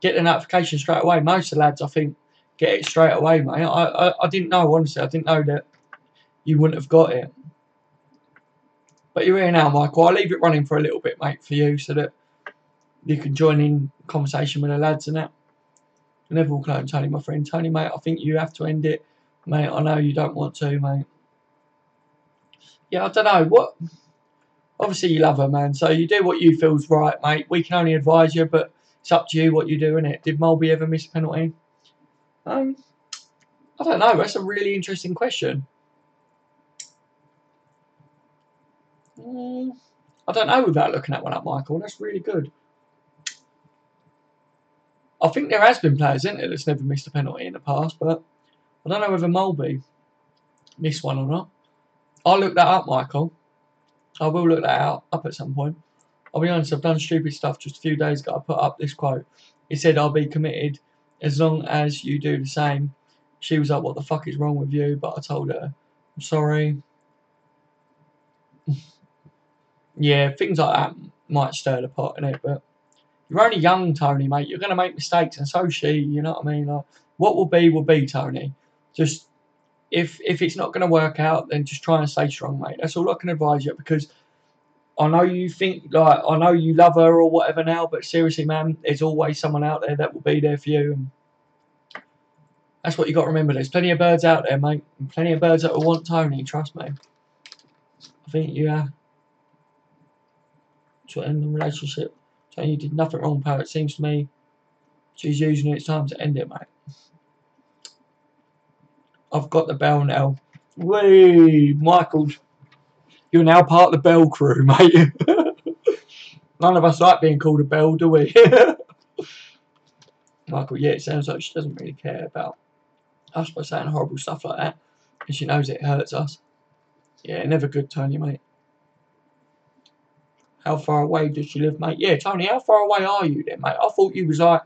get the notification straight away. Most of the lads, I think, get it straight away, mate. I didn't know, honestly. I didn't know that you wouldn't have got it. But you're here now, Michael. I'll leave it running for a little bit, mate, for you, so that you can join in conversation with the lads and that. Liverpool Could, Tony, my friend. Tony, mate, I think you have to end it. Mate, I know you don't want to, mate. Yeah, I don't know. What? Obviously, you love her, man. So you do what you feel's right, mate. We can only advise you, but it's up to you what you do, innit? Did Mulby ever miss a penalty? I don't know. That's a really interesting question. I don't know without looking that one up, Michael. That's really good. I think there has been players, isn't there, that's never missed a penalty in the past, but I don't know whether Mulby missed one or not. I'll look that up, Michael. I will look that up at some point. I'll be honest, I've done stupid stuff just a few days ago. I put up this quote. It said, I'll be committed as long as you do the same. She was like, what the fuck is wrong with you? But I told her, I'm sorry. Yeah, things like that might stir the pot, innit? But you're only young, Tony, mate. You're going to make mistakes, and so is she. You know what I mean? Like, what will be, Tony. Just, if it's not going to work out, then just try and stay strong, mate. That's all I can advise you, because I know you think, like, I know you love her or whatever now, but seriously, man, there's always someone out there that will be there for you. And that's what you got to remember. There's plenty of birds out there, mate. And plenty of birds that will want Tony, trust me. I think you to end the relationship. Tony, you did nothing wrong, pal. It seems to me she's using it. It's time to end it, mate. I've got the bell now. Whee, Michael. You're now part of the bell crew, mate. None of us like being called a bell, do we? Michael, yeah, it sounds like she doesn't really care about us by saying horrible stuff like that. And she knows it hurts us. Yeah, never good, Tony, mate. How far away does she live, mate? Yeah, Tony, how far away are you then, mate? I thought you was, like,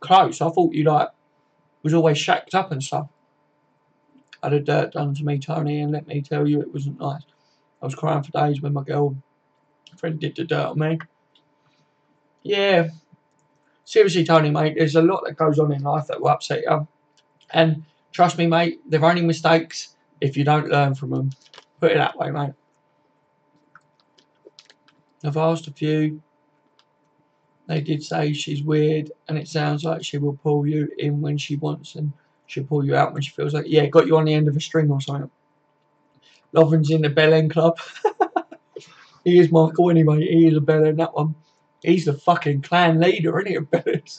close. I thought you, like, was always shacked up and stuff. I had dirt done to me, Tony, and let me tell you, it wasn't nice. I was crying for days when my girlfriend did the dirt on me. Yeah. Seriously, Tony, mate, there's a lot that goes on in life that will upset you. And trust me, mate, they're only mistakes if you don't learn from them. Put it that way, mate. I've asked a few. They did say she's weird, and it sounds like she will pull you in when she wants, and she'll pull you out when she feels like. Yeah, got you on the end of a string or something. Lovren's in the Bell End Club. He is Michael anyway. He is a Bell End, that one. He's the fucking clan leader, isn't he, of Bell End?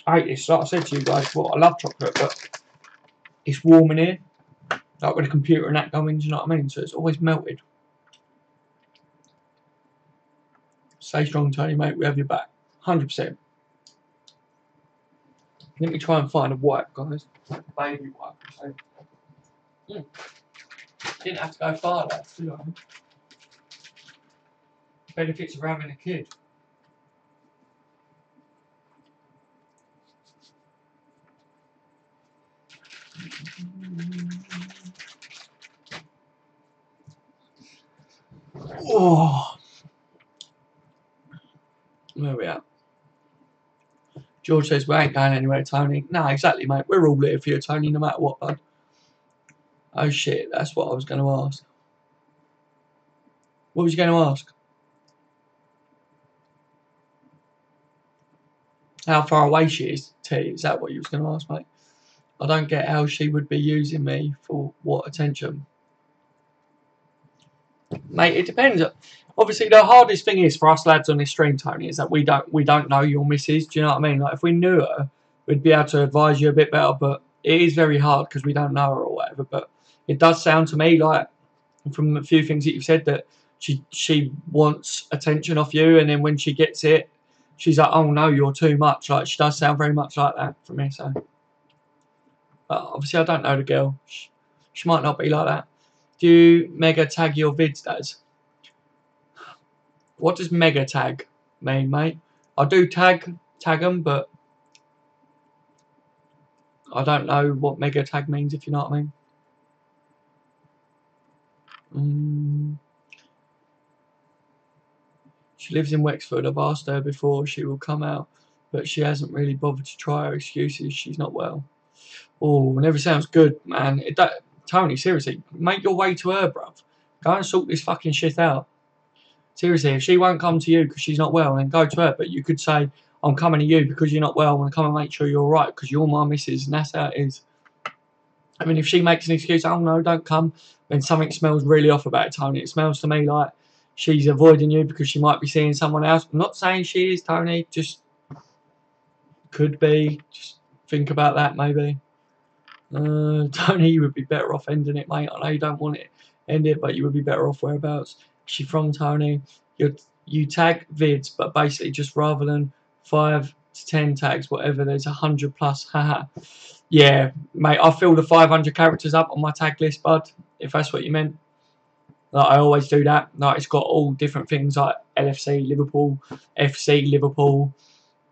I hate this. Like I said to you guys, well, I love chocolate, but it's warm in here. Like with a computer and that going, do you know what I mean? So it's always melted. Stay strong, Tony, mate. We have your back. 100%. Let me try and find a wipe, guys. Baby wipe. So. Didn't have to go far, though, did I? Benefits of having a kid. Oh. Where are we at? George says we ain't going anywhere, Tony. No, exactly, mate. We're all here for you, Tony, no matter what, bud. Oh shit, that's what I was going to ask. What was you going to ask? How far away she is, T? Is that what you was going to ask, mate? I don't get how she would be using me for what attention. Mate, it depends. Obviously, the hardest thing is for us lads on this stream, Tony, is that we don't know your missus. Do you know what I mean? Like if we knew her, we'd be able to advise you a bit better. But it is very hard because we don't know her or whatever. But it does sound to me like, from a few things that you've said, that she wants attention off you, and then when she gets it, she's like, "Oh no, you're too much." Like she does sound very much like that for me. So, but obviously, I don't know the girl. She might not be like that. Do you mega tag your vids, Daz? What does mega tag mean, mate? I do tag them, but I don't know what mega tag means, if you know what I mean. She lives in Wexford. I've asked her before she will come out, but she hasn't really bothered to try. Her excuses, she's not well. Oh, never sounds good, man. Tony, seriously, make your way to her, bruv. Go and sort this fucking shit out. Seriously, if she won't come to you because she's not well, then go to her. But you could say, I'm coming to you because you're not well. I want to come and make sure you're alright because you're my missus, and that's how it is. I mean, if she makes an excuse, oh no, don't come, then something smells really off about it, Tony. It smells to me like she's avoiding you because she might be seeing someone else. I'm not saying she is, Tony. Just could be. Just think about that, maybe. Tony, you would be better off ending it, mate. I know you don't want it end it, but you would be better off whereabouts. She from Tony. You tag vids, but basically just rather than 5 to 10 tags, whatever, there's 100 plus. Haha. Yeah, mate, I fill the 500 characters up on my tag list, bud, if that's what you meant. Like, I always do that. Like, it's got all different things like LFC, Liverpool, FC, Liverpool,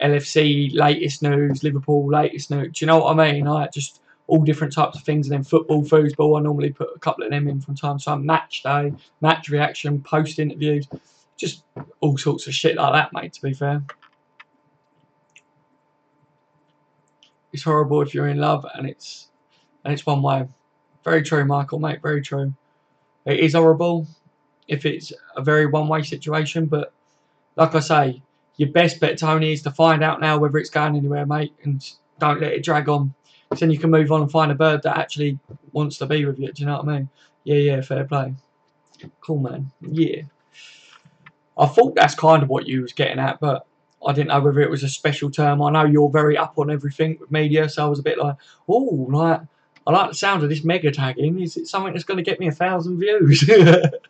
LFC, latest news, Liverpool, latest news. Do you know what I mean? Like, just all different types of things. And then football, foosball, I normally put a couple of them in from time to time. Match day, match reaction, post interviews. Just all sorts of shit like that, mate, to be fair. It's horrible if you're in love and it's one way. Very true, Michael, mate, very true. It is horrible if it's a very one-way situation, but like I say, your best bet, Tony, is to find out now whether it's going anywhere, mate, and don't let it drag on. Because then you can move on and find a bird that actually wants to be with you. Do you know what I mean? Yeah, fair play. Cool, man. Yeah. I thought that's kind of what you was getting at, but I didn't know whether it was a special term. I know you're very up on everything with media, so I was a bit like, oh, like, I like the sound of this mega tagging. Is it something that's going to get me 1,000 views? It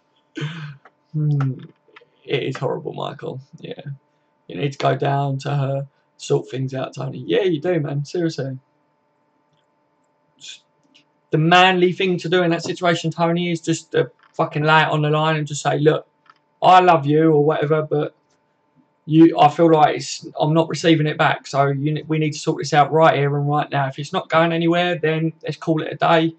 is horrible, Michael. Yeah. You need to go down to her, sort things out, Tony. Yeah, you do, man. Seriously. The manly thing to do in that situation, Tony, is just to fucking lay it on the line and just say, look, I love you or whatever, but I feel like I'm not receiving it back. So we need to sort this out right here and right now. If it's not going anywhere, then let's call it a day.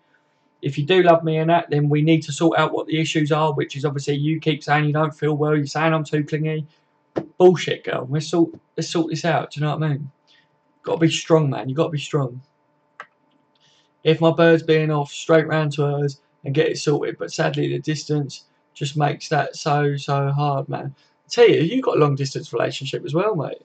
If you do love me and that, then we need to sort out what the issues are, which is obviously you keep saying you don't feel well. You're saying I'm too clingy. Bullshit, girl. Let's sort this out. Do you know what I mean? Got to be strong, man. You got to be strong. if my bird's being off, straight round to hers and get it sorted. But sadly, the distance just makes that so hard, man. Tia, you got a long distance relationship as well, mate.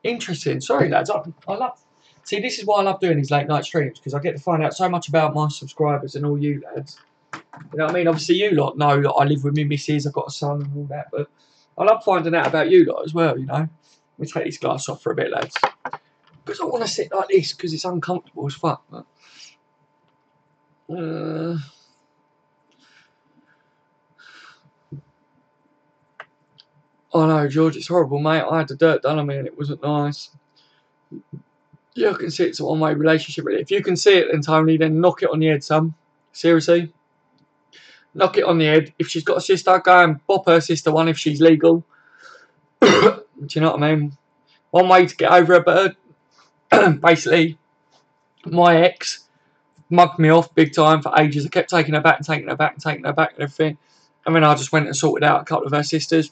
Interesting. Sorry, lads. I love. See, this is why I love doing these late night streams, because I get to find out so much about my subscribers and all you lads. You know what I mean? Obviously, you lot know that I live with me missus, I've got a son and all that, but I love finding out about you lot as well, you know? Let me take this glass off for a bit, lads. Because I want to sit like this, because it's uncomfortable as fuck. But, I know, George, it's horrible, mate. I had the dirt done on me and it wasn't nice. Yeah, I can see it's a one-way relationship, really. If you can see it, then Tony, then knock it on the head, son. Seriously. Knock it on the head. If she's got a sister, go and bop her sister one if she's legal. Do you know what I mean? One way to get over a bird. Basically, my ex mugged me off big time for ages. I kept taking her back and taking her back and taking her back and everything. And then I just went and sorted out a couple of her sisters.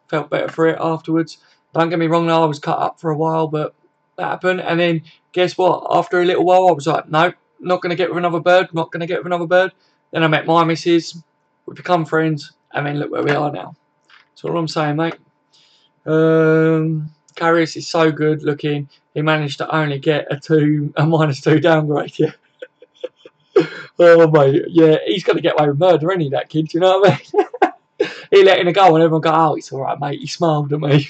Felt better for it afterwards. Don't get me wrong, though, I was cut up for a while, but that happened. And then, guess what? After a little while, I was like, nope, not going to get with another bird, not going to get with another bird. Then I met my missus, we become friends, and then look where we are now. That's all I'm saying, mate. Carius is so good looking, he managed to only get a -2 downgrade, yeah. Oh, mate, yeah, he's going to get away with murder, ain't he, that kid, do you know what I mean? He let it go and everyone go, oh, it's alright, mate. He smiled at me.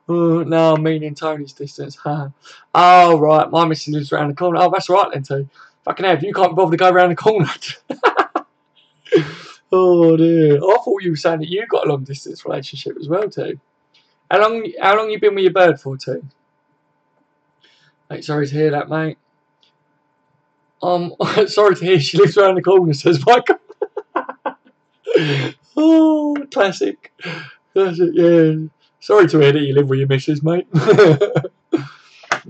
No, I'm meaning Tony's distance. Oh, right, my missus lives around the corner. Oh, that's right then, too. Fucking hell, you can't bother to go around the corner. Oh, dear. I thought you were saying that you got a long distance relationship as well, too. How long you been with your bird for, too? Mate, sorry to hear that, mate. Sorry to hear she lives around the corner, says Michael. Oh, classic. Yeah. Sorry to hear that you live with your missus, mate.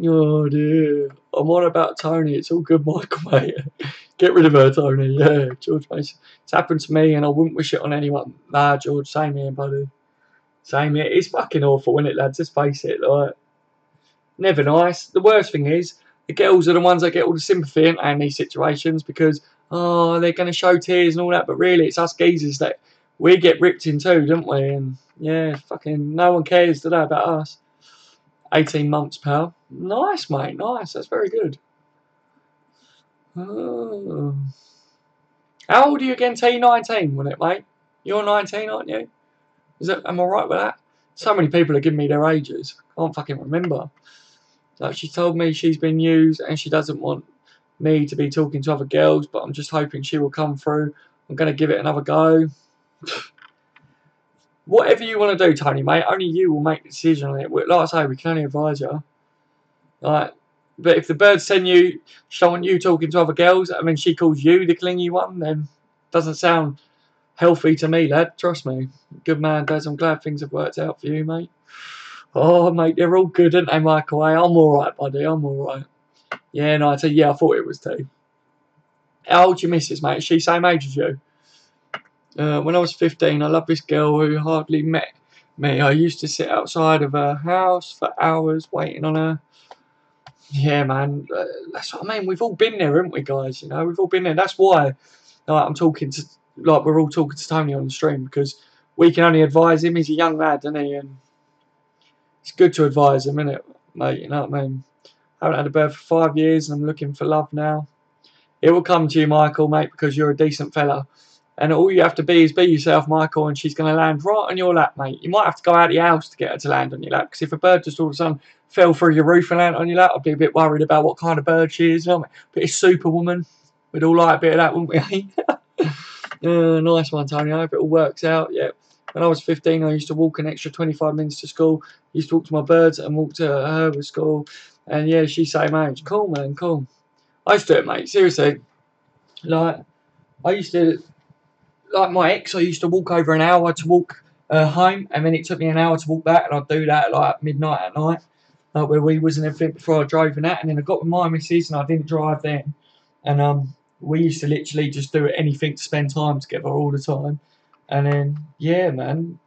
Oh dear. I'm on about Tony. It's all good, Michael, mate. Get rid of her, Tony. Yeah, George Mason. It's happened to me and I wouldn't wish it on anyone. Nah, George, same here, buddy. Same here. It's fucking awful, isn't it, lads? Let's face it. Like, never nice. The worst thing is, the girls are the ones that get all the sympathy in these situations because, oh, they're going to show tears and all that. But really, it's us geezers that we get ripped in too, don't we? And yeah, fucking no one cares today about us. 18 months, pal. Nice, mate. Nice. That's very good. Oh. How old are you again? T 19, wasn't it, mate? You're 19, aren't you? Am I right with that? So many people are giving me their ages. I can't fucking remember. So she told me she's been used and she doesn't want me to be talking to other girls, but I'm just hoping she will come through. I'm going to give it another go. Whatever you want to do, Tony, mate, only you will make the decision on it. Like I say, we can only advise you. Like, but if the bird's telling you she don't want you talking to other girls, and then she calls you the clingy one, then it doesn't sound healthy to me, lad. Trust me. Good man, Daz. I'm glad things have worked out for you, mate. Oh, mate, they're all good, aren't they, Michael? I'm all right, buddy. I'm all right. Yeah, no, I tell you, yeah, I thought it was too. How old's your missus, mate? Is she same age as you? When I was 15, I loved this girl who hardly met me. I used to sit outside of her house for hours waiting on her. Yeah, man, that's what I mean. We've all been there, haven't we, guys? You know, we've all been there. That's why I'm talking to, like, we're all talking to Tony on the stream because we can only advise him. He's a young lad, isn't he? And it's good to advise him, isn't it, mate? You know what I mean? I haven't had a bird for 5 years and I'm looking for love now. It will come to you, Michael, mate, because you're a decent fella. And all you have to be is be yourself, Michael, and she's going to land right on your lap, mate. You might have to go out of your house to get her to land on your lap, because if a bird just all of a sudden fell through your roof and landed on your lap, I'd be a bit worried about what kind of bird she is. You know what I mean? But it's Superwoman. We'd all like a bit of that, wouldn't we? Nice one, Tony. I hope it all works out. Yeah. When I was 15, I used to walk an extra 25 minutes to school. I used to walk to my birds and walk to her with school. And yeah, she's same age. Cool, man, cool. I used to do it, mate. Seriously. Like, I used to... Like my ex, I used to walk over an hour to walk home, and then it took me an hour to walk back, and I'd do that at like midnight at night, like where we was and everything before I drove and that. And then I got with my missus, and I didn't drive then, and we used to literally just do anything to spend time together all the time. And then yeah, man,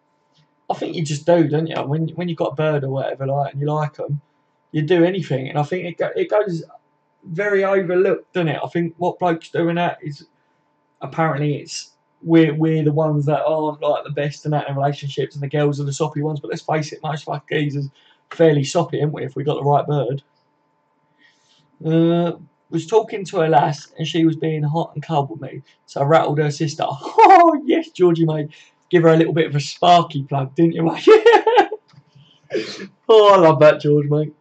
I think you just do, don't you? When you got a bird or whatever, like, and you like them, you do anything. And I think it goes very overlooked, doesn't it? I think what blokes doing that is apparently it's we're the ones that aren't like the best and that in relationships, and the girls are the soppy ones. But let's face it, most fuck geezers fairly soppy, aren't we? If we got the right bird. Was talking to her lass, and she was being hot and cold with me, so I rattled her sister. Oh yes, Georgie mate, give her a little bit of a sparky plug, didn't you, mate? Oh, I love that, George, mate.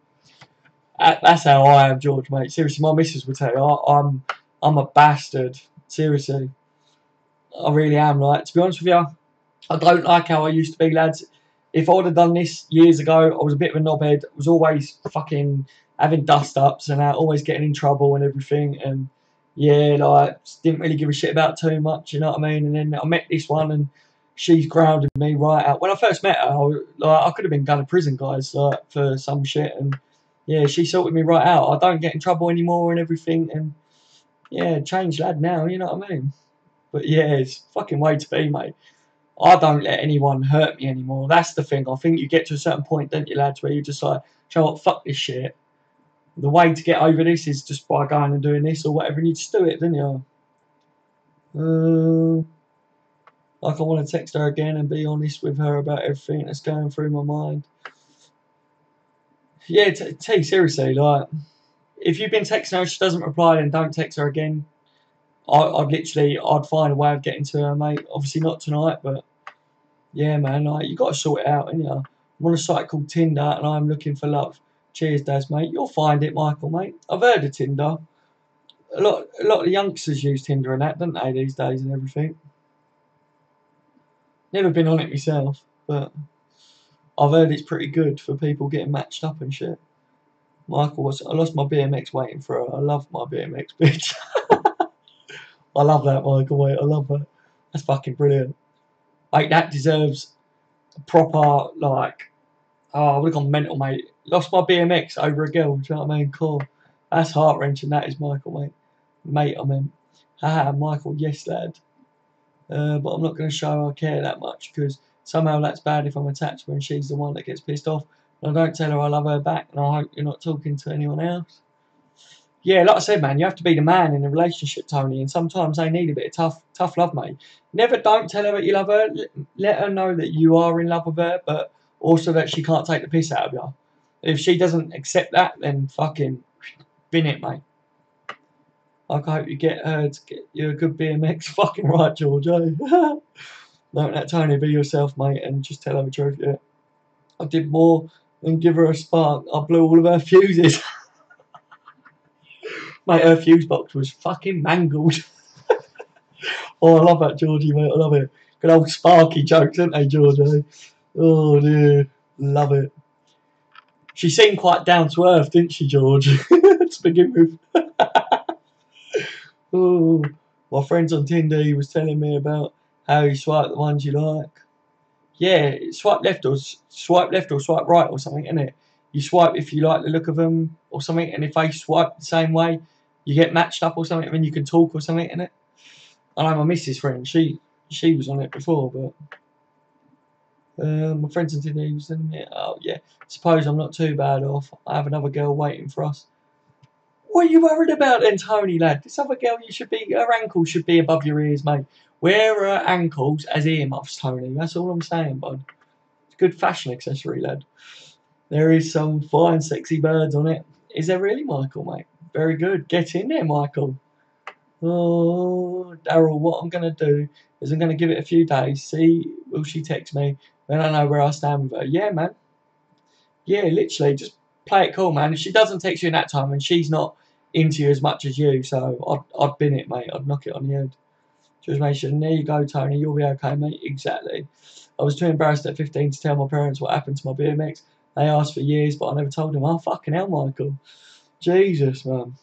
That's how I am, George, mate. Seriously, my missus would tell you I'm a bastard. Seriously, I really am. Like, to be honest with you, I don't like how I used to be, lads. If I would have done this years ago, I was a bit of a knobhead. I was always fucking having dust-ups and always getting in trouble and everything. And yeah, like, didn't really give a shit about too much, you know what I mean? And then I met this one, and she's grounded me right out. When I first met her, I could have been going to prison, guys, like, for some shit. And yeah, she sorted me right out. I don't get in trouble anymore and everything. And yeah, changed lad now, you know what I mean? But yeah, it's fucking way to be, mate. I don't let anyone hurt me anymore. That's the thing. I think you get to a certain point, don't you, lads, where you're just like, you know what, fuck this shit. The way to get over this is just by going and doing this or whatever, and you just do it, don't you? Like, I want to text her again and be honest with her about everything that's going through my mind. Yeah, T, seriously, like, if you've been texting her and she doesn't reply, then don't text her again. I'd find a way of getting to her, mate. Obviously not tonight, but yeah, man, like, you got to sort it out, ain't you? I'm on a site called Tinder, and I'm looking for love. Cheers, Daz, mate. You'll find it, Michael, mate. I've heard of Tinder. A lot of the youngsters use Tinder and that, don't they, these days and everything. Never been on it myself, but I've heard it's pretty good for people getting matched up and shit. Michael, I lost my BMX waiting for her. I love my BMX, bitch. I love that, Michael, mate. I love that. That's fucking brilliant. Like, that deserves a proper, like, oh, I would have gone mental, mate. Lost my BMX over a girl, do you know what I mean? Cool. That's heart-wrenching, that is, Michael, mate. Mate, I mean. Haha, Michael, yes, lad. But I'm not going to show I care that much, because somehow that's bad if I'm attached when she's the one that gets pissed off. And I don't tell her I love her back, and I hope you're not talking to anyone else. Yeah, like I said, man, you have to be the man in a relationship, Tony, and sometimes they need a bit of tough love, mate. Don't tell her that you love her. Let her know that you are in love with her, but also that she can't take the piss out of you. If she doesn't accept that, then fucking bin it, mate. I hope you get her to get you a good BMX. Fucking right, George, eh? Don't let Tony be yourself, mate, and just tell her the truth, yeah. I did more than give her a spark. I blew all of her fuses. Mate, her fuse box was fucking mangled. Oh, I love that, Georgie, mate. I love it. Good old sparky jokes, aren't they, George? Eh? Oh, dear. Love it. She seemed quite down to earth, didn't she, George? To begin with. Oh, my friends on Tinder, he was telling me about how you swipe the ones you like. Yeah, swipe left or swipe right or something, isn't it? You swipe if you like the look of them or something, and if they swipe the same way, you get matched up or something, and you can talk or something, innit? I know my missus friend, she was on it before, but my friends on Tinder, he was telling me, oh yeah, suppose I'm not too bad off. I have another girl waiting for us. What are you worried about then, Tony, lad? This other girl, her ankles should be above your ears, mate. Wear her ankles as earmuffs, Tony. That's all I'm saying, bud. It's a good fashion accessory, lad. There is some fine, sexy birds on it. Is there really, Michael, mate? Very good. Get in there, Michael. Oh, Daryl, what I'm going to do is I'm going to give it a few days. See, will she text me? Then I know where I stand with her. Yeah, man. Yeah, literally, just play it cool, man. If she doesn't text you in that time, and she's not into you as much as you, so I'd bin it, mate. I'd knock it on the head. Just make sure, there you go, Tony. You'll be okay, mate. Exactly. I was too embarrassed at 15 to tell my parents what happened to my BMX. They asked for years, but I never told them. Oh, fucking hell, Michael. Jesus, man.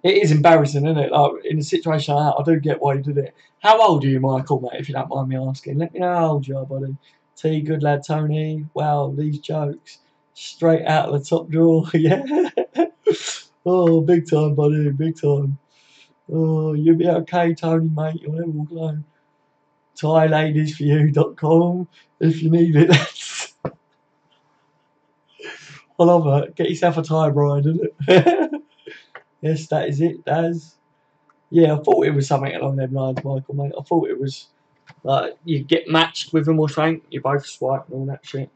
It is embarrassing, isn't it? Like, in a situation like that, I do get why you did it. How old are you, Michael, mate, if you don't mind me asking? Let me know how old you are, buddy. T, good lad, Tony. Wow, these jokes. Straight out of the top drawer, yeah. Oh, big time, buddy, big time. Oh, you'll be okay, Tony, mate. You'll never walk alone. ThaiLadiesForYou.com if you need it. I love that. Get yourself a Thai bride, isn't it? Yes, that is it, Daz. Yeah, I thought it was something along them lines, Michael, mate. I thought it was like you get matched with them or something, you both swipe and all that shit.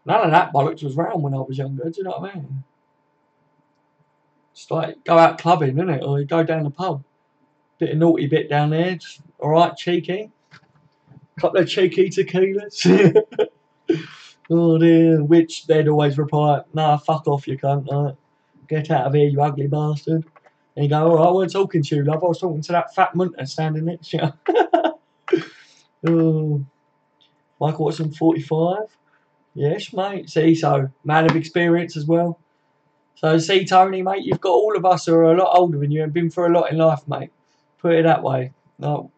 None of that bollocks was round when I was younger, do you know what I mean? Just like go out clubbing, innit? Or you go down the pub. Bit of naughty bit down there, just alright, cheeky. Couple of cheeky tequilas. Oh dear, which they'd always reply, nah, fuck off, you cunt, like, get out of here, you ugly bastard. And you go, alright, I wasn't talking to you, love, I was talking to that fat munter standing next to you. Oh. Michael Watson, 45. Yes, mate. See, so, man of experience as well. So, see, Tony, mate, you've got all of us who are a lot older than you and been through a lot in life, mate. Put it that way. No,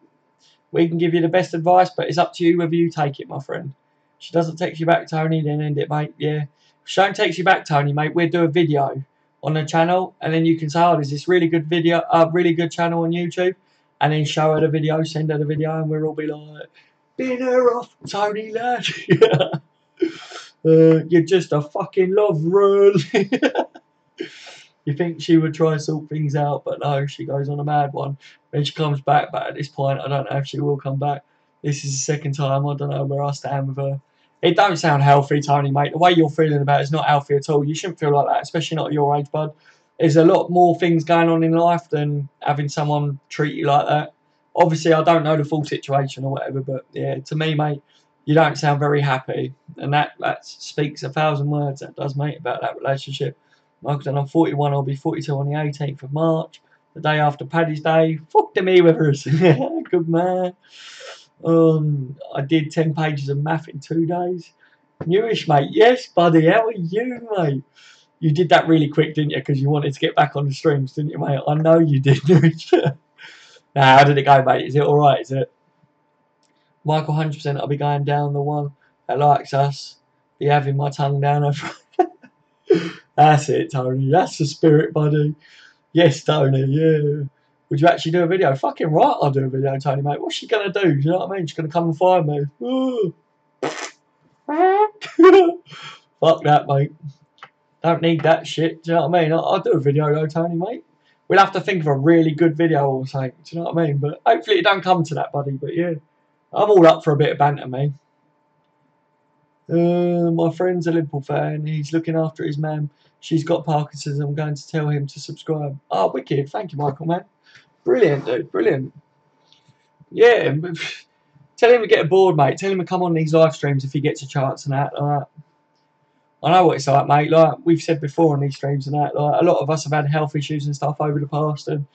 we can give you the best advice, but it's up to you whether you take it, my friend. If she doesn't text you back, Tony, then end it, mate. Yeah. If she don't text you back, Tony, mate, we'll do a video on the channel, and then you can say, oh, there's this really good video, really good channel on YouTube, and then show her the video, send her the video, and we'll all be like, bin her off, Tony, lad. You're just a fucking love rule. You think she would try and sort things out, but no, she goes on a mad one. Then she comes back, but at this point, I don't know if she will come back. This is the second time. I don't know where I stand with her. It don't sound healthy, Tony, mate. The way you're feeling about it is not healthy at all. You shouldn't feel like that, especially not at your age, bud. There's a lot more things going on in life than having someone treat you like that. Obviously, I don't know the full situation or whatever, but yeah, to me, mate, you don't sound very happy. And that speaks 1,000 words, that does, mate, about that relationship. Michael, I'm 41, I'll be 42 on the 18th of March, the day after Paddy's Day. Fuck to me with us. Good man. I did 10 pages of math in 2 days. Newish, mate. Yes, buddy. How are you, mate? You did that really quick, didn't you? Because you wanted to get back on the streams, didn't you, mate? I know you did, Newish. Now, how did it go, mate? Is it alright? Is it? Michael, 100%. I'll be going down the one that likes us. Be having my tongue down over. That's it, Tony. That's the spirit, buddy. Yes, Tony. Yeah. Would you actually do a video? Fucking right, I'll do a video, Tony, mate. What's she gonna do? You know what I mean? She's gonna come and find me. Fuck that, mate. Don't need that shit. Do you know what I mean? I'll do a video though, Tony, mate. We'll have to think of a really good video or something. Do you know what I mean? But hopefully it don't come to that, buddy. But yeah, I'm all up for a bit of banter, mate. My friend's a Liverpool fan. He's looking after his mum. She's got Parkinson's. I'm going to tell him to subscribe. Oh, wicked. Thank you, Michael, man. Brilliant, dude. Brilliant. Yeah. Tell him to get aboard, mate. Tell him to come on these live streams if he gets a chance and that. I know what it's like, mate. Like we've said before on these streams and that. Like a lot of us have had health issues and stuff over the past, and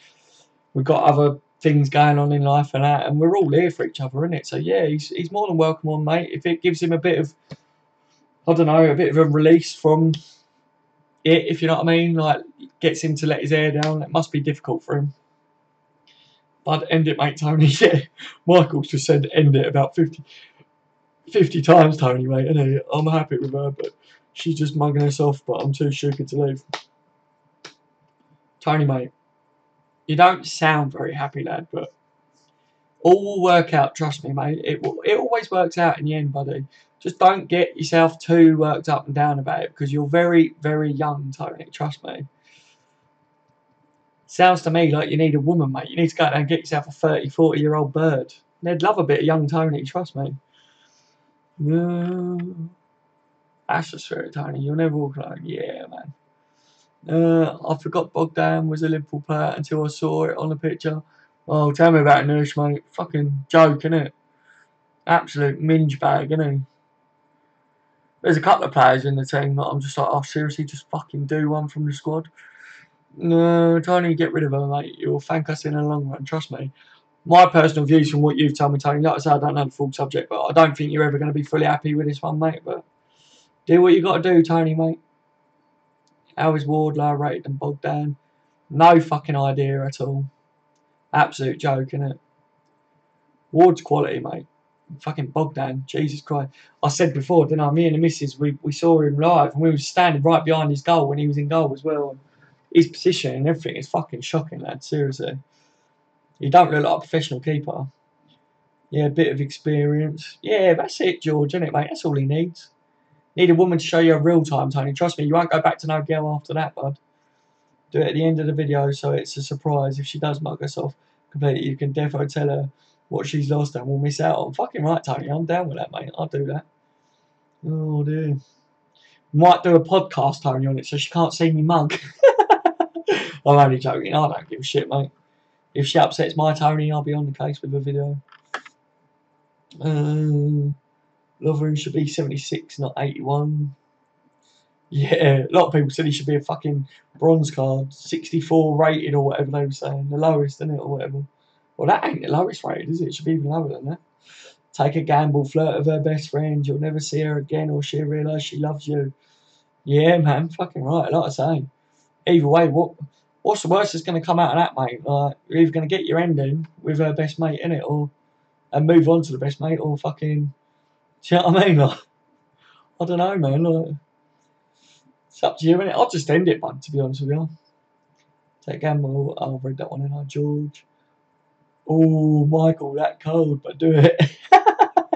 we've got other things going on in life and that, and we're all here for each other, innit? So yeah, he's more than welcome on, mate. If it gives him a bit of, I don't know, a bit of a release from it, if you know what I mean, like gets him to let his hair down. It must be difficult for him. But end it, mate, Tony. Yeah, Michael's just said end it about 50 times, Tony, mate. And I'm happy with her, but she's just mugging us off. But I'm too stupid to leave. Tony, mate, you don't sound very happy, lad, but all will work out. Trust me, mate. It always works out in the end, buddy. Just don't get yourself too worked up and down about it because you're very, very young, Tony. Trust me. Sounds to me like you need a woman, mate. You need to go out there and get yourself a 30, 40-year-old bird. They'd love a bit of young Tony, trust me. That's the spirit, Tony. You'll never walk alone. Yeah, man. I forgot Bogdan was a Liverpool player until I saw it on the picture. Oh, tell me about Nush, mate. Fucking joke, innit? Absolute minge bag, innit? There's a couple of players in the team that I'm just like, oh, seriously, just fucking do one from the squad. No, Tony, get rid of her, mate. You'll thank us in the long run, trust me. My personal views from what you've told me, Tony, like I said, I don't know the full subject, but I don't think you're ever going to be fully happy with this one, mate. But do what you got to do, Tony, mate. How is Ward lower rated than Bogdan? No fucking idea at all. Absolute joke, innit? Ward's quality, mate. Fucking Bogdan, Jesus Christ. I said before, didn't I? Me and the missus, we saw him live and we were standing right behind his goal when he was in goal as well. And his position and everything is fucking shocking, lad. Seriously. You don't look like a professional keeper. Yeah, a bit of experience. Yeah, that's it, George, isn't it, mate? That's all he needs. Need a woman to show you a real time, Tony. Trust me, you won't go back to no girl after that, bud. Do it at the end of the video so it's a surprise. If she does mug us off completely, you can defo tell her what she's lost and we'll miss out on. Fucking right, Tony. I'm down with that, mate. I'll do that. Oh, dear. Might do a podcast, Tony, on it so she can't see me mug. I'm only joking. I don't give a shit, mate. If she upsets my Tony, I'll be on the case with a video. Lovering should be 76, not 81. Yeah, a lot of people said he should be a fucking bronze card, 64 rated or whatever they were saying, the lowest, isn't it, or whatever. Well, that ain't the lowest rated, is it? It should be even lower than that. Take a gamble, flirt with her best friend, you'll never see her again or she'll realise she loves you. Yeah, man, fucking right, like I say. Either way, what's the worst that's going to come out of that, mate? Like, you're either going to get your ending with her best mate, innit, or and move on to the best mate, or fucking, do you know what I mean? Like, I don't know, man, like, it's up to you, innit? I'll just end it, bud, to be honest with you. Take gamble. I'll read that one in, George. Oh, Michael, that cold, but do it.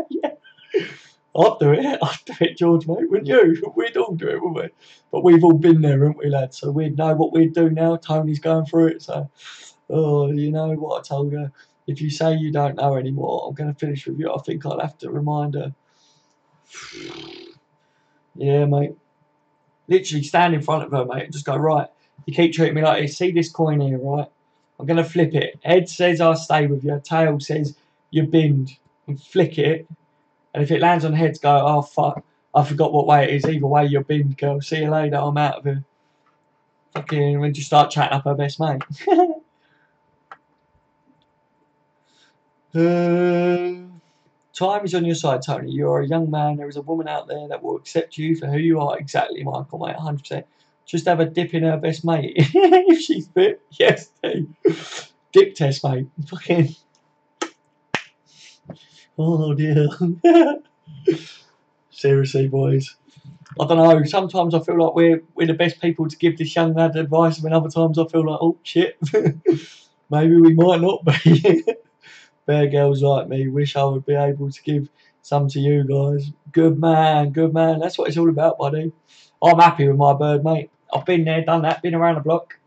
Yeah. I'd do it, George, mate, wouldn't you? We'd all do it, wouldn't we? But we've all been there, haven't we, lads? So we'd know what we'd do now. Tony's going through it, so, oh, you know what I told her? If you say you don't know anymore, I'm going to finish with you. I think I'll have to remind her. Yeah, mate. Literally stand in front of her, mate, and just go, right, you keep treating me like this. See this coin here, right? I'm going to flip it. Head says I'll stay with you. Tail says you're binned. And flick it. And if it lands on heads, go, oh, fuck. I forgot what way it is. Either way, you're binned, girl. See you later. I'm out of here. Fucking, when you start chatting up her best mate. Time is on your side, Tony. You are a young man. There is a woman out there that will accept you for who you are. Exactly, Michael, mate. 100%. Just have a dip in her best mate. If she's fit. Yes, dude. Dip test, mate. Fucking. Oh, dear. Seriously, boys. I don't know. Sometimes I feel like we're the best people to give this young lad advice, and other times I feel like, oh, shit. Maybe we might not be. Bear girls like me wish I would be able to give some to you guys. Good man, good man. That's what it's all about, buddy. I'm happy with my bird, mate. I've been there, done that, been around the block.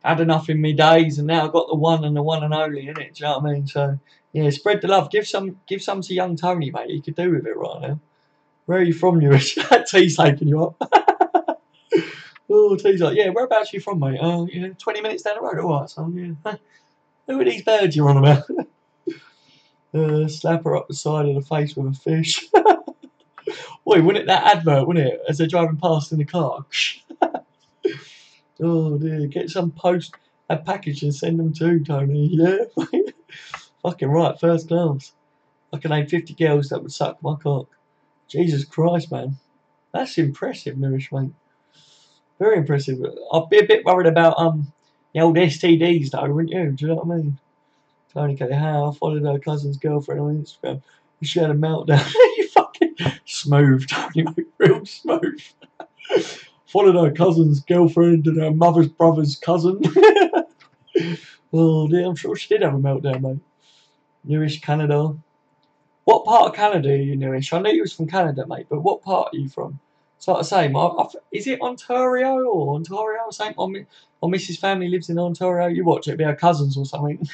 Had enough in me days, and now I've got the one and only, innit? Do you know what I mean? So, yeah, spread the love. Give some to young Tony, mate. He could do with it right now. Where are you from, Newish? T's taking you up. Oh, T's like, yeah, whereabouts are you from, mate? 20 minutes down the road. All right, so, yeah. Who are these birds you're on about? Slap her up the side of the face with a fish. Wait, wouldn't it that advert, wouldn't it? As they're driving past in the car. Oh dear, get some post a package and send them to Tony. Yeah, fucking right, first class. I can name 50 girls that would suck my cock. Jesus Christ, man. That's impressive, Nourish, mate. Very impressive. I'd be a bit worried about the old STDs though, wouldn't you? Do you know what I mean? Tony K. How I followed her cousin's girlfriend on Instagram. She had a meltdown. You fucking smooth, Tony, real smooth. Followed her cousin's girlfriend and her mother's brother's cousin. Oh dear, I'm sure she did have a meltdown, mate. Newish, Canada. What part of Canada are you, Newish? I knew you was from Canada, mate, but what part are you from? It's like I say, is it Ontario or Ontario or something? My missus' family lives in Ontario. You watch it, be her cousins or something.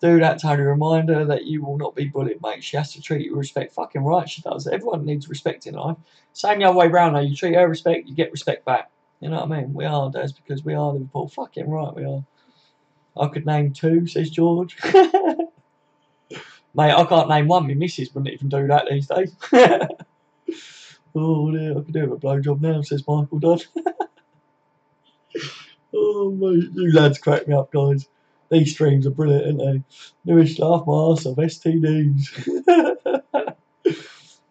Do that, Tony. Remind her that you will not be bullied, mate. She has to treat you with respect. Fucking right, she does. Everyone needs respect in life. Same the other way round, though. You treat her respect, you get respect back. You know what I mean? We are, Des, because we are Liverpool. Fucking right, we are. I could name 2, says George. Mate, I can't name 1. My missus wouldn't even do that these days. Oh, dear. I could do with a blowjob now, says Michael Dodd. Oh, mate. You lads crack me up, guys. These streams are brilliant, aren't they? Newish laugh my arse off STDs.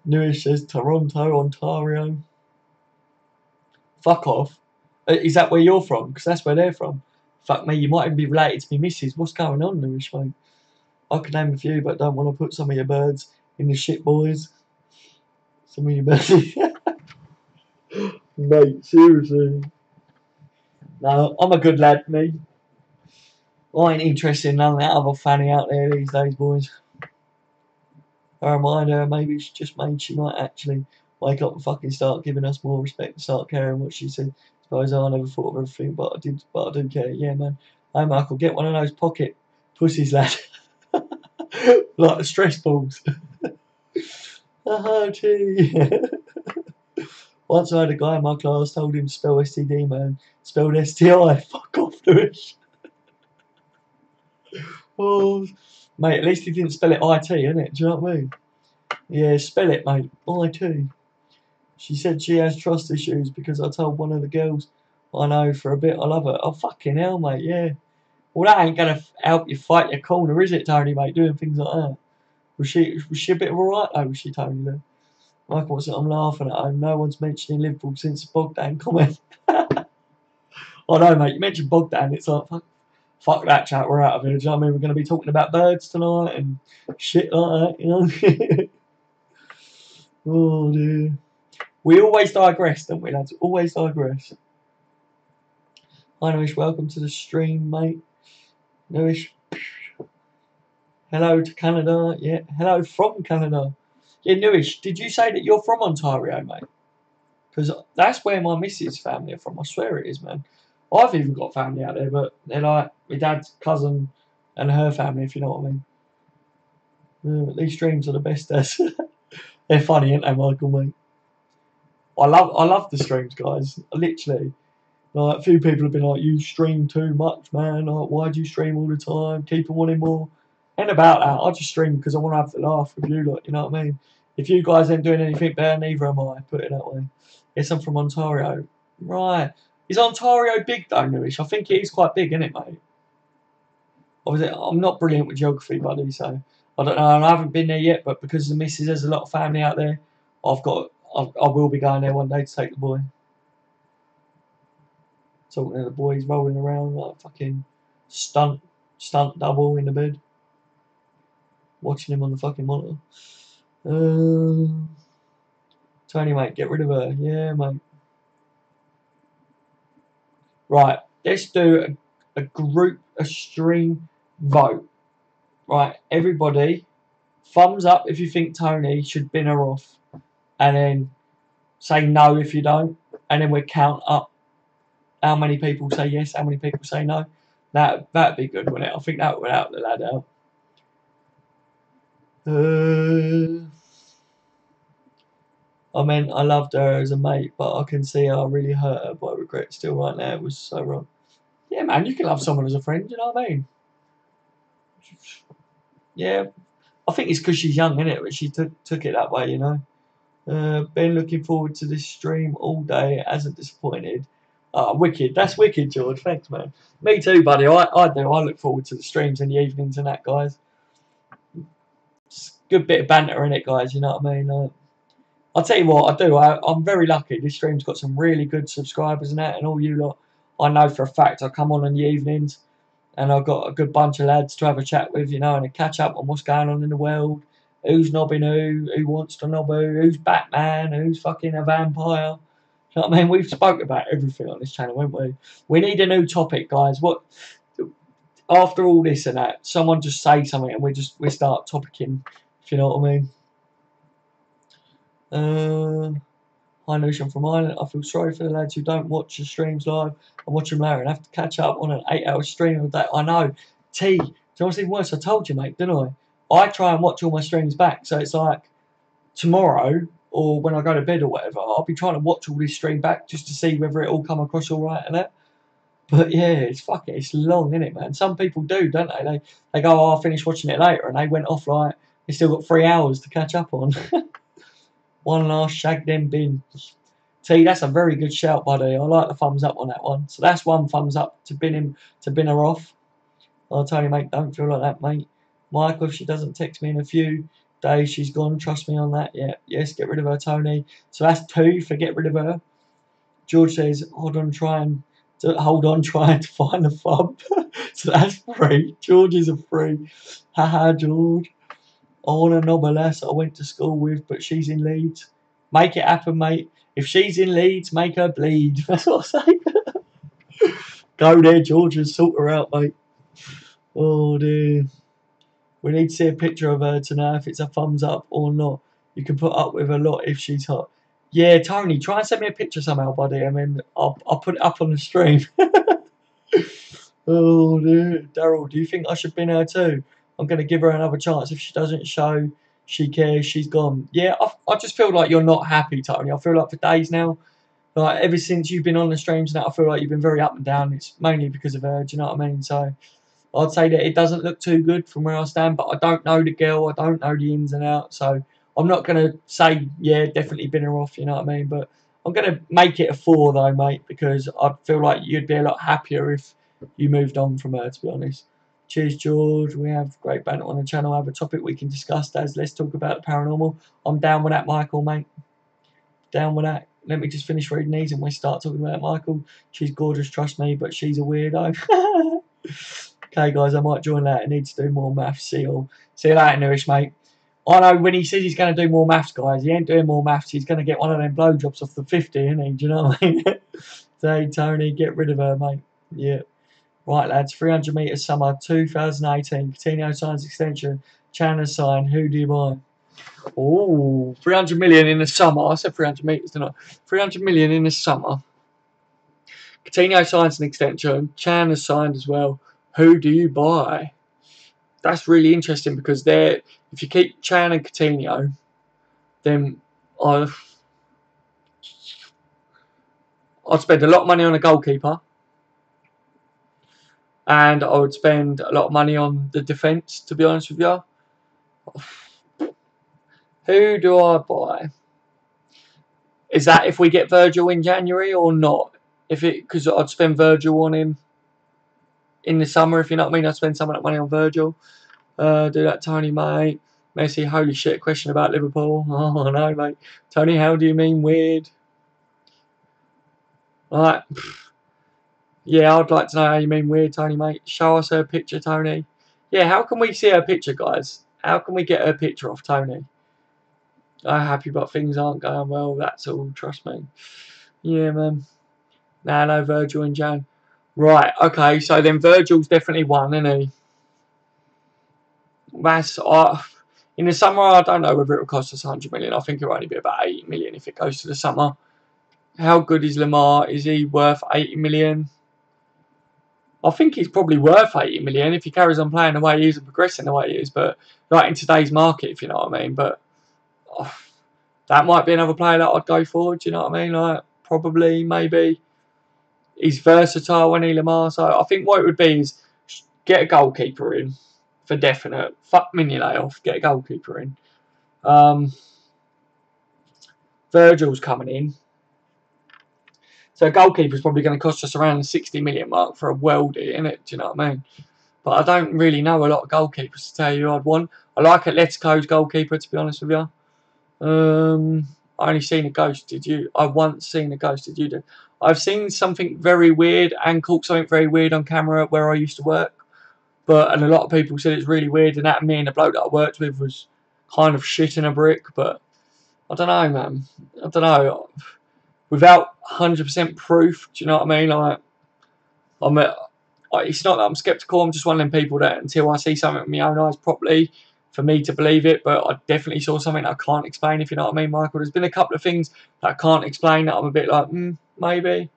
Newish says Toronto, Ontario. Fuck off. Is that where you're from? Because that's where they're from. Fuck me, you might even be related to me missus. What's going on, Newish, mate? I could name a few, but don't want to put some of your birds in the shit, boys. Some of your birds. Mate, seriously. No, I'm a good lad, me. I ain't interested in none of that other fanny out there these days, boys. A reminder, maybe she might actually wake up and fucking start giving us more respect and start caring what she said. Guys, I never thought of everything, but I do care. Yeah, man. Hey, Michael, get one of those pocket pussies, lad. Like the stress balls. Gee. Once I had a guy in my class told him to spell STD, man. Spelled STI. Fuck off, Lewis. Oh, mate, at least he didn't spell it IT, innit? Do you know what I mean? Yeah, spell it, mate. IT. She said she has trust issues because I told one of the girls I know for a bit I love her. Oh, fucking hell, mate, yeah. Well, that ain't going to help you fight your corner, is it, Tony, mate, doing things like that? Was she a bit of a right, though, was she, Tony, then? Michael, I'm laughing at home. No one's mentioning Liverpool since the Bogdan comment. I know, mate, you mentioned Bogdan, it's like, fuck that chat, we're out of here. Do you know what I mean? We're going to be talking about birds tonight and shit like that, you know? Oh, dear. We always digress, don't we, lads? Always digress. Hi, Noish. Welcome to the stream, mate. Noish. Hello to Canada. Yeah. Hello from Canada. Yeah, Noish, did you say that you're from Ontario, mate? Because that's where my missus' family are from. I swear it is, man. I've even got family out there, but they're like my dad's cousin and her family, if you know what I mean. These streams are the best, as they're funny, aren't they, Michael, mate? I love the streams, guys. Literally, like a few people have been like, "You stream too much, man. Like, why do you stream all the time? Keep on wanting more." And about that, I just stream because I want to have the laugh with you, like, you know what I mean? If you guys ain't doing anything better, neither am I. Put it that way. Yes, I'm from Ontario. Right. Is Ontario big though, Newish? I think it is quite big, isn't it, mate? Obviously, I'm not brilliant with geography, buddy, so I don't know. And I haven't been there yet, but because the missus has a lot of family out there, I will be going there one day to take the boy. Talking to the boys rolling around like fucking stunt double in the bed. Watching him on the fucking monitor. Tony, mate, get rid of her. Yeah, mate. Right, let's do a stream vote. Right, everybody, thumbs up if you think Tony should bin her off, and then say no if you don't, and then we count up how many people say yes, how many people say no. That'd be good, wouldn't it? I think that would help the lad out. I mean, I loved her as a mate, but I can see I really hurt her by regret still right now. It was so wrong. Yeah, man, you can love someone as a friend, you know what I mean? Yeah, I think it's because she's young, innit? But she took it that way, you know. Been looking forward to this stream all day. It hasn't disappointed. Wicked. That's wicked, George. Thanks, man. Me too, buddy. I do. I look forward to the streams in the evenings and that, guys. It's a good bit of banter in it, guys. You know what I mean? I'll tell you what, I do. I'm very lucky. This stream's got some really good subscribers and that, and all you lot, I know for a fact I come on in the evenings and I've got a good bunch of lads to have a chat with, you know, and a catch up on what's going on in the world, who's knobbing who wants to knob who's Batman, who's fucking a vampire. You know what I mean? We've spoke about everything on this channel, haven't we? We need a new topic, guys. What after all this and that, someone just say something and we start topicking, if you know what I mean. Hi, Notion from Ireland. I feel sorry for the lads who don't watch the streams live and watch them later and have to catch up on an 8-hour stream of that. I know. T, do you know what's even worse? I told you, mate, didn't I? I try and watch all my streams back. So it's like tomorrow or when I go to bed or whatever, I'll be trying to watch all this stream back just to see whether it all come across all right and that. But yeah, it's long, isn't it, man? Some people do, don't they? They go, oh, I'll finish watching it later, and they went off like they still got 3 hours to catch up on. One last shag then bin. T, that's a very good shout, buddy. I like the thumbs up on that one. So that's one thumbs up to bin her off. I'll tell you, mate, don't feel like that, mate. Michael, if she doesn't text me in a few days, she's gone. Trust me on that. Yeah, yes, get rid of her, Tony. So that's 2 for get rid of her. George says, hold on, trying to find the thumb. So that's 3. George is a 3. Haha, George. I want a knobber lass I went to school with, but she's in Leeds. Make it happen, mate. If she's in Leeds, make her bleed. That's what I say. Go there, George, and sort her out, mate. Oh, dear. We need to see a picture of her to know if it's a thumbs up or not. You can put up with a lot if she's hot. Yeah, Tony, try and send me a picture somehow, buddy. I mean, I'll put it up on the stream. Oh, dear. Daryl, do you think I should bin her too? I'm going to give her another chance. If she doesn't show she cares, she's gone. Yeah, I just feel like you're not happy, Tony. I feel like for days now, like ever since you've been on the streams now, I feel like you've been very up and down. It's mainly because of her, do you know what I mean? So I'd say that it doesn't look too good from where I stand, but I don't know the girl. I don't know the ins and outs. So I'm not going to say, yeah, definitely bin her off, you know what I mean? But I'm going to make it a 4 though, mate, because I feel like you'd be a lot happier if you moved on from her, to be honest. Cheers, George. We have great banter on the channel. I have a topic we can discuss, Daz. Let's talk about the paranormal. I'm down with that, Michael, mate. Down with that. Let me just finish reading these and we'll start talking about Michael. She's gorgeous, trust me, but she's a weirdo. Okay, guys, I might join that. I need to do more maths. See you later, Newish, mate. I know when he says he's going to do more maths, guys, he ain't doing more maths. He's going to get one of them blowjobs off the 50, isn't he? Do you know what I mean? Hey, Tony, get rid of her, mate. Yeah. Right, lads, 300 metres summer 2018. Coutinho signs extension. Chandler sign. Who do you buy? Oh, 300 million in the summer. I said 300 metres, didn't I? 300 million in the summer. Coutinho signs an extension. Chandler signed as well. Who do you buy? That's really interesting because if you keep Chan and Coutinho, then I'd spend a lot of money on a goalkeeper. And I would spend a lot of money on the defence, to be honest with you. Who do I buy? Is that if we get Virgil in January or not? Because I'd spend Virgil on him in the summer, if you know what I mean. I'd spend some of that money on Virgil. Do that, Tony, mate. Messi, holy shit, question about Liverpool. Oh, no, mate. Tony, how do you mean weird? Right. Yeah, I'd like to know how you mean weird, Tony, mate. Show us her picture, Tony. Yeah, how can we see her picture, guys? How can we get her picture off Tony? I'm happy, but things aren't going well. That's all, trust me. Yeah, man. Nah, no, Virgil and Jan. Right, okay, so then Virgil's definitely one, isn't he? That's... in the summer, I don't know whether it will cost us 100 million. I think it'll only be about 80 million if it goes to the summer. How good is Lamar? Is he worth 80 million? I think he's probably worth 80 million if he carries on playing the way he is and progressing the way he is. But like in today's market, if you know what I mean. But that might be another player that I'd go for. Do you know what I mean? Like probably, maybe. He's versatile, when he Lamar. So I think what it would be is get a goalkeeper in for definite. Fuck Mignolet off. Get a goalkeeper in. Virgil's coming in. So a goalkeeper's probably going to cost us around the 60 million mark for a worldie, innit? Do you know what I mean? But I don't really know a lot of goalkeepers to tell you who I'd want. I like Atletico's goalkeeper, to be honest with you. I only seen a ghost, did you? I once seen a ghost, did you do? I've seen something very weird and caught something very weird on camera where I used to work. And a lot of people said it's really weird, and that me and the bloke that I worked with was kind of shitting a brick. But I don't know, man. I don't know. Without 100% proof, do you know what I mean? It's not that I'm sceptical. I'm just one of them people that until I see something with my own eyes properly, for me to believe it. But I definitely saw something that I can't explain, if you know what I mean, Michael. There's been a couple of things that I can't explain that I'm a bit like, maybe.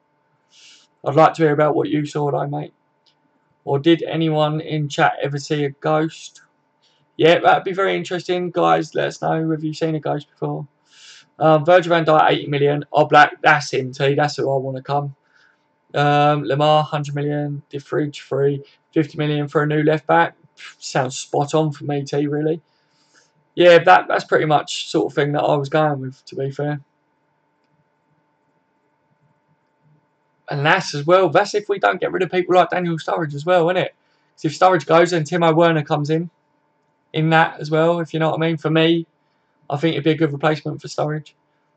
I'd like to hear about what you saw though, mate. Or did anyone in chat ever see a ghost? Yeah, that'd be very interesting. Guys, let us know if you've seen a ghost before. Virgil van Dijk, 80 million. Black, that's him, T. That's who I want to come. Lamar, 100 million. De Vrij, free. 50 million for a new left back. Sounds spot on for me, T, really. Yeah, that's pretty much sort of thing that I was going with, to be fair. And that's as well. That's if we don't get rid of people like Daniel Sturridge as well, isn't it? Because if Sturridge goes, then Timo Werner comes in that as well, if you know what I mean. For me, I think it'd be a good replacement for Sturridge.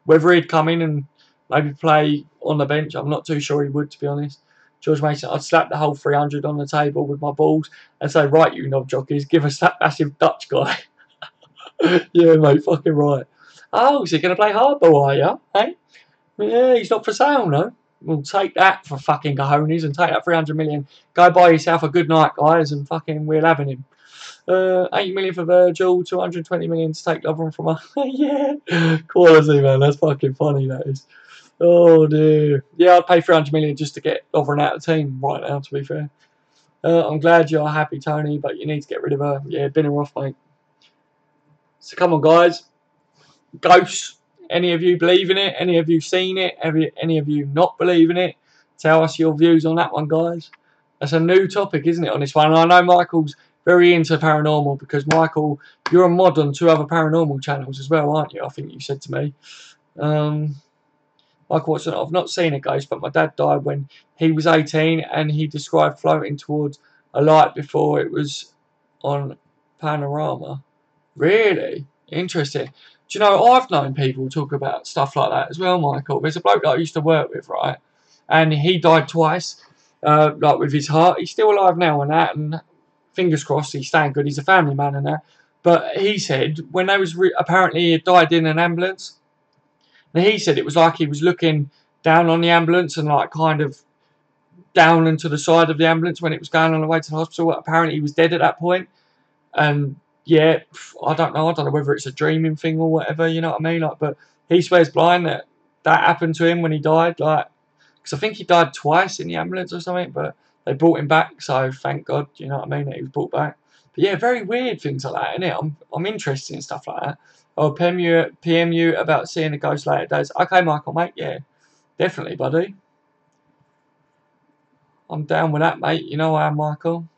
Whether he'd come in and maybe play on the bench, I'm not too sure he would, to be honest. George Mason, I'd slap the whole 300 on the table with my balls and say, right, you knob jockeys, give us that massive Dutch guy. Yeah, mate, fucking right. Oh, is he going to play hardball, are you? Hey? Yeah, he's not for sale, no. We'll take that for fucking cojones and take that 300 million. Go buy yourself a good night, guys, and fucking we're having him. 8 million for Virgil, 220 million to take Lovren from us. Yeah, quality, man. That's fucking funny, that is. Oh dear. Yeah, I'd pay 300 million just to get Lovren out of the team right now, to be fair. I'm glad you're happy, Tony, but you need to get rid of her. Yeah, bin her off, mate. So come on, guys. Ghosts. Any of you believe in it? Any of you seen it? Any of you not believe in it? Tell us your views on that one, guys. That's a new topic, isn't it, on this one? And I know Michael's very into paranormal because, Michael, you're a mod on 2 other paranormal channels as well, aren't you? I think you said to me. Michael Watson, I've not seen a ghost, but my dad died when he was 18 and he described floating towards a light before it was on panorama. Really? Interesting. Do you know, I've known people talk about stuff like that as well, Michael. There's a bloke that I used to work with, right? And he died twice, like with his heart. He's still alive now and that, and fingers crossed he's staying good. He's a family man and that. But he said when they was apparently he had died in an ambulance. And he said it was like he was looking down on the ambulance and like kind of down into the side of the ambulance when it was going on the way to the hospital. Apparently he was dead at that point. And yeah, I don't know whether it's a dreaming thing or whatever, you know what I mean? Like, but he swears blind that happened to him when he died. Like, because I think he died twice in the ambulance or something, but they brought him back. So thank God, you know what I mean, that he was brought back. But yeah, very weird things like that, innit? I'm interested in stuff like that. I'll PM you about seeing a ghost later days. Okay, Michael, mate. Yeah, definitely, buddy. I'm down with that, mate. You know I am, Michael.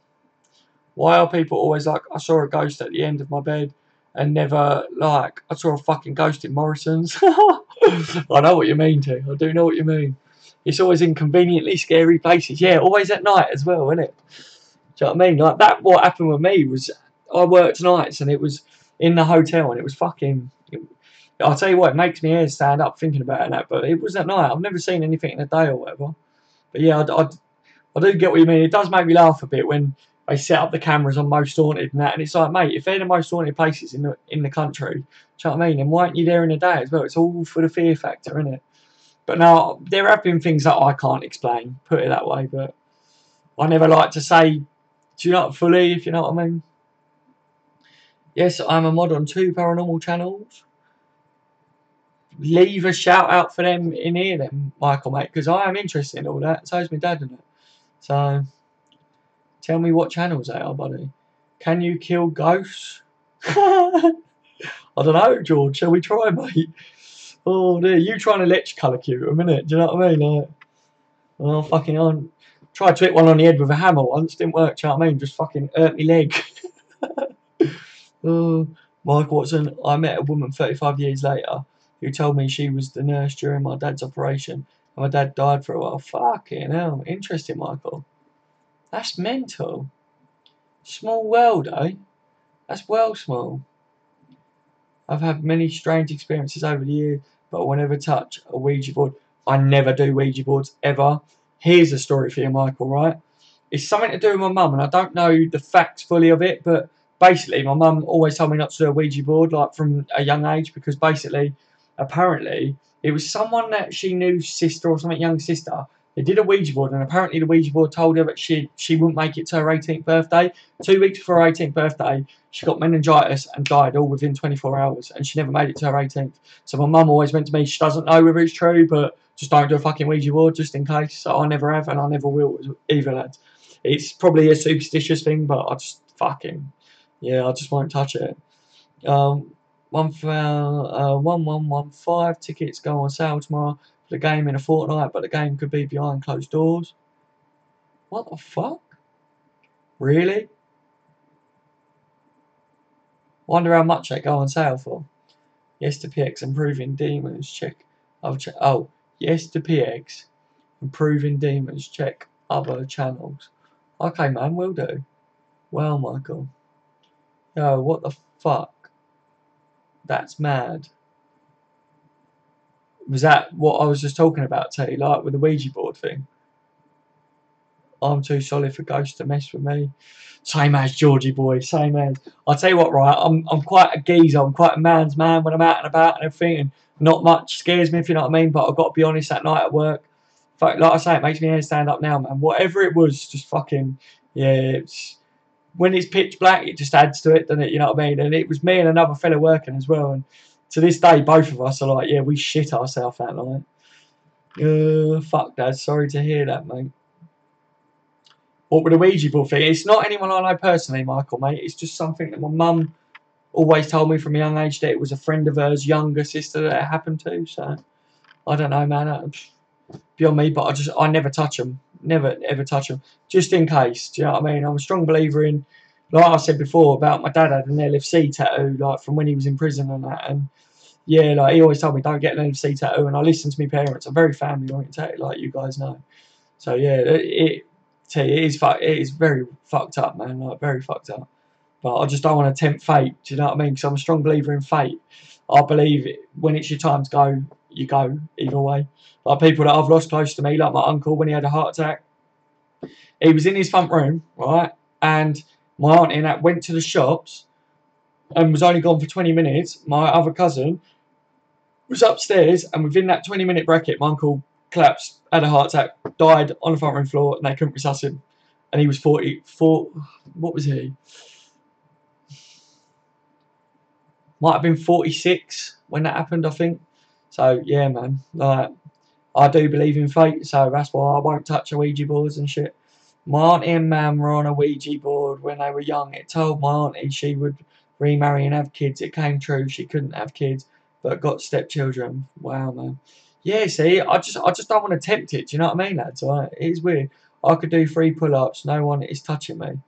Why are people always like, I saw a ghost at the end of my bed and never like, I saw a fucking ghost in Morrison's? I know what you mean, T. I do know what you mean. It's always in conveniently scary places. Yeah, always at night as well, isn't it? Do you know what I mean? Like that, what happened with me was I worked nights and it was in the hotel and it was fucking... I'll tell you what, it makes me hair stand up thinking about it, but it was at night. I've never seen anything in the day or whatever. But yeah, I do get what you mean. It does make me laugh a bit when they set up the cameras on Most Haunted and that, and it's like, mate, if they're the most haunted places in the country, do you know what I mean? Then why aren't you there in the day as well? It's all for the fear factor, isn't it? But now, there have been things that I can't explain, put it that way, but I never like to say, do you know, fully, if you know what I mean? Yes, I'm a mod on 2 paranormal channels. Leave a shout out for them in here then, Michael, mate, because I am interested in all that. So is my dad in it. So, tell me what channels they are, buddy. Can you kill ghosts? I don't know, George. Shall we try, mate? Oh dear, you trying to lecture colour cue a minute? Do you know what I mean? Like, oh fucking on. Tried to hit one on the head with a hammer once, didn't work. Do you know what I mean? Just fucking hurt me leg. Oh, Mike Watson. I met a woman 35 years later who told me she was the nurse during my dad's operation, and my dad died for a while. Fucking hell, interesting, Michael. That's mental. Small world, eh? That's well small. I've had many strange experiences over the years, but I will never touch a Ouija board. I never do Ouija boards, ever. Here's a story for you, Michael, right? It's something to do with my mum, and I don't know the facts fully of it, but basically my mum always told me not to do a Ouija board, like from a young age, because basically, apparently, it was someone that she knew, sister or something, young sister. They did a Ouija board, and apparently the Ouija board told her that she wouldn't make it to her 18th birthday. 2 weeks before her 18th birthday, she got meningitis and died all within 24 hours, and she never made it to her 18th. So my mum always went to me, she doesn't know whether it's true, but just don't do a fucking Ouija board, just in case. So I never have, and I never will either, lads. It's probably a superstitious thing, but I just fucking, yeah, I just won't touch it. 1115 tickets go on sale tomorrow for the game in a fortnight, but the game could be behind closed doors. What the fuck? Really? Wonder how much they go on sale for. Yes to PX, improving demons, check. Oh, yes to PX, improving demons, check other channels. Okay, man, will do. Well, Michael. Yo, what the fuck? That's mad. Was that what I was just talking about, Teddy? Like with the Ouija board thing? I'm too solid for ghosts to mess with me. Same as Georgie boy, same as. I'll tell you what, right? I'm quite a geezer. I'm quite a man's man when I'm out and about and everything, and not much scares me, if you know what I mean. But I've got to be honest, that night at work, like I say, it makes me hair stand up now, man. Whatever it was, just fucking, yeah, when it's pitch black, it just adds to it, doesn't it? You know what I mean? And it was me and another fella working as well. And to this day, both of us are like, yeah, we shit ourselves that night. Fuck, Dad. Sorry to hear that, mate. What with the Ouija board thing? It's not anyone I know personally, Michael, mate. It's just something that my mum always told me from a young age that it was a friend of hers, younger sister, that it happened to. So I don't know, man. Beyond me, but I never touch them. Never ever touch them, just in case. Do you know what I mean? I'm a strong believer in, like I said before about my dad had an LFC tattoo, like from when he was in prison and that. And yeah, like he always told me don't get an LFC tattoo. And I listened to my parents. I'm very family oriented, like you guys know. So yeah, it is very fucked up, man. Like very fucked up. But I just don't want to tempt fate. Do you know what I mean? Because I'm a strong believer in fate. I believe when it's your time to go, you go either way. Like people that I've lost close to me, like my uncle when he had a heart attack. He was in his front room, right? And my auntie and that went to the shops and was only gone for 20 minutes. My other cousin was upstairs, and within that 20-minute bracket, my uncle collapsed, had a heart attack, died on the front room floor, and they couldn't resuscitate him. And he was 44. What was he? Might have been 46 when that happened, I think. So yeah, man. Like, I do believe in fate, so that's why I won't touch a Ouija boards and shit. My auntie and Mam were on a Ouija board when they were young. It told my auntie she would remarry and have kids. It came true. She couldn't have kids, but got stepchildren. Wow, man. Yeah, see, I just don't want to tempt it. Do you know what I mean, lads? Right? It is weird. I could do 3 pull-ups. No one is touching me.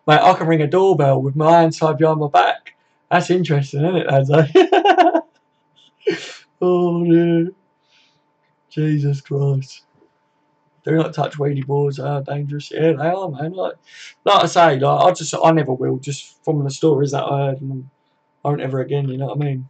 Mate, I can ring a doorbell with my hands tied behind my back. That's interesting, isn't it, lads? Oh, no. Jesus Christ. Do not touch Ouija boards. They are dangerous. Yeah, they are, man. Like I say, I never will, just from the stories that I heard, and I won't ever again, you know what I mean?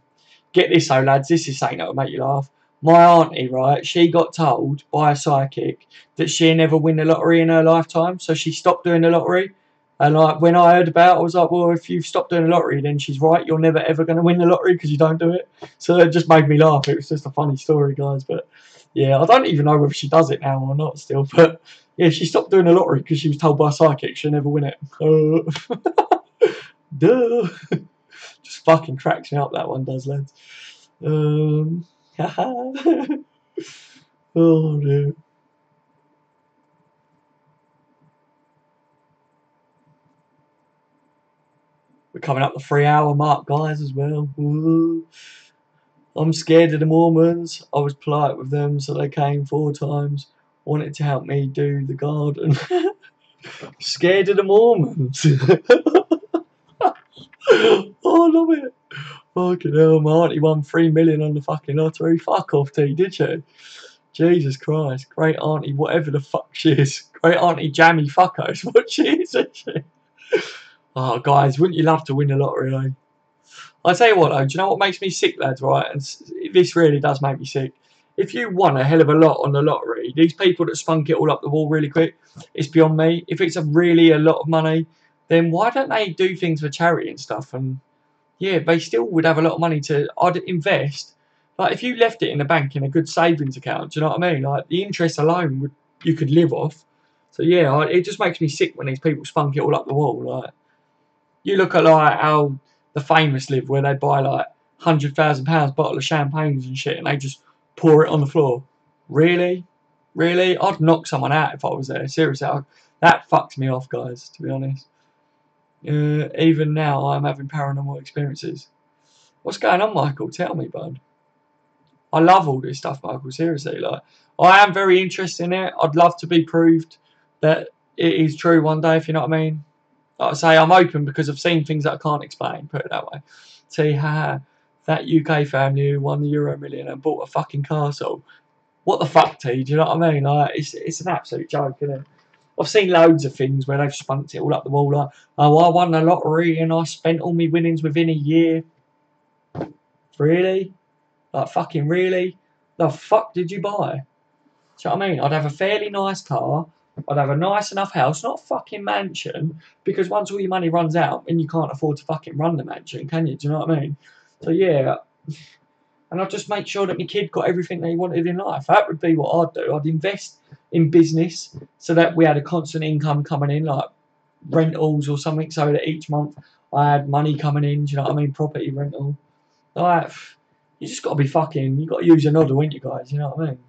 Get this though, lads, this is something that will make you laugh. My auntie, right, she got told by a psychic that she'd never win the lottery in her lifetime, so she stopped doing the lottery. And like when I heard about it, I was like, well, if you've stopped doing the lottery, then she's right, you're never ever going to win the lottery because you don't do it. So it just made me laugh. It was just a funny story, guys. But yeah, I don't even know whether she does it now or not still. But yeah, she stopped doing the lottery because she was told by a psychic she'll never win it. Duh. Just fucking cracks me up, that one does, lads. Oh, no. We're coming up the 3-hour mark, guys, as well. Ooh. I'm scared of the Mormons. I was polite with them, so they came 4 times. Wanted to help me do the garden. Scared of the Mormons. Oh, I love it. Fucking hell, my auntie won 3 million on the fucking lottery. Fuck off, T, did she? Jesus Christ. Great auntie, whatever the fuck she is. Great auntie Jammy Fucko is what she is, isn't she? Oh, guys, wouldn't you love to win the lottery, though? I tell you what, though, do you know what makes me sick, lads, right? And this really does make me sick. If you won a hell of a lot on the lottery, these people that spunk it all up the wall really quick, it's beyond me. If it's really a lot of money, then why don't they do things for charity and stuff? And yeah, they still would have a lot of money I'd invest. Like if you left it in the bank in a good savings account, do you know what I mean? Like the interest alone you could live off. So yeah, it just makes me sick when these people spunk it all up the wall. Like you look at like how the famous live, where they buy like £100,000 bottle of champagnes and shit, and they just pour it on the floor. Really? I'd knock someone out if I was there. Seriously, that fucks me off, guys, to be honest. Even now, I'm having paranormal experiences. What's going on, Michael? Tell me, bud. I love all this stuff, Michael. Seriously, like I am very interested in it. I'd love to be proved that it is true one day, if you know what I mean. Like I say, I'm open because I've seen things that I can't explain. Put it that way. See, that UK family who won the Euro Million and bought a fucking castle. What the fuck, T? Do you know what I mean? Like, it's an absolute joke, isn't it? I've seen loads of things where they've spunked it all up the wall. Like, oh, I won the lottery and I spent all my winnings within a year. Really? Like, fucking really? The fuck did you buy? Do you know what I mean? I'd have a fairly nice car. I'd have a nice enough house, not a fucking mansion, because once all your money runs out, then you can't afford to fucking run the mansion, can you? Do you know what I mean? So, yeah. And I'd just make sure that my kid got everything they wanted in life. That would be what I'd do. I'd invest in business, so that we had a constant income coming in, like rentals or something, so that each month I had money coming in. Do you know what I mean? Property rental. Like, you just got to be fucking. You got to use a noddle, ain't you guys? You know what I mean?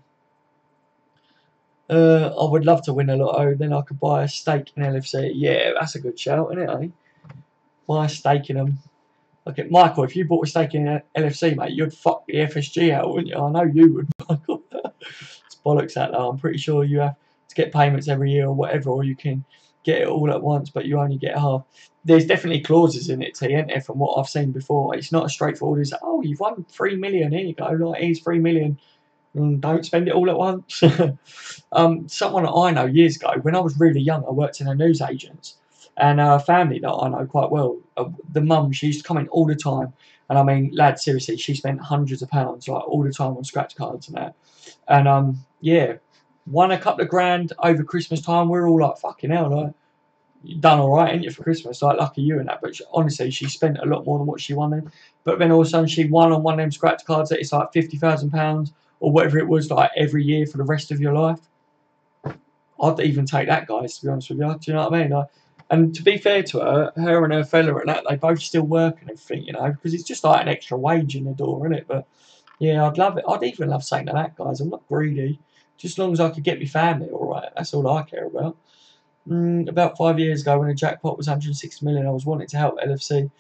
I would love to win a lotto. Then I could buy a stake in LFC. Yeah, that's a good shout, isn't it? Eh? Buy a stake in them. Okay, Michael, if you bought a stake in LFC, mate, you'd fuck the FSG out, wouldn't you? I know you would, Michael. It's bollocks that though. I'm pretty sure you have to get payments every year or whatever, or you can get it all at once, but you only get half. There's definitely clauses in it, T, ain't there, from what I've seen before. It's not as straightforward as, oh, you've won 3 million, here you go, like, here's 3 million. Don't spend it all at once. Someone I know years ago, when I was really young, I worked in a newsagent's, and a family that I know quite well, the mum, she used to come in all the time, and I mean, lad, seriously, she spent hundreds of pounds, like, all the time on scratch cards and that, and yeah, won a couple of grand over Christmas time. We're all like, fucking hell, like, you done all right, ain't you, for Christmas? Like, lucky you and that. But honestly, she spent a lot more than what she won then. But then all of a sudden, she won on one of them scratch cards that it's like £50,000 or whatever it was, like every year for the rest of your life. I'd even take that, guys, to be honest with you. Do you know what I mean? Like, and to be fair to her and her fella and that, they both still work and everything, you know, because it's just like an extra wage in the door, isn't it? But yeah, I'd love it. I'd even love saying to that, guys. I'm not greedy. Just as long as I could get my family all right. That's all I care about. About 5 years ago, when the jackpot was 160 million, I was wanting to help LFC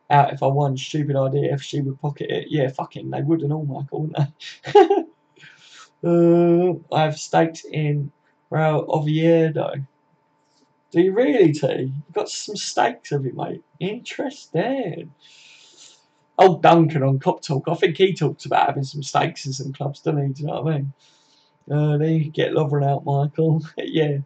out if I won. Stupid idea. If she would pocket it, yeah, fucking, they would and all, Michael, wouldn't they? I have stakes in Real Oviedo. Do you really, T? You've got some stakes of it, mate. Interesting. Oh, Duncan on Cop Talk. I think he talks about having some stakes in some clubs, doesn't he? Do you know what I mean? There you get Lovren out, Michael. Yeah.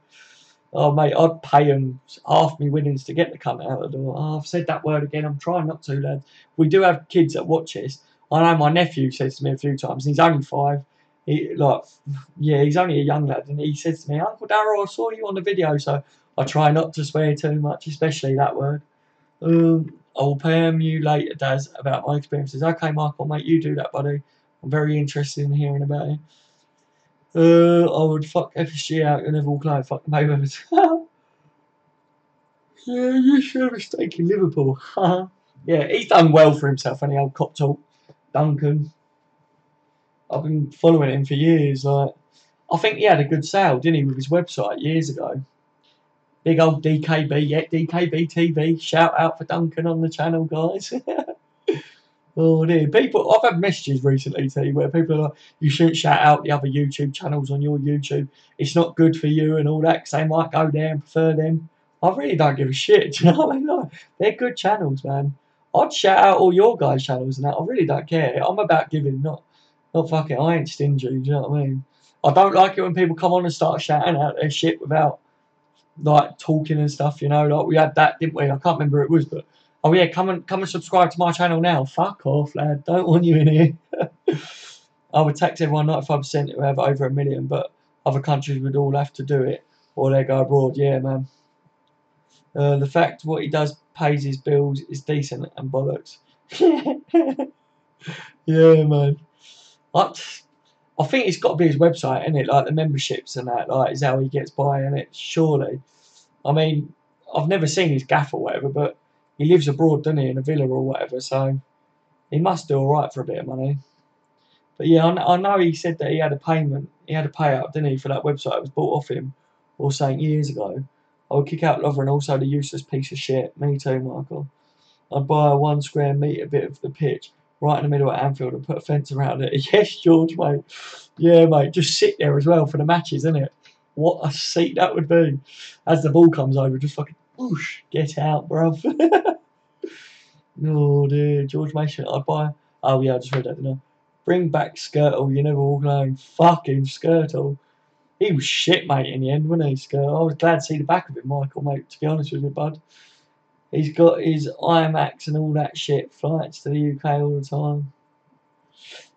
Oh, mate, I'd pay him half my winnings to get the cunt out the door. Oh, I've said that word again. I'm trying not to, lad. We do have kids that watch this. I know my nephew says to me a few times, and he's only 5. He's only a young lad, and he says to me, Uncle Darryl, I saw you on the video, so I try not to swear too much, especially that word. I will PM you later, Daz, about my experiences. Okay, Michael, mate, you do that, buddy. I'm very interested in hearing about it. I would fuck FSG out and never walk alone. Fuck Mayweather's. Yeah, you should have a stake in Liverpool. Yeah, he's done well for himself, any old Cop Talk. Duncan. I've been following him for years. Like, I think he had a good sale, didn't he, with his website years ago. Big old DKB, yeah, DKB TV. Shout out for Duncan on the channel, guys. Oh dear, people. I've had messages recently, T, where people are like, "You shouldn't shout out the other YouTube channels on your YouTube. It's not good for you and all that, because they might go there and prefer them." I really don't give a shit. Do you know what I mean? Like, they're good channels, man. I'd shout out all your guys' channels and that. I really don't care. I'm about giving, not fucking. I ain't stingy. Do you know what I mean? I don't like it when people come on and start shouting out their shit without like talking and stuff. You know, like we had that, didn't we? I can't remember who it was, but. Oh yeah, come and subscribe to my channel now. Fuck off, lad. Don't want you in here. I would tax everyone 95% who have over 1 million, but other countries would all have to do it, or they go abroad. Yeah, man. The fact what he does pays his bills is decent and bollocks. Yeah, man. I think it's got to be his website, isn't it? Like the memberships and that, like, is how he gets by, isn't it? Surely. I mean, I've never seen his gaff or whatever, but he lives abroad, doesn't he, in a villa or whatever, so he must do all right for a bit of money. But yeah, I know he said that he had a payout, didn't he, for that website that was bought off him, or something years ago. I would kick out Lover and also the useless piece of shit. Me too, Michael. I'd buy a 1 square metre bit of the pitch right in the middle of Anfield and put a fence around it. Yes, George, mate. Yeah, mate. Just sit there as well for the matches, innit? What a seat that would be. As the ball comes over, just fucking whoosh, get out, bruv. Oh dear, George Mason. I'd buy. Oh yeah, I just read that, didn't I? Bring back Skirtle. You never walk alone. Fucking Skirtle. He was shit, mate, in the end, wasn't he, Skirtle? I was glad to see the back of him, Michael, mate, to be honest with you, bud. He's got his IMAX and all that shit. Flights to the UK all the time.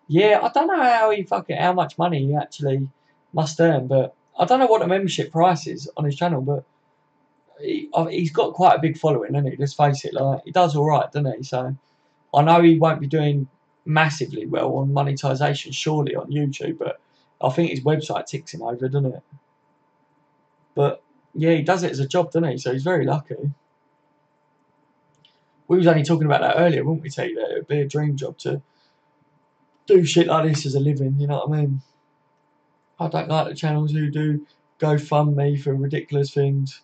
Yeah, I don't know how much money he actually must earn, but I don't know what the membership price is on his channel, but he's got quite a big following, hasn't he? Let's face it, like, he does all right, doesn't he? So I know he won't be doing massively well on monetization, surely, on YouTube, but I think his website ticks him over, doesn't it? But yeah, he does it as a job, doesn't he? So he's very lucky. We was only talking about that earlier, weren't we, T? That it would be a dream job to do shit like this as a living, you know what I mean? I don't like the channels who do GoFundMe for ridiculous things.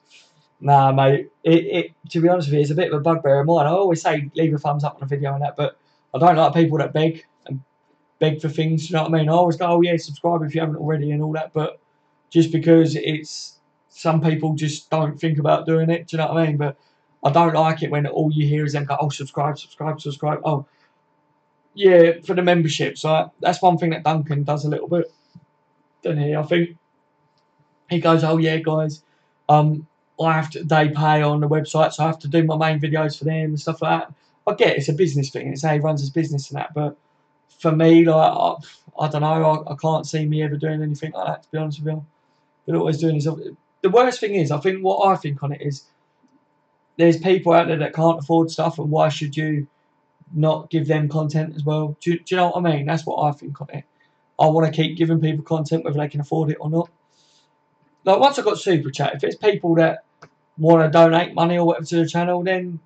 Nah, mate. To be honest with you, it's a bit of a bugbear of mine. I always say leave a thumbs up on a video and that, but I don't like people that beg for things, you know what I mean? I always go, oh yeah, subscribe if you haven't already and all that, but just because it's, some people just don't think about doing it, do you know what I mean? But I don't like it when all you hear is them go, oh, subscribe. Oh, yeah, for the memberships. So that's one thing that Duncan does a little bit, doesn't he? I think he goes, oh yeah, guys, they pay on the website, so I have to do my main videos for them and stuff like that. I get it's a business thing, it's how he runs his business and that, but for me, like, I don't know, I can't see me ever doing anything like that, to be honest with you. But always doing is, the worst thing is, I think what I think on it is, there's people out there that can't afford stuff, and why should you not give them content as well? Do you know what I mean? That's what I think on it. I want to keep giving people content whether they can afford it or not. Like, once I've got Super Chat, if it's people that want to donate money or whatever to the channel, then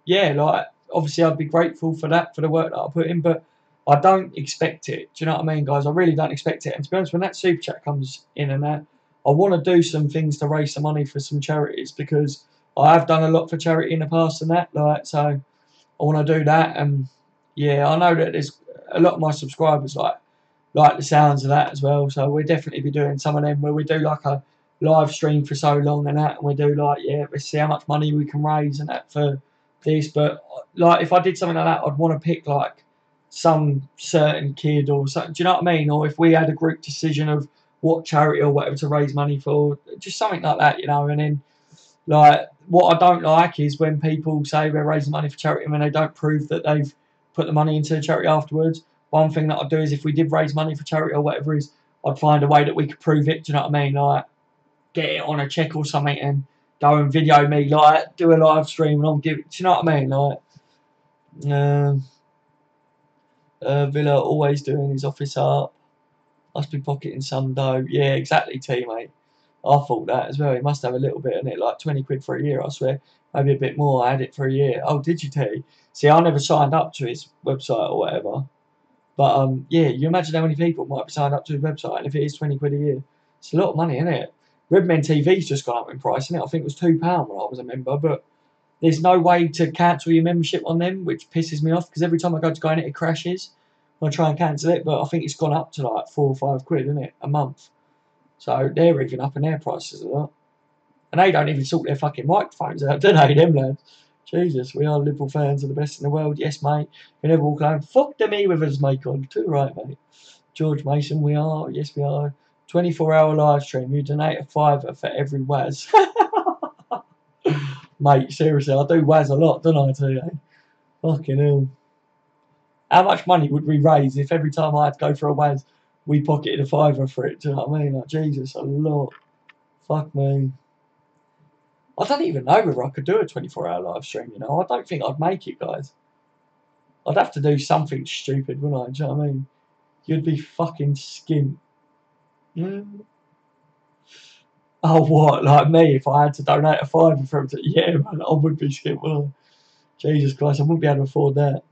yeah, like, obviously I'd be grateful for that, for the work that I put in, but I don't expect it. Do you know what I mean, guys? I really don't expect it. And to be honest, when that Super Chat comes in and that, I want to do some things to raise some money for some charities, because I have done a lot for charity in the past and that, like, so I want to do that. And yeah, I know that there's a lot of my subscribers like the sounds of that as well, so we'll definitely be doing some of them where we do like a live stream for so long and that, and we do like, yeah, let's see how much money we can raise and that for this. But like, if I did something like that, I'd want to pick like some certain kid or something, do you know what I mean? Or if we had a group decision of what charity or whatever to raise money for, just something like that, you know. And then, like, what I don't like is when people say they're raising money for charity and when they don't prove that they've put the money into the charity afterwards. One thing that I'd do is, if we did raise money for charity or whatever it is, I'd find a way that we could prove it, do you know what I mean? Like, get it on a check or something and go and video me, like, do a live stream and I'll give it, do you know what I mean? Like, Villa always doing his office art. Must be pocketing some dough. Yeah, exactly, mate. I thought that as well. He must have a little bit in it, like 20 quid for a year, I swear. Maybe a bit more. I had it for a year. Oh, did you, T? See, I never signed up to his website or whatever. But yeah, you imagine how many people might be signed up to his website, and if it is 20 quid a year, it's a lot of money, isn't it? Redmen TV's just gone up in price, isn't it? I think it was £2 when I was a member, but there's no way to cancel your membership on them, which pisses me off, because every time I go to go in it crashes. I try and cancel it, but I think it's gone up to like 4 or 5 quid, isn't it, a month? So they're even up in their prices a lot. And they don't even sort their fucking microphones out, do they, them lads? Jesus, we are Liverpool fans of the best in the world. Yes, mate. We never walk alone. Fuck the me with us, mate. On. Too right, mate. George Mason, we are. Yes, we are. 24-hour live stream. You donate a £5 for every Waz. Mate, seriously, I do Waz a lot, don't I, tell you? Fucking hell. How much money would we raise if every time I had to go for a Waz, we pocketed a £5 for it? Do you know what I mean? Like, Jesus, a lot. Fuck me. I don't even know whether I could do a 24-hour live stream, you know. I don't think I'd make it, guys. I'd have to do something stupid, wouldn't I? Do you know what I mean? You'd be fucking skint. Oh, what? Like me, if I had to donate a £5 for him to... Yeah, man, I would be skint, wouldn't I? Jesus Christ, I wouldn't be able to afford that.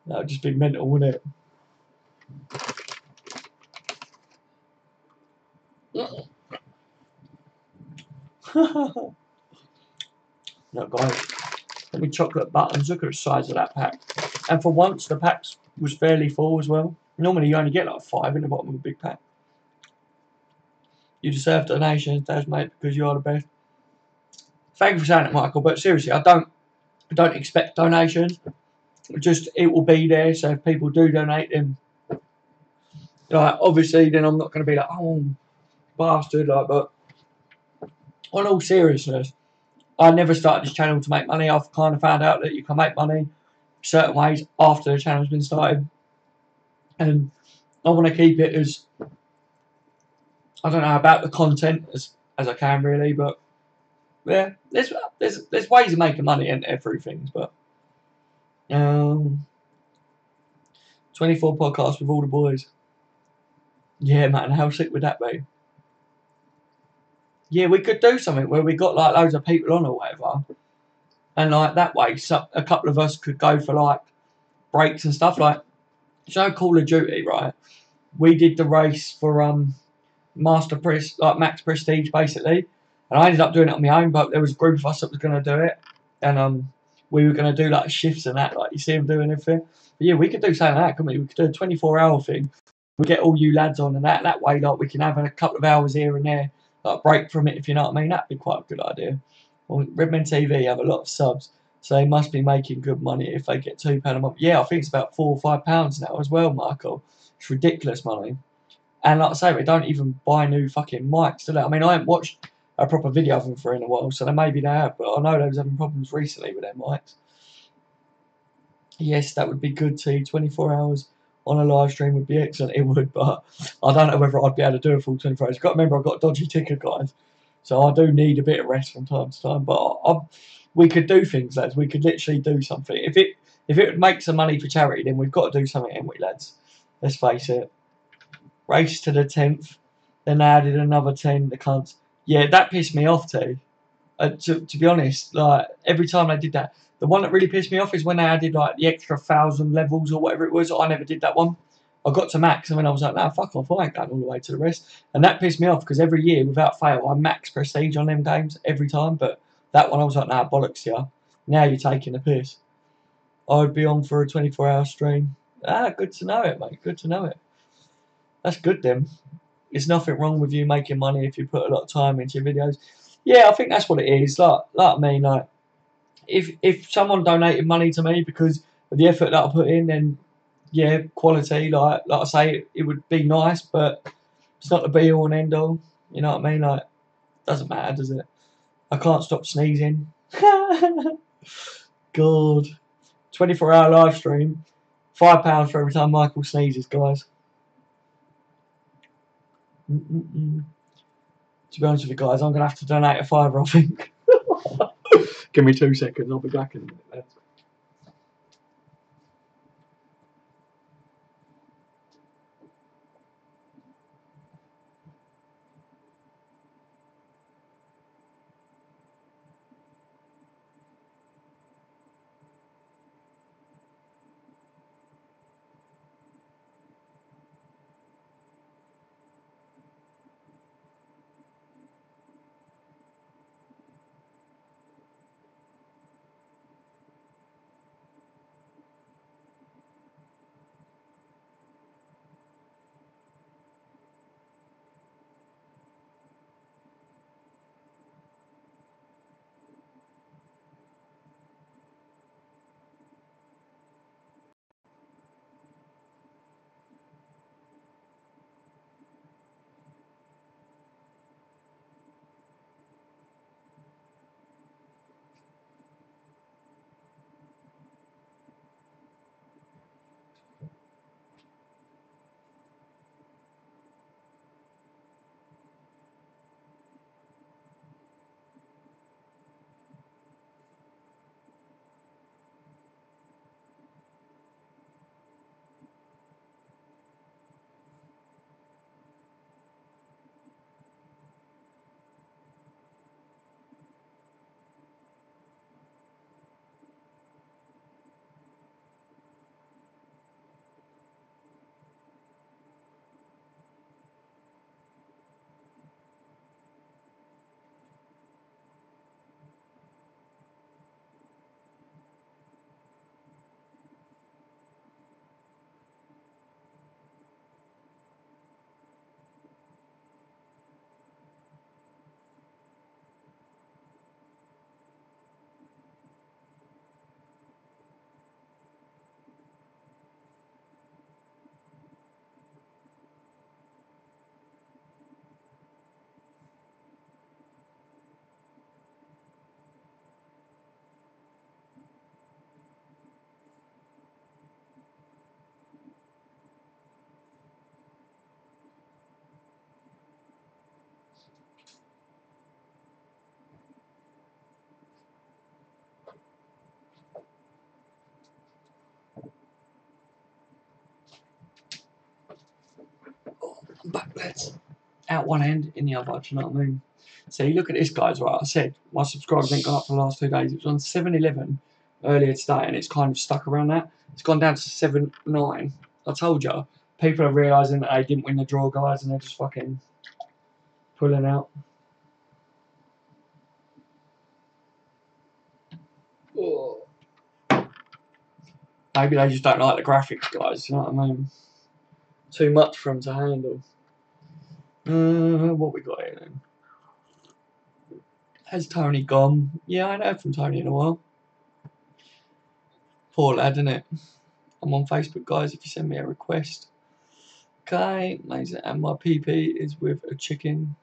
That would just be mental, wouldn't it? No, guys. Let me chocolate buttons. Look at the size of that pack. And for once, the pack was fairly full as well. Normally, you only get like 5 in the bottom of a big pack. You deserve donations, Daz, mate, because you are the best. Thank you for saying it, Michael. But seriously, I don't expect donations. Just, it will be there. So if people do donate them, like, obviously, then I'm not going to be like, oh, bastard. Like, but on all seriousness, I never started this channel to make money. I've kind of found out that you can make money certain ways after the channel's been started. And I want to keep it as, I don't know about the content as I can really, but yeah, there's ways of making money in everything. But 24 podcasts with all the boys. Yeah, man, how sick would that be? Yeah, we could do something where we got like loads of people on or whatever, and like that way, so a couple of us could go for like breaks and stuff. Like, so Call of Duty, right? We did the race for Max Prestige basically, and I ended up doing it on my own. But there was a group of us that was going to do it, and we were going to do like shifts and that, like you see them doing everything. But yeah, we could do something like that, couldn't we? We could do a 24-hour thing. We get all you lads on, and that way, like we can have a couple of hours here and there, like break from it, if you know what I mean. That'd be quite a good idea. Well, Redmen TV have a lot of subs, so they must be making good money if they get £2 a month. Yeah, I think it's about £4 or £5 now as well, Michael. It's ridiculous money. And like I say, they don't even buy new fucking mics, do they? I mean, I haven't watched a proper video of them for in a while, so maybe they have, but I know they was having problems recently with their mics. Yes, that would be good too. 24 hours on a live stream would be excellent. It would, but I don't know whether I'd be able to do a full 24 hours. You've got to remember, I've got a dodgy ticker, guys, so I do need a bit of rest from time to time. But we could do things, lads. We could literally do something. If it would make some money for charity, then we've got to do something, haven't we, lads? Let's face it. Race to the 10th. Then they added another 10. The cunts. Yeah, that pissed me off too. To be honest, like every time they did that, the one that really pissed me off is when they added like the extra 1,000 levels or whatever it was. I never did that one. I got to max and then I was like, nah, fuck off, I ain't going all the way to the rest. And that pissed me off because every year, without fail, I max prestige on them games every time. But that one, I was like, nah, bollocks, yeah. Now you're taking the piss. I'd be on for a 24-hour stream. Ah, good to know it, mate. Good to know it. That's good then. There's nothing wrong with you making money if you put a lot of time into your videos. Yeah, I think that's what it is. Like I mean, like if someone donated money to me because of the effort that I put in, then yeah, quality. Like I say, it would be nice, but it's not the be all and end all. You know what I mean? Like, doesn't matter, does it? I can't stop sneezing. God, 24-hour live stream, £5 for every time Michael sneezes, guys. To be honest with you guys, I'm gonna have to donate a £5, I think. Give me 2 seconds, I'll be back in a minute. Back, lads. Out one end, in the other, do you know what I mean? See, look at this, guys, right? I said my subscribers ain't gone up for the last 2 days. It was on 711 earlier today, and it's kind of stuck around that. It's gone down to 7.9. I told you, people are realising that they didn't win the draw, guys, and they're just fucking pulling out. Oh. Maybe they just don't like the graphics, guys, you know what I mean? Too much for them to handle. What we got here then? Has Tony gone? Yeah, I ain't heard from Tony in a while. Poor lad, innit? I'm on Facebook, guys, if you send me a request. Okay, amazing. And my PP is with a chicken.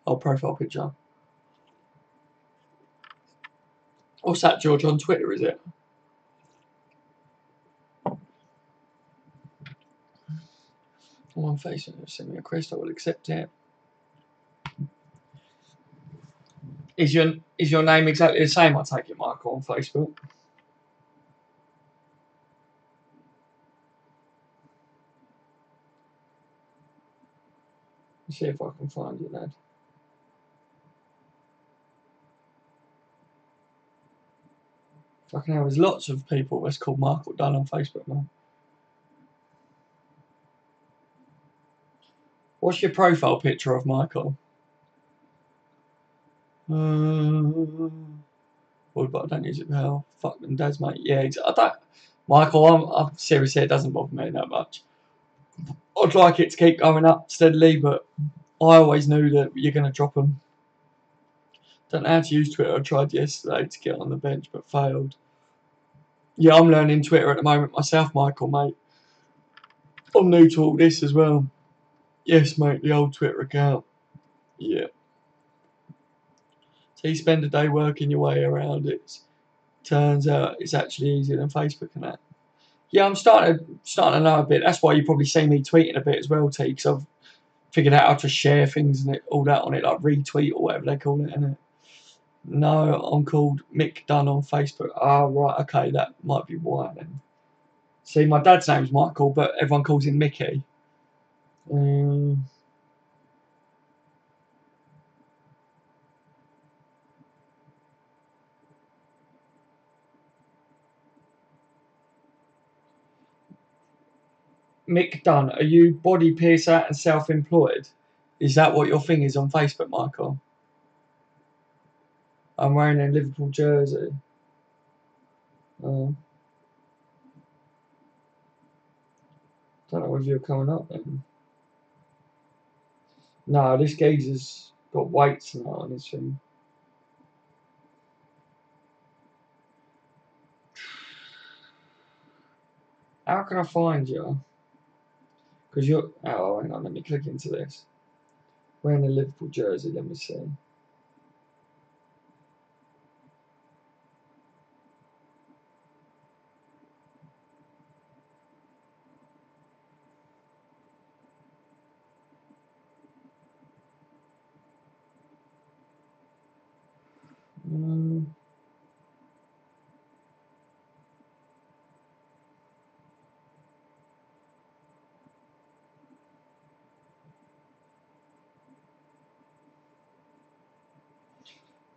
Oh, profile picture. What's that, George, on Twitter, is it? I'm on Facebook. Send me a request, I will accept it. Is your name exactly the same, I take it, Michael, on Facebook? Let's see if I can find you, lad. Fucking hell, there's lots of people that's called Michael Dunn on Facebook, man. What's your profile picture of Michael? Well, but I don't use it well. Fuck them dads, mate. Yeah, I don't. Michael, I'm seriously, it doesn't bother me that much. I'd like it to keep going up steadily, but I always knew that you're going to drop them. Don't know how to use Twitter. I tried yesterday to get on the bench, but failed. Yeah, I'm learning Twitter at the moment myself, Michael, mate. I'm new to all this as well. Yes, mate, the old Twitter account. Yeah. So you spend a day working your way around it. Turns out it's actually easier than Facebook and that. Yeah, I'm starting to know a bit. That's why you probably see me tweeting a bit as well, T, because I've figured out how to share things and all that on it, like retweet or whatever they call it, innit? No, I'm called Mick Dunn on Facebook. Ah, right, okay, that might be why then. See, my dad's name's Michael, but everyone calls him Mickey. Mick Dunn, are you body piercer and self-employed? Is that what your thing is on Facebook, Michael? I'm wearing a Liverpool jersey. Don't know if you're coming up then. No, this geezer's got weights now on his thing. How can I find you? Because you're... Oh, hang on, let me click into this. Wearing a Liverpool jersey, let me see.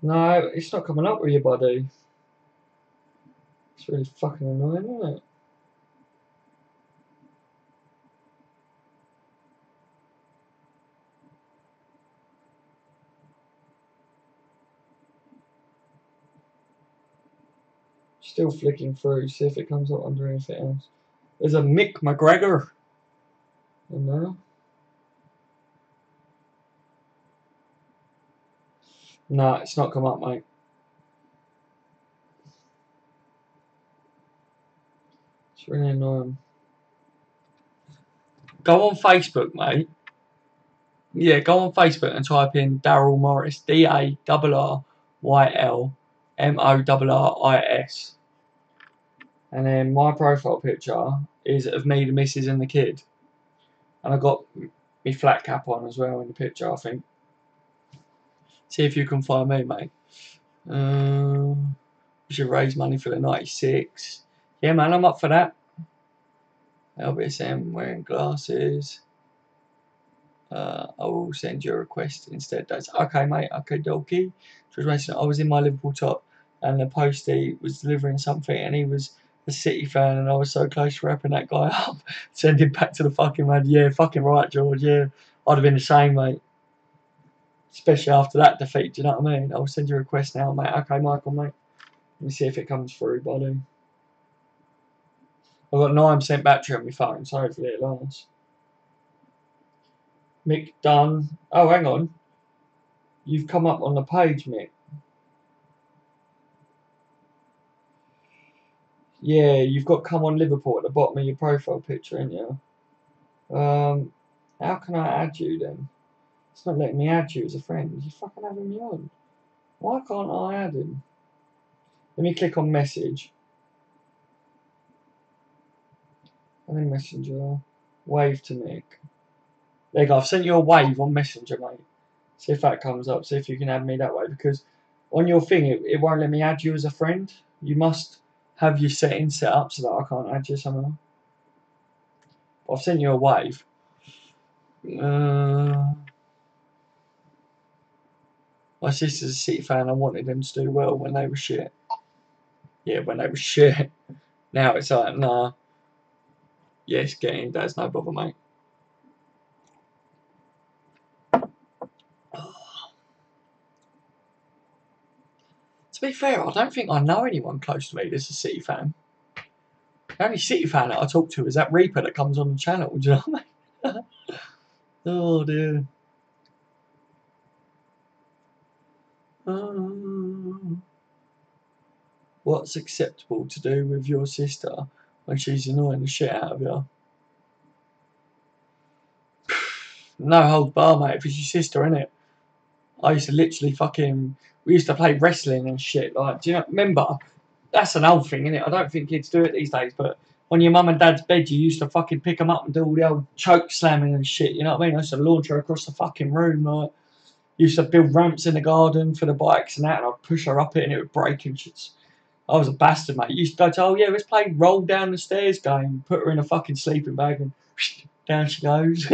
No, it's not coming up with you, buddy. It's really fucking annoying, isn't it? Still flicking through, see if it comes up under anything else. There's a Mick McGregor in there. No, it's not come up, mate. It's really annoying. Go on Facebook, mate. Yeah, go on Facebook and type in Daryl Morris. DARRYLMORRIS. And then my profile picture is of me, the missus, and the kid. And I got my flat cap on as well in the picture, I think. See if you can find me, mate. We should raise money for the 96. Yeah, man, I'm up for that. LBSM, wearing glasses. I will send you a request instead. That's okay, mate. Okay, dokie. George Mason, I was in my Liverpool top, and the postie was delivering something, and he was a City fan, and I was so close to wrapping that guy up, send him back to the fucking man. Yeah, fucking right, George. Yeah, I'd have been the same, mate. Especially after that defeat. Do you know what I mean? I'll send you a request now, mate. Okay, Michael, mate. Let me see if it comes through, buddy. I've got 9% battery on my phone, so hopefully it lasts. Mick Dunn. Oh, hang on. You've come up on the page, Mick. Yeah, you've got come on Liverpool at the bottom of your profile picture, ain't you? How can I add you then? It's not letting me add you as a friend. You fucking having me on. Why can't I add him? Let me click on message. And then messenger. Wave to Mick. There you go. I've sent you a wave on Messenger, mate. See if that comes up. See if you can add me that way. Because on your thing, it won't let me add you as a friend. You must have your settings set up so that I can't add you somehow. But I've sent you a wave. My sister's a City fan. I wanted them to do well when they were shit. Yeah, when they were shit. Now it's like, nah. Yes, get in. That's no bother, mate. To be fair, I don't think I know anyone close to me that's a City fan. The only City fan that I talk to is that Reaper that comes on the channel. Do you know what I mean? Oh dear. What's acceptable to do with your sister when she's annoying the shit out of you? No holds bar, mate. If it's your sister, innit? I used to literally we used to play wrestling and shit. Like, do you know? Remember? That's an old thing, innit? I don't think kids do it these days, but on your mum and dad's bed, you used to fucking pick them up and do all the old choke slamming and shit. You know what I mean? I used to launch her across the fucking room. Like, used to build ramps in the garden for the bikes and that, and I'd push her up it and it would break and shit. I was a bastard, mate. Used to go to, oh yeah, let's play roll down the stairs game. Put her in a fucking sleeping bag and down she goes.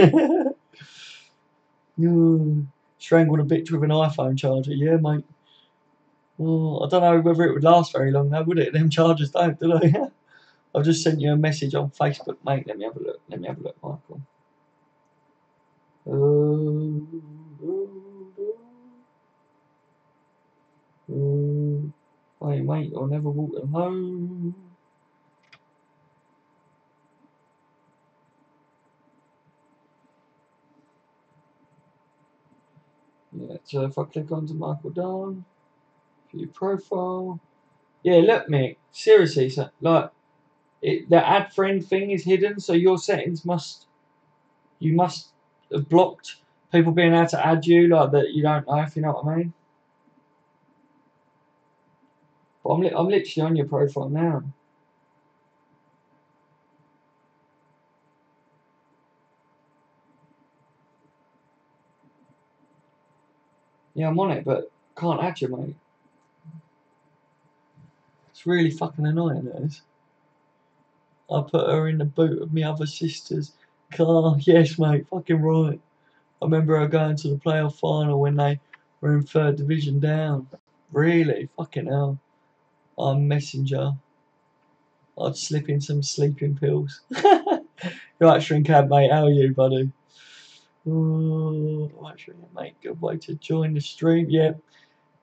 Strangled a bitch with an iPhone charger. Yeah, mate. Oh, I don't know whether it would last very long though, would it? Them chargers don't, do they? I've just sent you a message on Facebook, mate. Let me have a look. Let me have a look, Michael. Wait, mate, I'll never walk alone. Yeah, so if I click onto Michael Dunn, view profile. Yeah, look, Mick. Seriously, so, like, the add friend thing is hidden, so your settings you must have blocked people being able to add you, like that you don't know, if you know what I mean. But I'm literally on your profile now. Yeah, I'm on it, but can't add you, mate. It's really fucking annoying, that is. I put her in the boot of my other sister's car. Yes, mate, fucking right. I remember her going to the playoff final when they were in 3rd division down. Really? Fucking hell. I'm Messenger. I'd slip in some sleeping pills. Right, Shrinkad, mate. How are you, buddy? Right, Shrinkad, mate. Good way to join the stream. Yeah.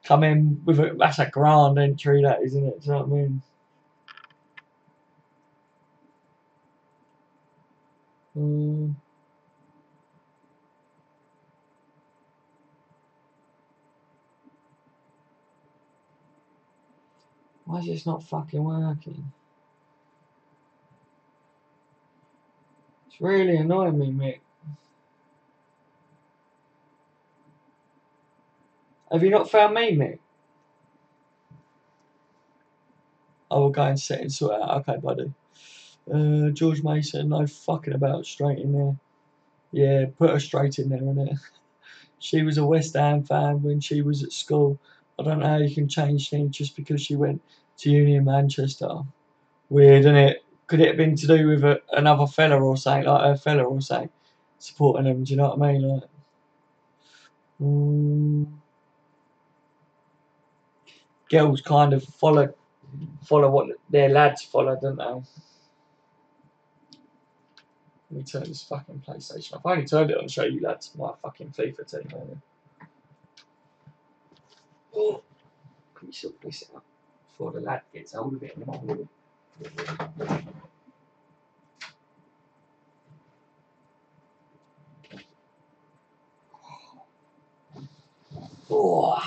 Come in with that's a grand entry, that, isn't it? Do you know what I mean? Why is this not fucking working? It's really annoying me, Mick. Have you not found me, Mick? I will go and set and sort out. Okay, buddy. George Mason, no fucking about, straight in there. Yeah, put her straight in there, innit? She was a West Ham fan when she was at school. I don't know how you can change things just because she went to uni in Manchester. Weird, isn't it? Could it have been to do with another fella or something, like her fella or something? supporting them. Do you know what I mean? Like, girls kind of follow what their lads follow, don't they? Let me turn this fucking PlayStation off. I only turned it on to show you lads my fucking FIFA team. Oh, can you sort this out before the lad gets hold of it in the morning? Oh.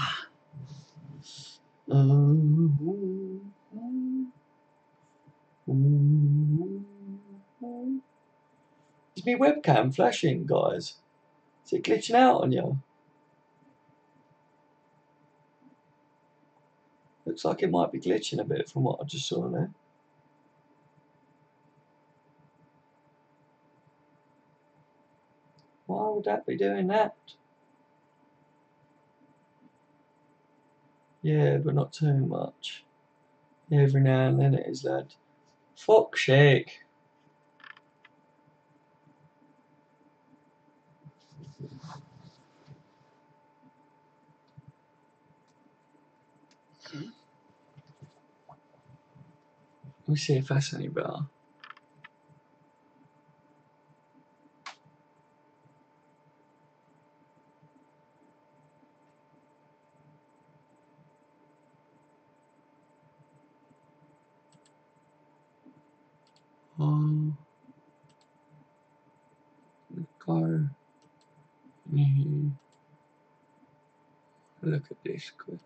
Is my webcam flashing, guys? Is it glitching out on you? Looks like it might be glitching a bit from what I just saw there. Why would that be doing that? Yeah, but not too much. Every now and then it is, lad. Fuck's sake. Let me see if that's any better. Go. Look at this quick.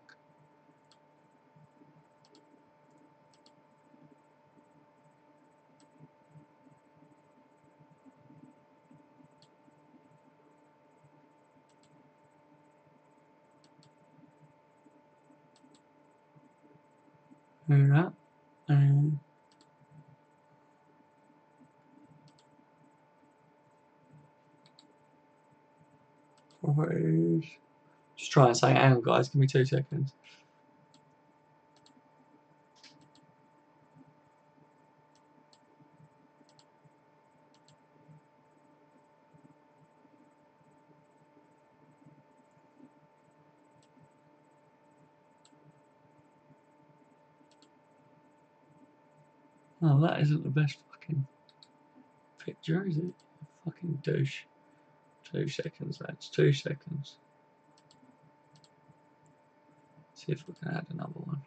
Do that. And properties. Just try and say, hang on, guys, give me 2 seconds. Oh, that isn't the best fucking picture, is it? Fucking douche. 2 seconds, lads. 2 seconds. See if we can add another one.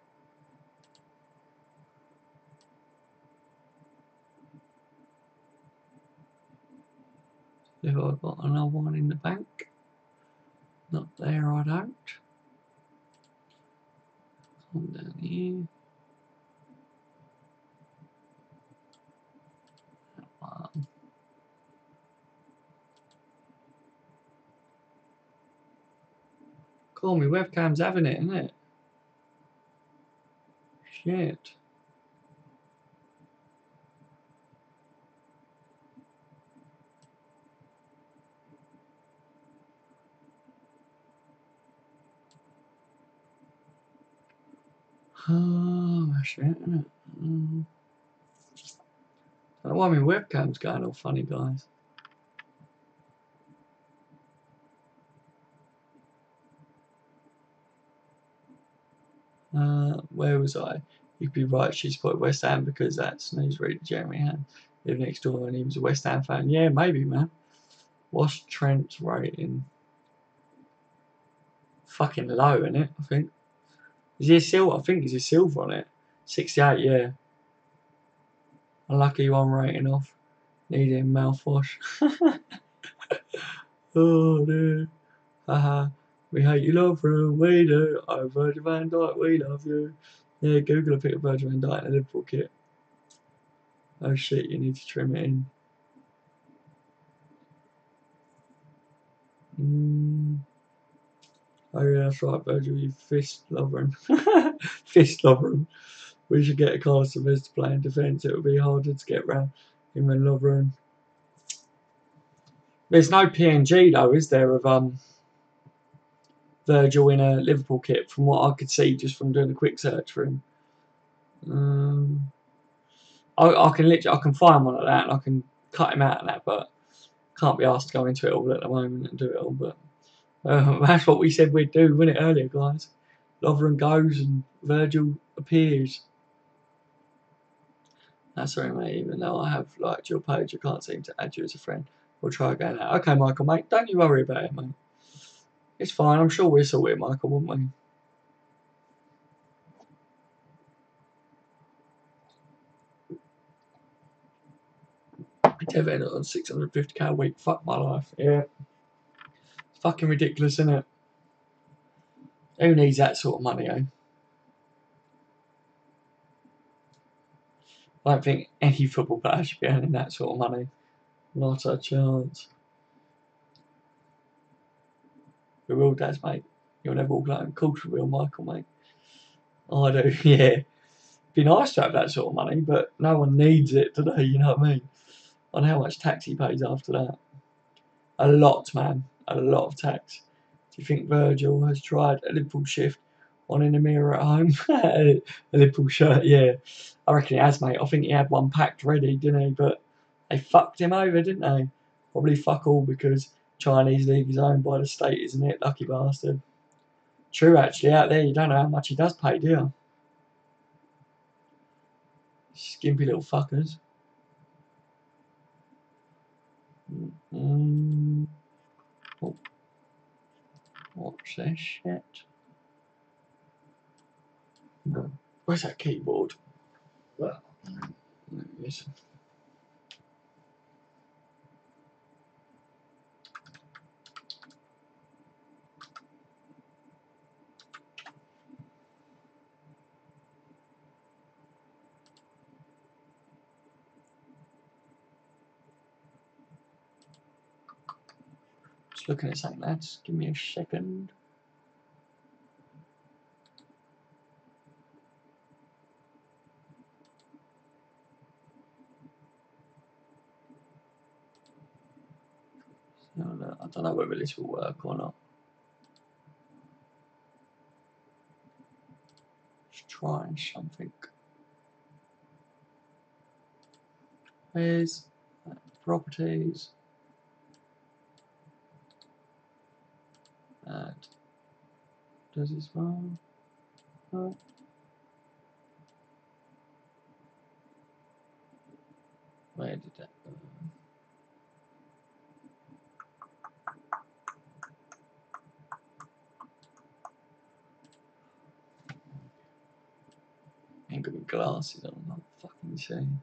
Have I got another one in the bank? Not there, I don't. Come down here. That one. Cool, my webcam's having it, isn't it? Shit. Oh, shit, isn't it? I don't know why my webcam's going all funny, guys. Where was I? You'd be right, she supported West Ham because that's newsreader Jeremy Ham lived next door and he was a West Ham fan. Yeah, maybe, man. What's Trent's rating? Fucking low, isn't it? I think. Is he a silver? I think he's a silver on it. 68, yeah. Unlucky one rating off. Needing mouthwash. Oh dear. Haha. We hate you, love room. We do. Oh, Virgil Van Dijk, we love you. Yeah, Google a pic of Virgil Van Dijk in a Liverpool kit. Oh shit, you need to trim it in. Oh yeah, that's right, Virgil, you fist lovering. Fist lovering. We should get a cast of us to play in defence. It would be harder to get round him and Lovren. There's no PNG though, is there, of Virgil in a Liverpool kit from what I could see just from doing a quick search for him. I can find one like that and I can cut him out of that, but can't be asked to go into it all at the moment and do it all, but that's what we said we'd do, wasn't it, earlier, guys? Lovren goes and Virgil appears. That's right, mate. Even though I have liked your page, I can't seem to add you as a friend. We'll try again. Okay, Michael, mate. Don't you worry about it, mate. It's fine. I'm sure we'll sort it, Michael, won't we? Devin on 650k a week. Fuck my life. Yeah. It's fucking ridiculous, isn't it? Who needs that sort of money, eh? I don't think any football player should be earning that sort of money. Not a chance. We will, Daz, mate. You'll never walk alone. Of course we will, Michael, mate. I do, yeah. Be nice to have that sort of money, but no one needs it today, you know what I mean? I know how much tax he pays after that. A lot, man. A lot of tax. Do you think Virgil has tried a Liverpool shift on in the mirror at home? A Liverpool shirt, yeah. I reckon he has, mate. I think he had one packed ready, didn't he? But they fucked him over, didn't they? Probably fuck all because Chinese league is owned by the state, isn't it? Lucky bastard. True, actually, out there you don't know how much he does pay, do you? Skimpy little fuckers. Oh. What's this shit? Where's that keyboard? Well, there it is. Just looking at something, lads. Give me a second. No, I don't know whether this will work or not. Just trying something. Where's properties? And does this one? No. Where did that go? Ain't got my glasses on, I'm not fucking seeing.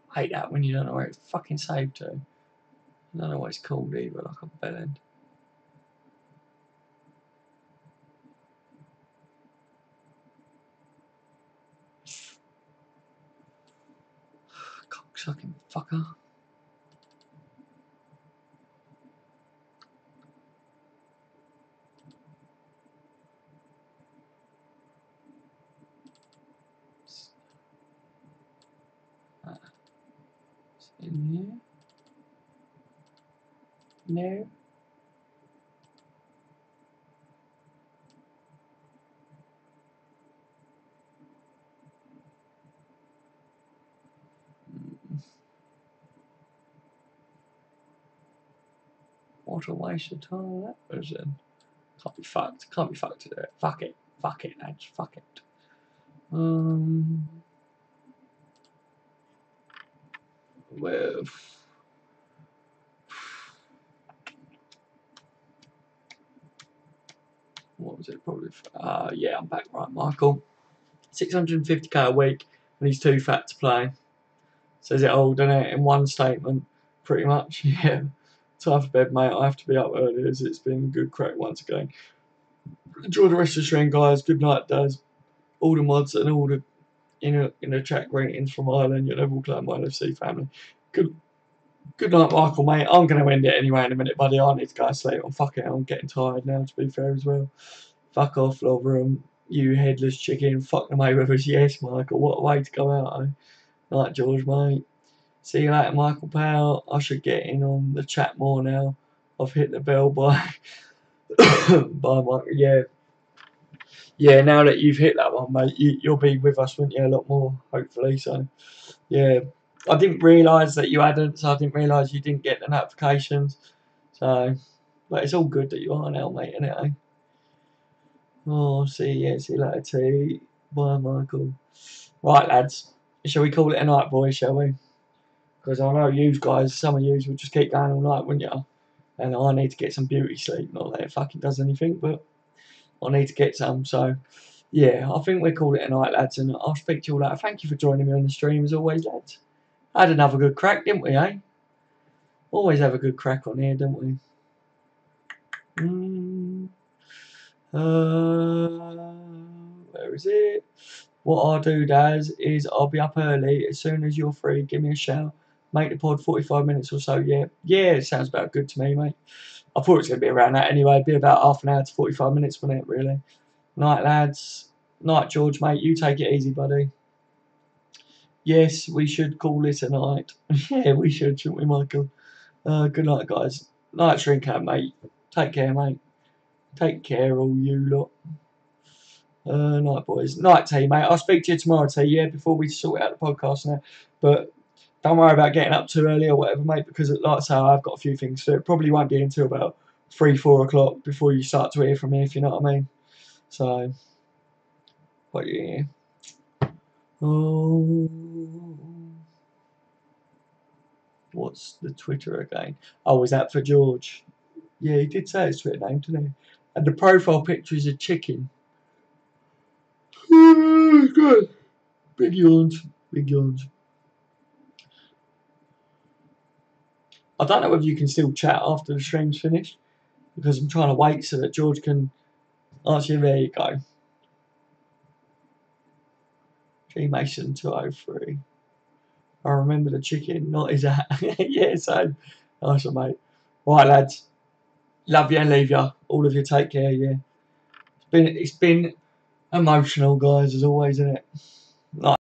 I hate that when you don't know where it's fucking saved to. I don't know what it's called either, like a bellend. Cocksucking fucker. In here? No. What a waste of time that was in. Can't be fucked. Can't be fucked to do it. Fuck it. Fuck it, lads. Fuck it. With what was it? Probably. Yeah, I'm back. Right, Michael. 650k a week, and he's too fat to play. Says it all, doesn't it? In one statement, pretty much. Yeah. Time for bed, mate. I have to be up early as it's been a good crack once again. Enjoy the rest of the stream, guys. Good night, Daz. All the mods and all the inner chat greetings from Ireland. Your Liverpool Club, my FC family. Good night, Michael, mate. I'm going to end it anyway in a minute, buddy. I need to go to sleep. I'm getting tired now, to be fair, as well. Fuck off, love room. You headless chicken. Fuck the Mayweathers. Yes, Michael. What a way to go out, eh? Night, George, mate. See you later, Michael Powell. I should get in on the chat more now. I've hit the bell by Michael. Yeah. Yeah, now that you've hit that one, mate, you'll be with us, won't you, a lot more, hopefully. So, yeah. I didn't realise that you hadn't, so I didn't realise you didn't get the notifications. So, but it's all good that you are now, mate, isn't it, eh? Oh, see you later, T. Bye, Michael. Right, lads. Shall we call it a night, boys, shall we? Because I know you guys, some of you will just keep going all night, wouldn't you? And I need to get some beauty sleep. Not that it fucking does anything, but I need to get some. So, yeah, I think we'll call it a night, lads. And I'll speak to you all later. Thank you for joining me on the stream, as always, lads. Had another good crack, didn't we, eh? Always have a good crack on here, don't we? Where is it? What I'll do, Daz, is I'll be up early. As soon as you're free, give me a shout. Make the pod 45 minutes or so, yeah. Yeah, it sounds about good to me, mate. I thought it was going to be around that anyway. It'd be about half an hour to 45 minutes, wouldn't it, really? Night, lads. Night, George, mate. You take it easy, buddy. Yes, we should call it a night. Yeah, we should, shouldn't we, Michael? Good night, guys. Night, shrink out, mate. Take care, mate. Take care, all you lot. Night, boys. Night, T, mate. I'll speak to you tomorrow, T, yeah, before we sort out the podcast now. But don't worry about getting up too early or whatever, mate, because like I say, I've got a few things to do. It probably won't be until about 3, 4 o'clock before you start to hear from me, if you know what I mean. So, but yeah. Oh, what's the Twitter again? Oh, is that for George? Yeah, he did say his Twitter name, didn't he? And the profile picture is a chicken. Good. Big yawns. Big yawns. I don't know whether you can still chat after the stream's finished, because I'm trying to wait so that George can answer you. There you go. G Mason 203. I remember the chicken, not his hat. Yeah, so nice one, mate. Right, lads. Love you and leave you. All of you take care, yeah. It's been emotional, guys, as always, isn't it?